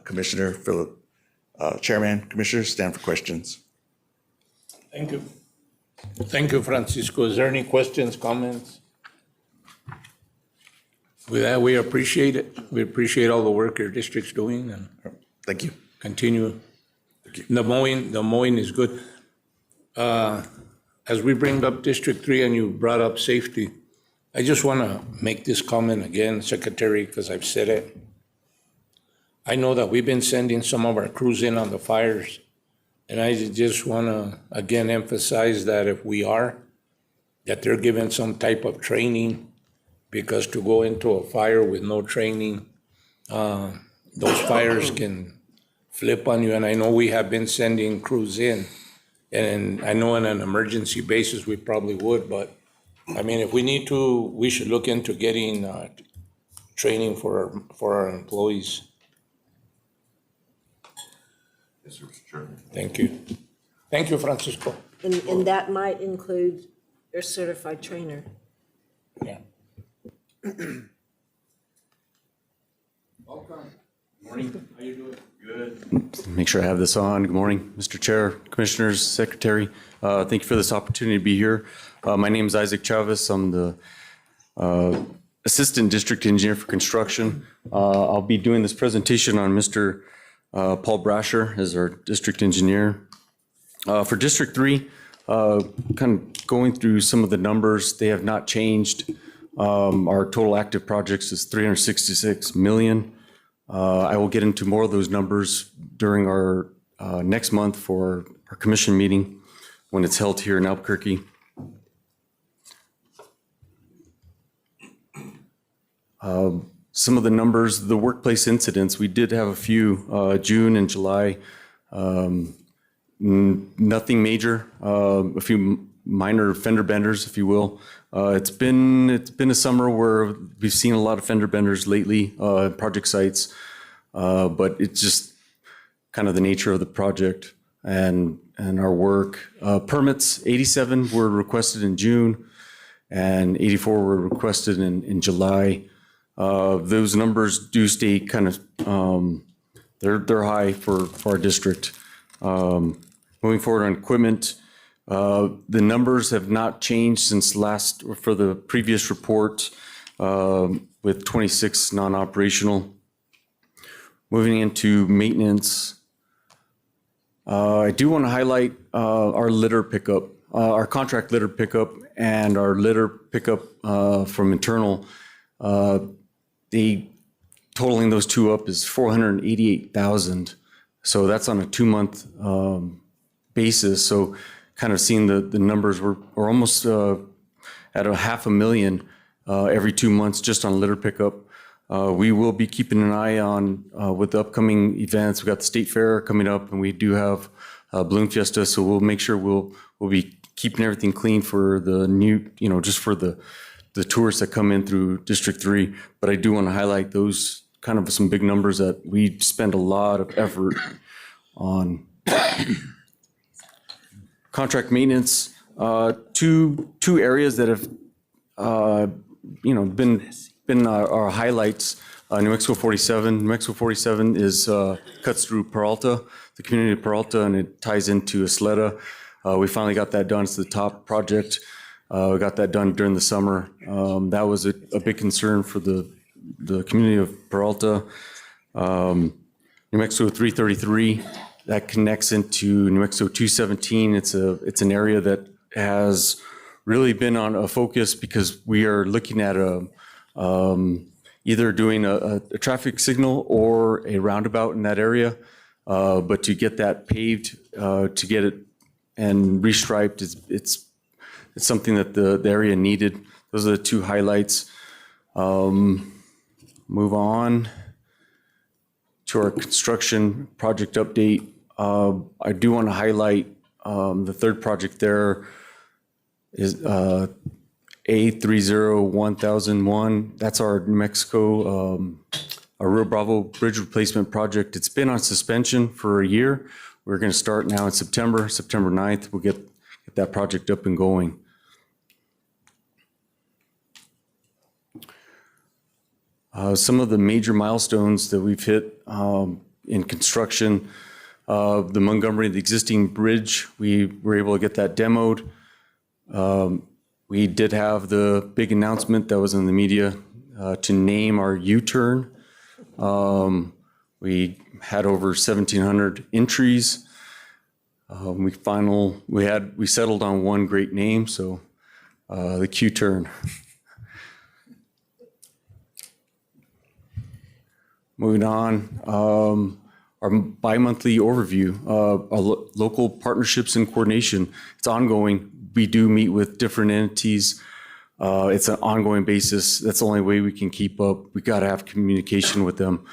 Commissioner Phillip, Chairman, Commissioners, stand for questions. Thank you. Thank you, Francisco. Is there any questions, comments? With that, we appreciate it. We appreciate all the work your district's doing, and thank you. Continue. Thank you. The mowing is good. As we bring up District 3 and you brought up safety, I just want to make this comment again, Secretary, because I've said it. I know that we've been sending some of our crews in on the fires, and I just want to, again, emphasize that if we are, that they're given some type of training, because to go into a fire with no training, those fires can flip on you. And I know we have been sending crews in, and I know on an emergency basis we probably would, but I mean, if we need to, we should look into getting training for our employees. Yes, sir, Mr. Chairman. Thank you. Thank you, Francisco. And that might include your certified trainer. Yeah. Welcome. Morning. How you doing? Good. Make sure I have this on. Good morning, Mr. Chair, Commissioners, Secretary. Thank you for this opportunity to be here. My name is Isaac Chavez. I'm the Assistant District Engineer for Construction. I'll be doing this presentation on Mr. Paul Brasher as our District Engineer. For District 3, kind of going through some of the numbers, they have not changed. Our total active projects is 366 million. I will get into more of those numbers during our next month for our commission meeting when it's held here in Albuquerque. Some of the numbers, the workplace incidents, we did have a few, June and July. Nothing major, a few minor fender benders, if you will. It's been a summer where we've seen a lot of fender benders lately, project sites, but it's just kind of the nature of the project and our work. Permits, 87 were requested in June and 84 were requested in July. Those numbers do stay kind of, they're high for our district. Moving forward on equipment, the numbers have not changed since for the previous report, with 26 non-operational. Moving into maintenance, I do want to highlight our litter pickup, our contract litter pickup and our litter pickup from internal. They totaling those two up is 488,000. So that's on a 2-month basis. So kind of seeing the numbers, we're almost at a $500,000 every 2 months just on litter pickup. We will be keeping an eye on with the upcoming events. We got the state fair coming up, and we do have Balloon Fiesta. So we'll make sure we'll be keeping everything clean for the new, just for the tourists that come in through District 3. But I do want to highlight those kind of some big numbers that we spend a lot of effort on. Contract maintenance, two areas that have, been our highlights. New Mexico 47. New Mexico 47 is cuts through Peralta, the community of Peralta, and it ties into Isleta. We finally got that done. It's the top project. We got that done during the summer. That was a big concern for the community of Peralta. New Mexico 333, that connects into New Mexico 217. It's an area that has really been on a focus because we are looking at either doing a traffic signal or a roundabout in that area. But to get that paved, to get it and restriped, it's something that the area needed. Those are the two highlights. Move on to our construction project update. I do want to highlight the third project there is A301001. That's our New Mexico, our Rio Bravo bridge replacement project. It's been on suspension for a year. We're going to start now in September 9th. We'll get that project up and going. Some of the major milestones that we've hit in construction, the Montgomery, the existing bridge, we were able to get that demoed. We did have the big announcement that was in the media to name our U-turn. We had over 1,700 entries. We settled on one great name, so the Q-turn. Moving on, our bi-monthly overview, our local partnerships and coordination. It's ongoing. We do meet with different entities. It's an ongoing basis. That's the only way we can keep up. We got to have communication with them.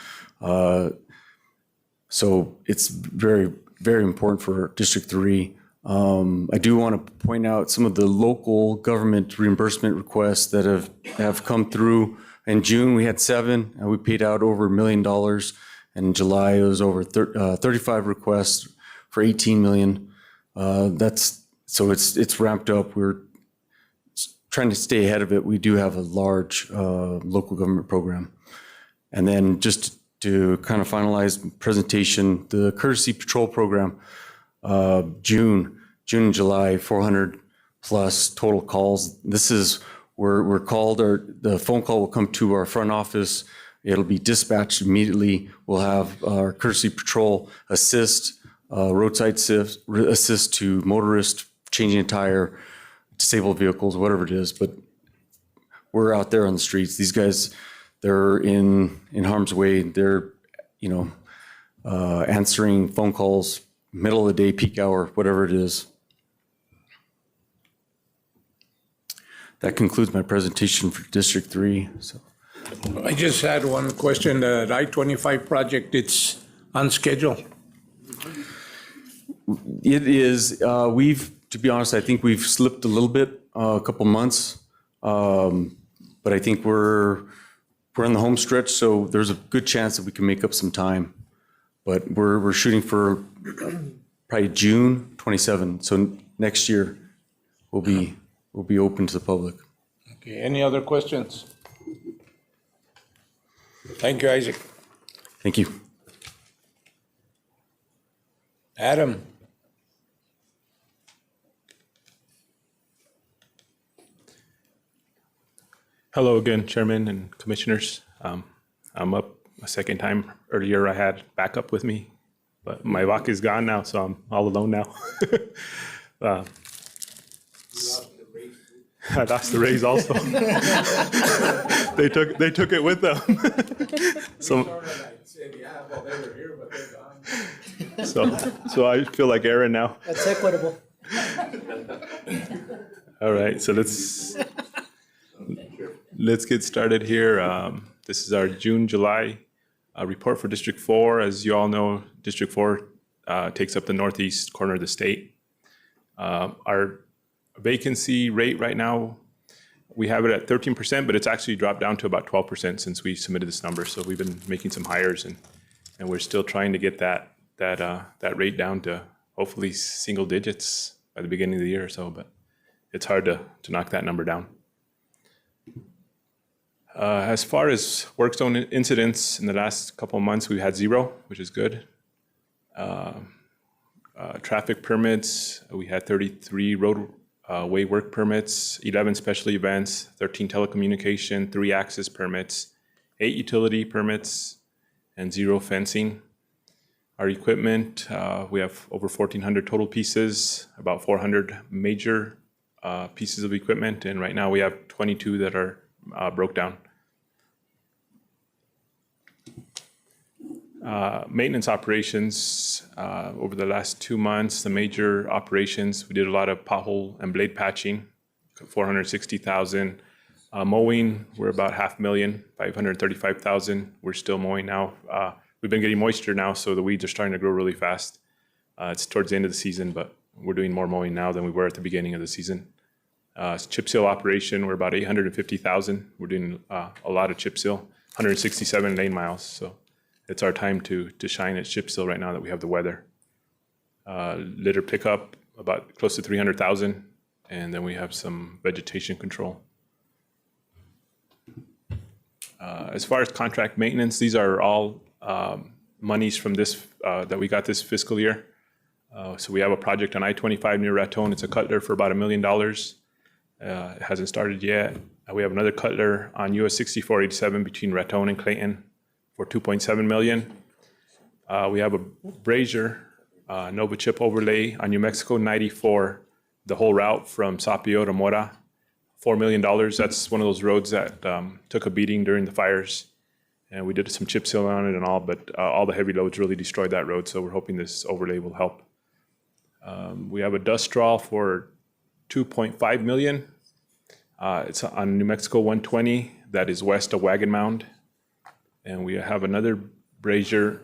So it's very, very important for District 3. I do want to point out some of the local government reimbursement requests that have come through. In June, we had 7, and we paid out over $1 million. And in July, it was over 35 requests for $18 million. So it's ramped up. We're trying to stay ahead of it. We do have a large local government program. And then just to kind of finalize the presentation, the Courtesy Patrol Program, June and July, 400 plus total calls. This is we're called, or the phone call will come to our front office. It'll be dispatched immediately. We'll have our Courtesy Patrol assist, roadside assist to motorists, changing a tire, disabled vehicles, whatever it is. But we're out there on the streets. These guys, they're in harm's way. They're, answering phone calls, middle of the day, peak hour, whatever it is. That concludes my presentation for District 3. So. I just had one question. The I-25 project, it's on schedule? It is. To be honest, I think we've slipped a little bit, a couple months. But I think we're on the home stretch, so there's a good chance that we can make up some time. But we're shooting for probably June 27. So next year we'll be open to the public. Okay, any other questions? Thank you, Isaac. Thank you. Adam. Hello again, Chairman and Commissioners. I'm up a second time. Earlier I had backup with me, but my vaca is gone now, so I'm all alone now. I lost the raise also. They took it with them. So I feel like Aaron now. That's equitable. All right, so let's get started here. This is our June, July report for District 4. As you all know, District 4 takes up the northeast corner of the state. Our vacancy rate right now, we have it at 13%, but it's actually dropped down to about 12% since we submitted this number. So we've been making some hires, and we're still trying to get that rate down to hopefully single digits by the beginning of the year or so, but it's hard to knock that number down. As far as work zone incidents in the last couple of months, we've had 0, which is good. Traffic permits, we had 33 roadway work permits, 11 special events, 13 telecommunication, 3 access permits, 8 utility permits, and 0 fencing. Our equipment, we have over 1,400 total pieces, about 400 major pieces of equipment, and right now we have 22 that are broke down. Maintenance operations, over the last 2 months, the major operations, we did a lot of pothole and blade patching, 460,000. Mowing, we're about $500,000, 535,000. We're still mowing now. We've been getting moisture now, so the weeds are starting to grow really fast. It's towards the end of the season, but we're doing more mowing now than we were at the beginning of the season. Chip seal operation, we're about 850,000. We're doing a lot of chip seal, 167 lane miles. So it's our time to shine at chip seal right now that we have the weather. Litter pickup, about close to 300,000. And then we have some vegetation control. As far as contract maintenance, these are all monies from this that we got this fiscal year. So we have a project on I-25 near Raton. It's a cutler for about $1 million. It hasn't started yet. We have another cutler on US 6487 between Raton and Clayton for $2.7 million. We have a brazier, Nova chip overlay on New Mexico 94, the whole route from Sapio to Mora, $4 million. That's one of those roads that took a beating during the fires. And we did some chip seal on it and all, but all the heavy loads really destroyed that road. So we're hoping this overlay will help. We have a dust draw for $2.5 million. It's on New Mexico 120, that is west of Wagon Mound. And we have another brazier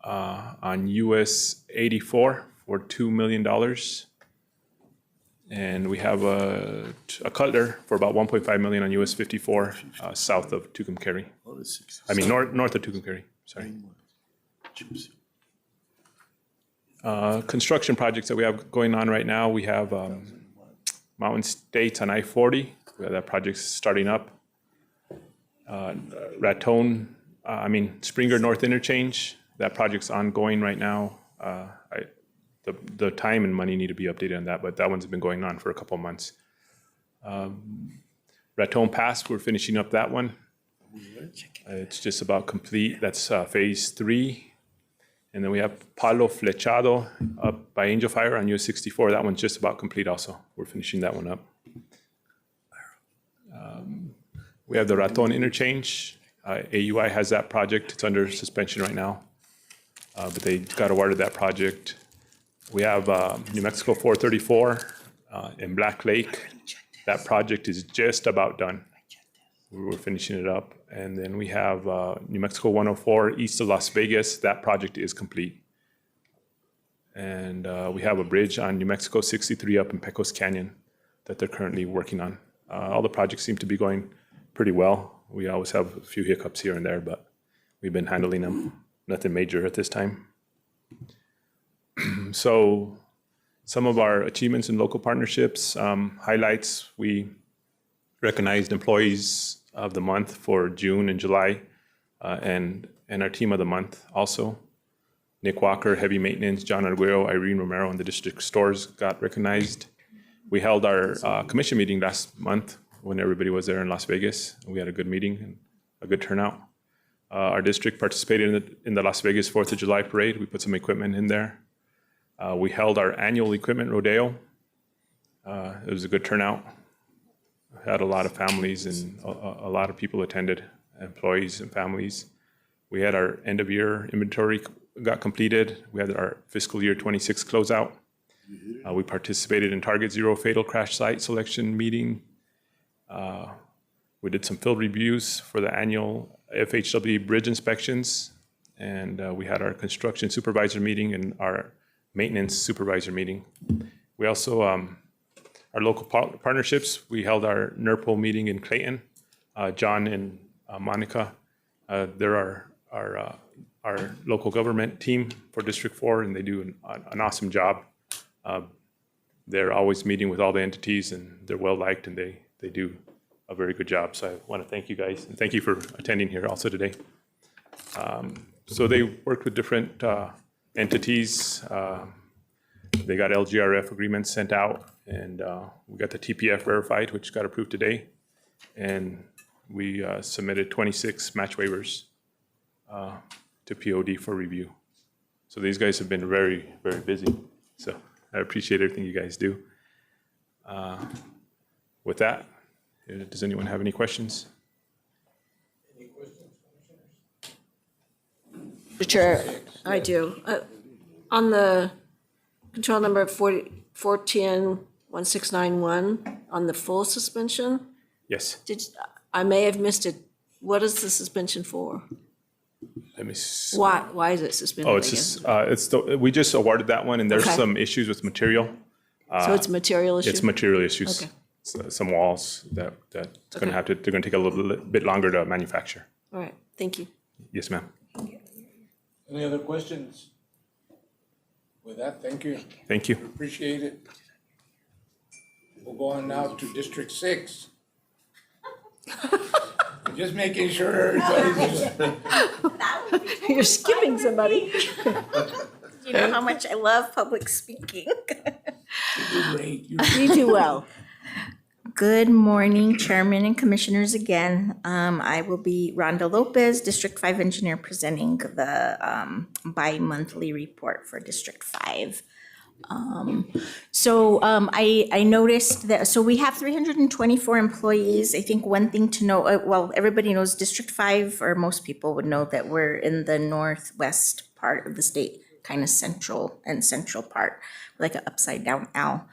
on US 84 for $2 million. And we have a cutler for about $1.5 million on US 54 south of Tucumcari. I mean, north of Tucumcari, sorry. Construction projects that we have going on right now, we have Mountain States on I-40. We have that project starting up. Springer North Interchange, that project's ongoing right now. The time and money need to be updated on that, but that one's been going on for a couple of months. Raton Pass, we're finishing up that one. It's just about complete. That's phase 3. And then we have Palo Flechado up by Angel Fire on US 64. That one's just about complete also. We're finishing that one up. We have the Raton Interchange. AUI has that project. It's under suspension right now, but they got awarded that project. We have New Mexico 434 in Black Lake. That project is just about done. We're finishing it up. And then we have New Mexico 104 east of Las Vegas. That project is complete. And we have a bridge on New Mexico 63 up in Pecos Canyon that they're currently working on. All the projects seem to be going pretty well. We always have a few hiccups here and there, but we've been handling them. Nothing major at this time. So some of our achievements in local partnerships, highlights, we recognized employees of the month for June and July, and our team of the month also. Nick Walker, Heavy Maintenance, John Arguello, Irene Romero, and the district stores got recognized. We held our commission meeting last month when everybody was there in Las Vegas. We had a good meeting and a good turnout. Our district participated in the Las Vegas 4th of July parade. We put some equipment in there. We held our annual equipment rodeo. It was a good turnout. had a lot of families and a lot of people attended, employees and families. We had our end of year inventory got completed. We had our fiscal year 26 closeout. We participated in Target Zero Fatal Crash Site Selection meeting. We did some field reviews for the annual FHW bridge inspections. And we had our construction supervisor meeting and our maintenance supervisor meeting. We also, our local partnerships, we held our NERPO meeting in Clayton. John and Monica, they're our local government team for District 4, and they do an awesome job. They're always meeting with all the entities, and they're well-liked, and they do a very good job. So I want to thank you guys, and thank you for attending here also today. So they worked with different entities. They got LGRF agreements sent out, and we got the TPF verified, which got approved today. And we submitted 26 match waivers to POD for review. So these guys have been very, very busy. So I appreciate everything you guys do. With that, does anyone have any questions? Mr. Chair, I do. On the control number 410-1691, on the full suspension, Yes. I may have missed it. What is the suspension for? Let me see. Why is it suspended Oh, it's again? just, we just awarded that one, and there's Okay. some issues with material. So it's a material issue? It's material issues. Okay. Some walls that it's gonna they're gonna take a little bit longer to manufacture. All right, thank you. Yes, ma'am. Any other questions? With that, thank you. Thank you. Appreciate it. We'll go on now to District 6. Just making sure everybody's. You're skipping somebody. You know how much I love public speaking. You do well. Good morning, Chairman and Commissioners again. I will be Rhonda Lopez, District 5 Engineer, presenting the bi-monthly report for District 5. I noticed that, so we have 324 employees. I think one thing to know, well, everybody knows District 5, or most people would know that we're in the northwest part of the state, kind of central part, like an upside down L.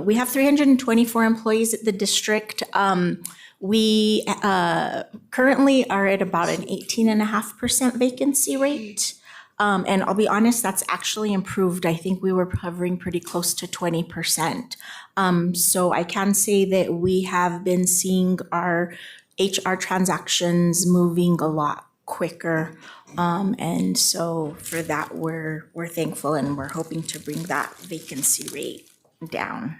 We have 324 employees at the district. We currently are at about an 18.5% vacancy rate. And I'll be honest, that's actually improved. I think we were hovering pretty close to 20%. So I can say that we have been seeing our HR transactions moving a lot quicker. And so for that, we're thankful, and we're hoping to bring that vacancy rate down.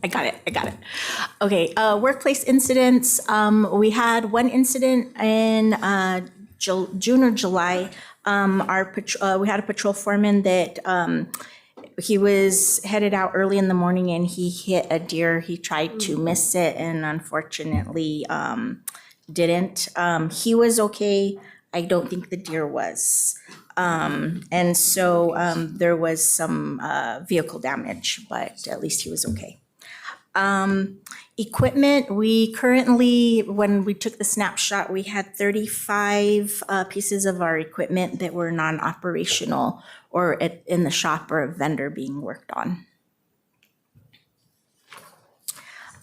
I got it. Okay, workplace incidents. We had one incident in June or July. We had a patrol foreman that he was headed out early in the morning and he hit a deer. He tried to miss it and unfortunately didn't. He was okay. I don't think the deer was. And so there was some vehicle damage, but at least he was okay. Equipment, we currently, when we took the snapshot, we had 35 pieces of our equipment that were non-operational or in the shop or a vendor being worked on.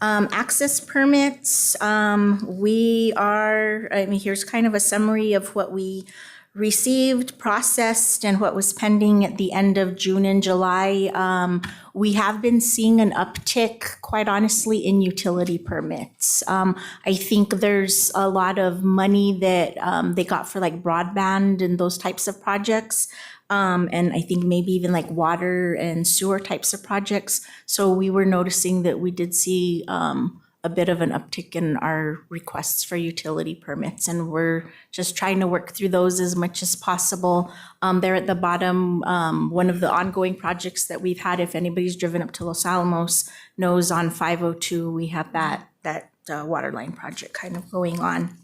Access permits, here's kind of a summary of what we received, processed, and what was pending at the end of June and July. We have been seeing an uptick, quite honestly, in utility permits. I think there's a lot of money that they got for like broadband and those types of projects. And I think maybe even like water and sewer types of projects. So we were noticing that we did see a bit of an uptick in our requests for utility permits, and we're just trying to work through those as much as possible. There at the bottom, one of the ongoing projects that we've had, if anybody's driven up to Los Alamos, knows on 502, we have that water line project kind of going on.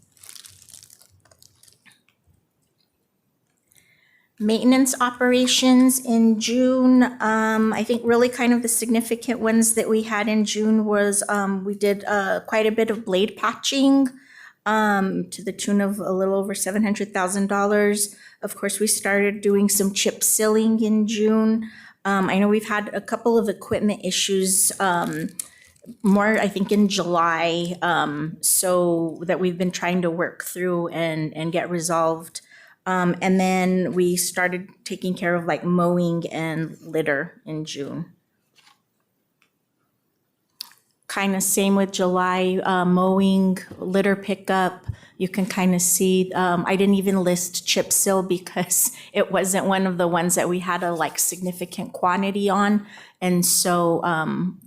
Maintenance operations in June, I think really kind of the significant ones that we had in June was we did quite a bit of blade patching to the tune of a little over $700,000. Of course, we started doing some chip sealing in June. I know we've had a couple of equipment issues, more I think in July, so that we've been trying to work through and get resolved. And then we started taking care of like mowing and litter in June. Kind of same with July, mowing, litter pickup. You can kind of see, I didn't even list chip seal because it wasn't one of the ones that we had a like significant quantity on. And so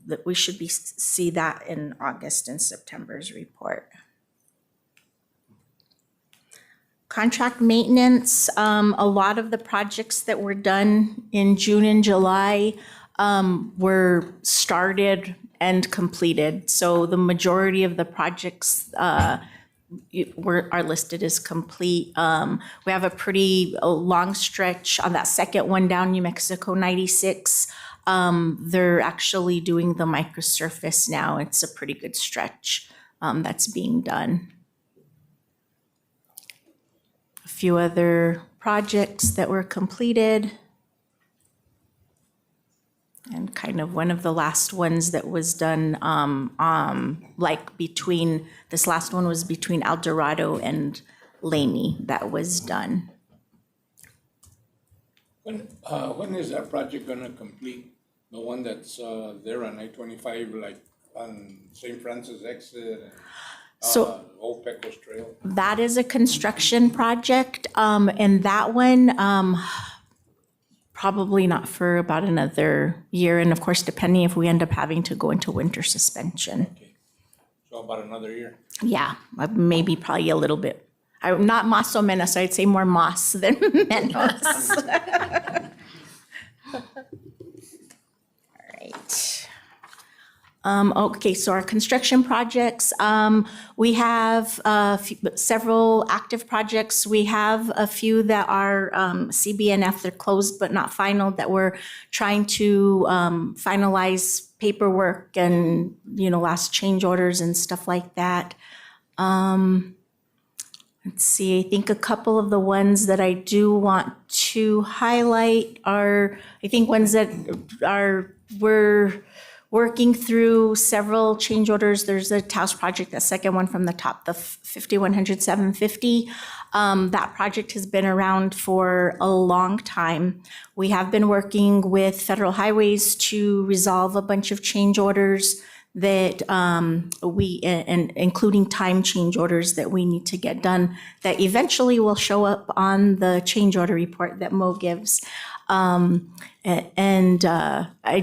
that we should see that in August and September's report. Contract maintenance, a lot of the projects that were done in June and July were started and completed. So the majority of the projects are listed as complete. We have a pretty long stretch on that second one down New Mexico 96. They're actually doing the microsurface now. It's a pretty good stretch that's being done. A few other projects that were completed. And kind of one of the last ones that was done, like between, this last one was between El Dorado and Laney that was done. When is that project gonna complete? The one that's there on I-25, like on St. Francis exit and Old Pecos Trail? That is a construction project, and that one, probably not for about another year. And of course, depending if we end up having to go into winter suspension. Okay. So about another year? Yeah, maybe probably a little bit. Not más o menos, so I'd say more más than menos. All right. Okay, so our construction projects, we have several active projects. We have a few that are CBNF, they're closed but not final, that we're trying to finalize paperwork and, last change orders and stuff like that. Let's see, I think a couple of the ones that I do want to highlight are, I think ones that we're working through several change orders. There's a Taos project, the second one from the top, the 5100-750. That project has been around for a long time. We have been working with Federal Highways to resolve a bunch of change orders that including time change orders that we need to get done that eventually will show up on the change order report that Mo gives. I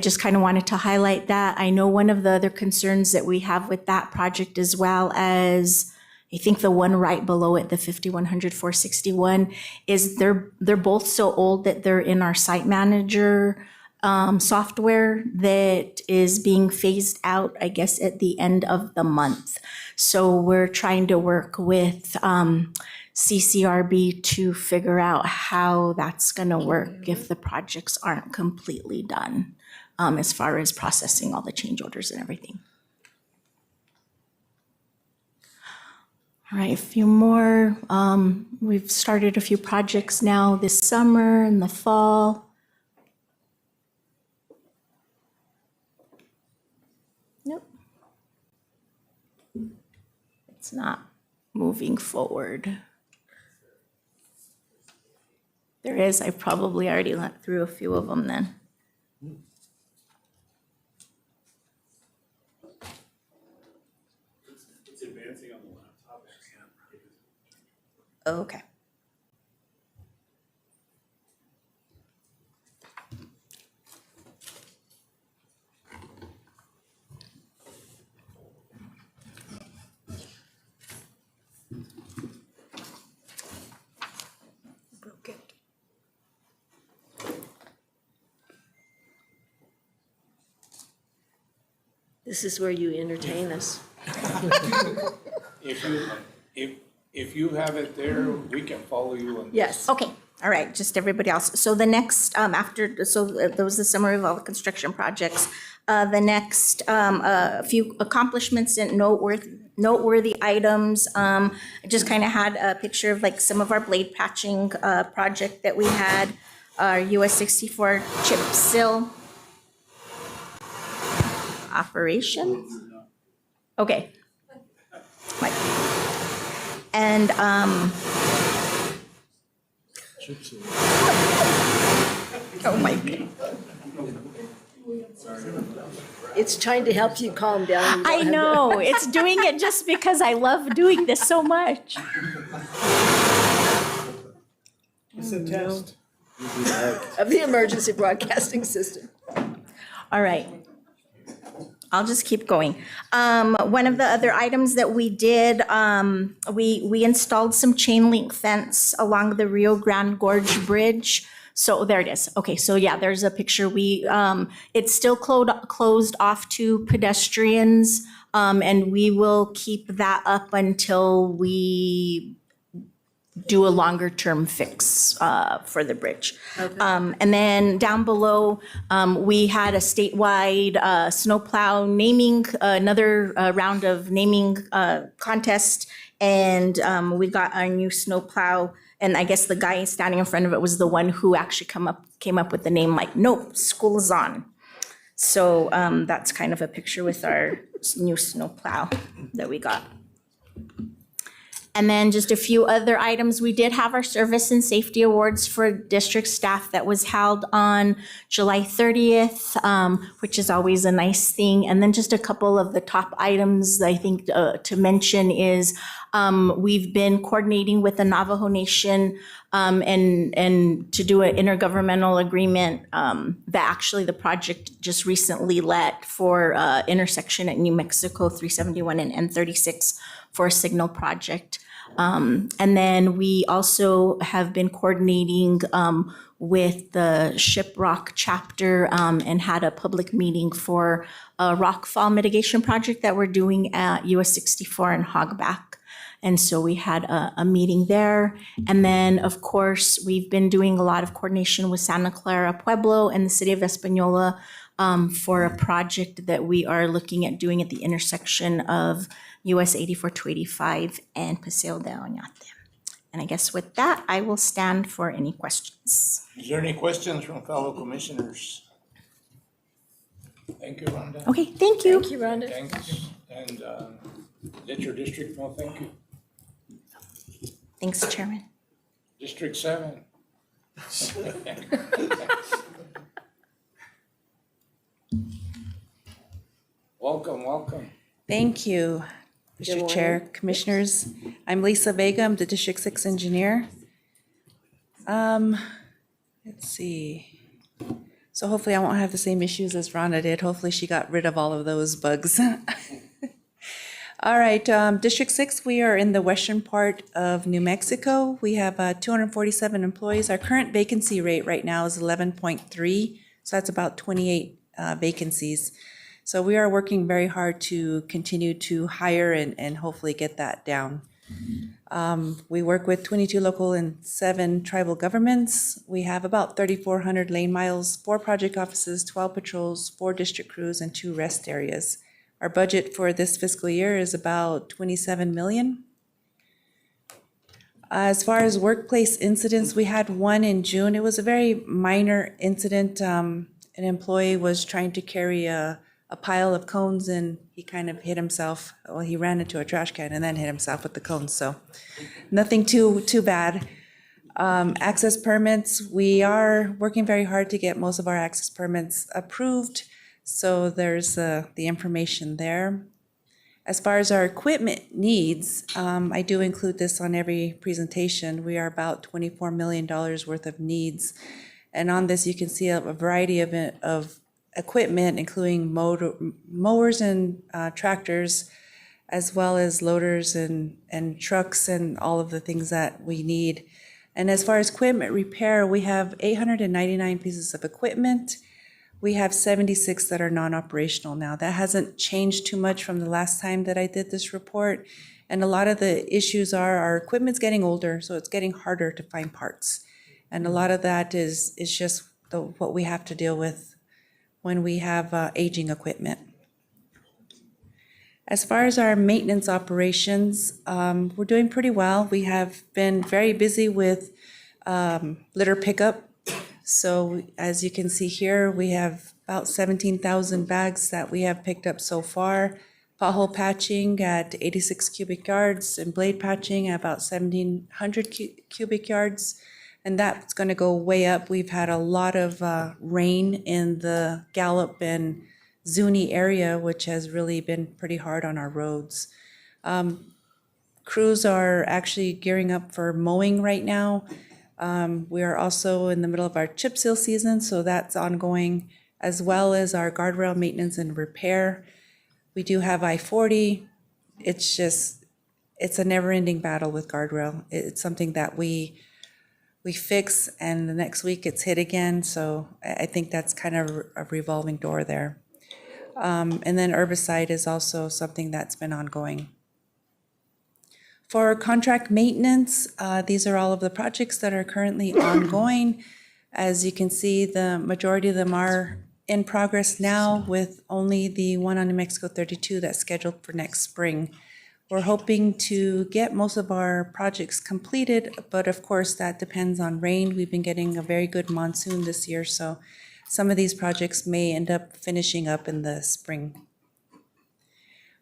just kind of wanted to highlight that. I know one of the other concerns that we have with that project, as well as I think the one right below it, the 5100-461, is they're both so old that they're in our site manager software that is being phased out, I guess, at the end of the month. So we're trying to work with CCRB to figure out how that's going to work if the projects aren't completely done, as far as processing all the change orders and everything. All right, a few more. We've started a few projects now this summer and the fall. Nope. It's not moving forward. There is, I probably already went through a few of them then. It's advancing on the laptop. Okay. Broke it. This is where you entertain us. If you have it there, we can follow you on this. Yes. Okay, All right, just everybody else. So the next, there was the summary of all the construction projects. The next, a few accomplishments and noteworthy items. I just kind of had a picture of like some of our blade patching project that we had, our US 64 chip seal operation. Okay. Right. And oh my God. It's trying to help you calm down. I know, it's doing it just because I love doing this so much. It's a test of the emergency broadcasting system. All right. I'll just keep going. One of the other items that we did, we installed some chain link fence along the Rio Grande Gorge Bridge. So there it is. Okay, so yeah, there's a picture. It's still closed off to pedestrians, and we will keep that up until we do a longer term fix for the bridge. Okay. And then down below, we had a statewide snowplow naming, another round of naming contest, and we got our new snowplow. And I guess the guy standing in front of it was the one who actually came up with the name, like, nope, school is on. So that's kind of a picture with our new snowplow that we got. And then just a few other items. We did have our service and safety awards for district staff that was held on July 30th, which is always a nice thing. And then just a couple of the top items I think to mention is we've been coordinating with the Navajo Nation and to do an intergovernmental agreement that actually the project just recently let for intersection at New Mexico 371 and N36 for a signal project. And then we also have been coordinating with the Shiprock chapter and had a public meeting for a rockfall mitigation project that we're doing at US 64 in Hogback. And so we had a meeting there. And then, of course, we've been doing a lot of coordination with Santa Clara Pueblo and the city of Espanola for a project that we are looking at doing at the intersection of US 84-285 and Paseo de Oñate. And I guess with that, I will stand for any questions. Is there any questions from fellow commissioners? Thank you, Rhonda. Okay, thank you. Thank you, Rhonda. Thanks. And let your district know thank you. Thanks, Chairman. District 7. Welcome, welcome. Thank you, Mr. Chair, Commissioners. I'm Lisa Vega, I'm the District 6 engineer. Let's see. So hopefully I won't have the same issues as Rhonda did. Hopefully she got rid of all of those bugs. All right, District 6, we are in the western part of New Mexico. We have 247 employees. Our current vacancy rate right now is 11.3, so that's about 28 vacancies. So we are working very hard to continue to hire and hopefully get that down. We work with 22 local and 7 tribal governments. We have about 3,400 lane miles, 4 project offices, 12 patrols, 4 district crews, and 2 rest areas. Our budget for this fiscal year is about $27 million. As far as workplace incidents, we had one in June. It was a very minor incident. An employee was trying to carry a pile of cones and he kind of hit himself. Well, he ran into a trash can and then hit himself with the cones. So nothing too bad. Access permits, we are working very hard to get most of our access permits approved. So there's the information there. As far as our equipment needs, I do include this on every presentation. We are about $24 million worth of needs. And on this, you can see a variety of equipment, including mowers and tractors, as well as loaders and trucks and all of the things that we need. And as far as equipment repair, we have 899 pieces of equipment. We have 76 that are non-operational now. That hasn't changed too much from the last time that I did this report. And a lot of the issues are our equipment's getting older, so it's getting harder to find parts. And a lot of that is just what we have to deal with when we have aging equipment. As far as our maintenance operations, we're doing pretty well. We have been very busy with litter pickup. So as you can see here, we have about 17,000 bags that we have picked up so far. Pothole patching at 86 cubic yards and blade patching at about 1,700 cubic yards. And that's going to go way up. We've had a lot of rain in the Gallup and Zuni area, which has really been pretty hard on our roads. Crews are actually gearing up for mowing right now. We are also in the middle of our chip seal season, so that's ongoing, as well as our guardrail maintenance and repair. We do have I-40. It's a never-ending battle with guardrail. It's something that we fix, and the next week it's hit again. So I think that's kind of a revolving door there. And then herbicide is also something that's been ongoing. For contract maintenance, these are all of the projects that are currently ongoing. As you can see, the majority of them are in progress now, with only the one on New Mexico 32 that's scheduled for next spring. We're hoping to get most of our projects completed, but of course that depends on rain. We've been getting a very good monsoon this year, so some of these projects may end up finishing up in the spring.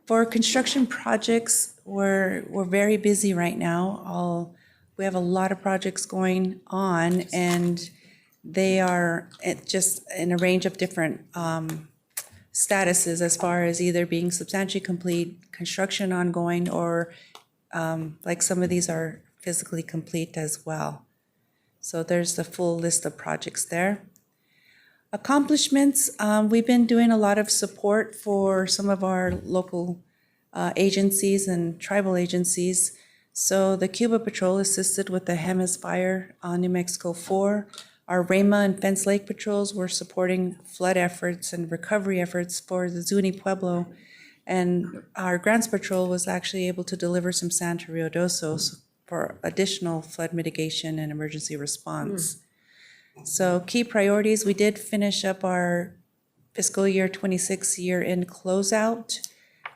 For construction projects, we're very busy right now. We have a lot of projects going on, and they are just in a range of different statuses, as far as either being substantially complete, construction ongoing, or like some of these are physically complete as well. So there's the full list of projects there. Accomplishments, we've been doing a lot of support for some of our local agencies and tribal agencies. So the Cuba Patrol assisted with the Jemez Fire on New Mexico 4. Our Rama and Fence Lake patrols were supporting flood efforts and recovery efforts for the Zuni Pueblo. And our Grants Patrol was actually able to deliver some sand to Rio Dosos for additional flood mitigation and emergency response. So key priorities, we did finish up our fiscal year 26 year-end closeout.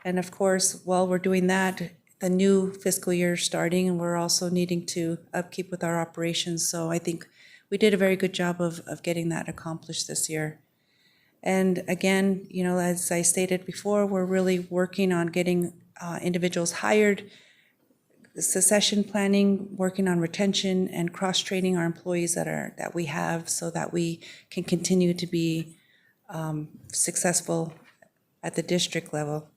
And of course, while we're doing that, the new fiscal year starting, and we're also needing to upkeep with our operations. So I think we did a very good job of getting that accomplished this year. And again, you know, as I stated before, we're really working on getting individuals hired, succession planning, working on retention, and cross-training our employees that we have, so that we can continue to be successful at the district level.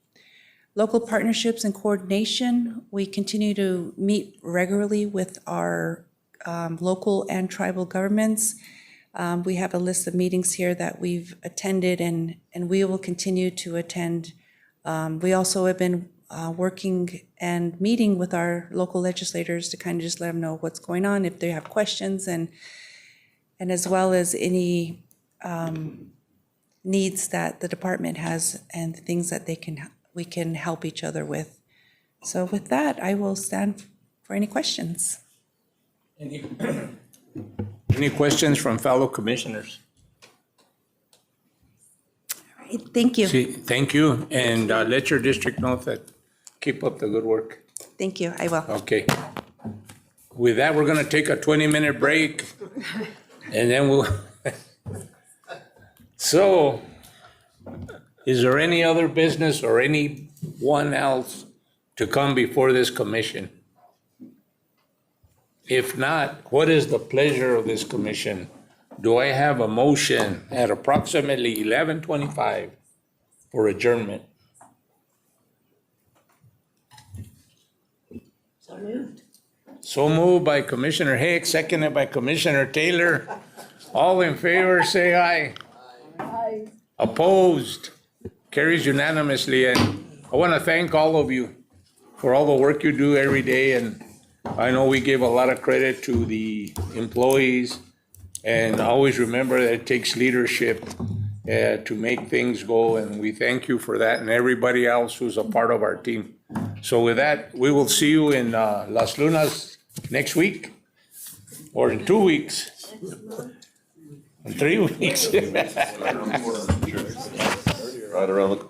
Local partnerships and coordination, we continue to meet regularly with our local and tribal governments. We have a list of meetings here that we've attended, and we will continue to attend. We also have been working and meeting with our local legislators to kind of just let them know what's going on, if they have questions, and as well as any needs that the department has and things that we can help each other with. So with that, I will stand for any questions. Any questions from fellow commissioners? All right, thank you. Thank you, and let your district know that keep up the good work. Thank you, I will. Okay. With that, we're gonna take a 20-minute break, and then we'll. So, is there any other business or anyone else to come before this commission? If not, what is the pleasure of this commission? Do I have a motion at approximately 11:25 for adjournment? So moved. So moved by Commissioner Hicks, seconded by Commissioner Taylor. All in favor, say aye. Aye. Opposed? Carries unanimously. And I want to thank all of you for all the work you do every day. And I know we give a lot of credit to the employees. And always remember that it takes leadership to make things go. And we thank you for that, and everybody else who's a part of our team. So with that, we will see you in Las Lunas next week. Or in 2 weeks. In 3 weeks. Right around the.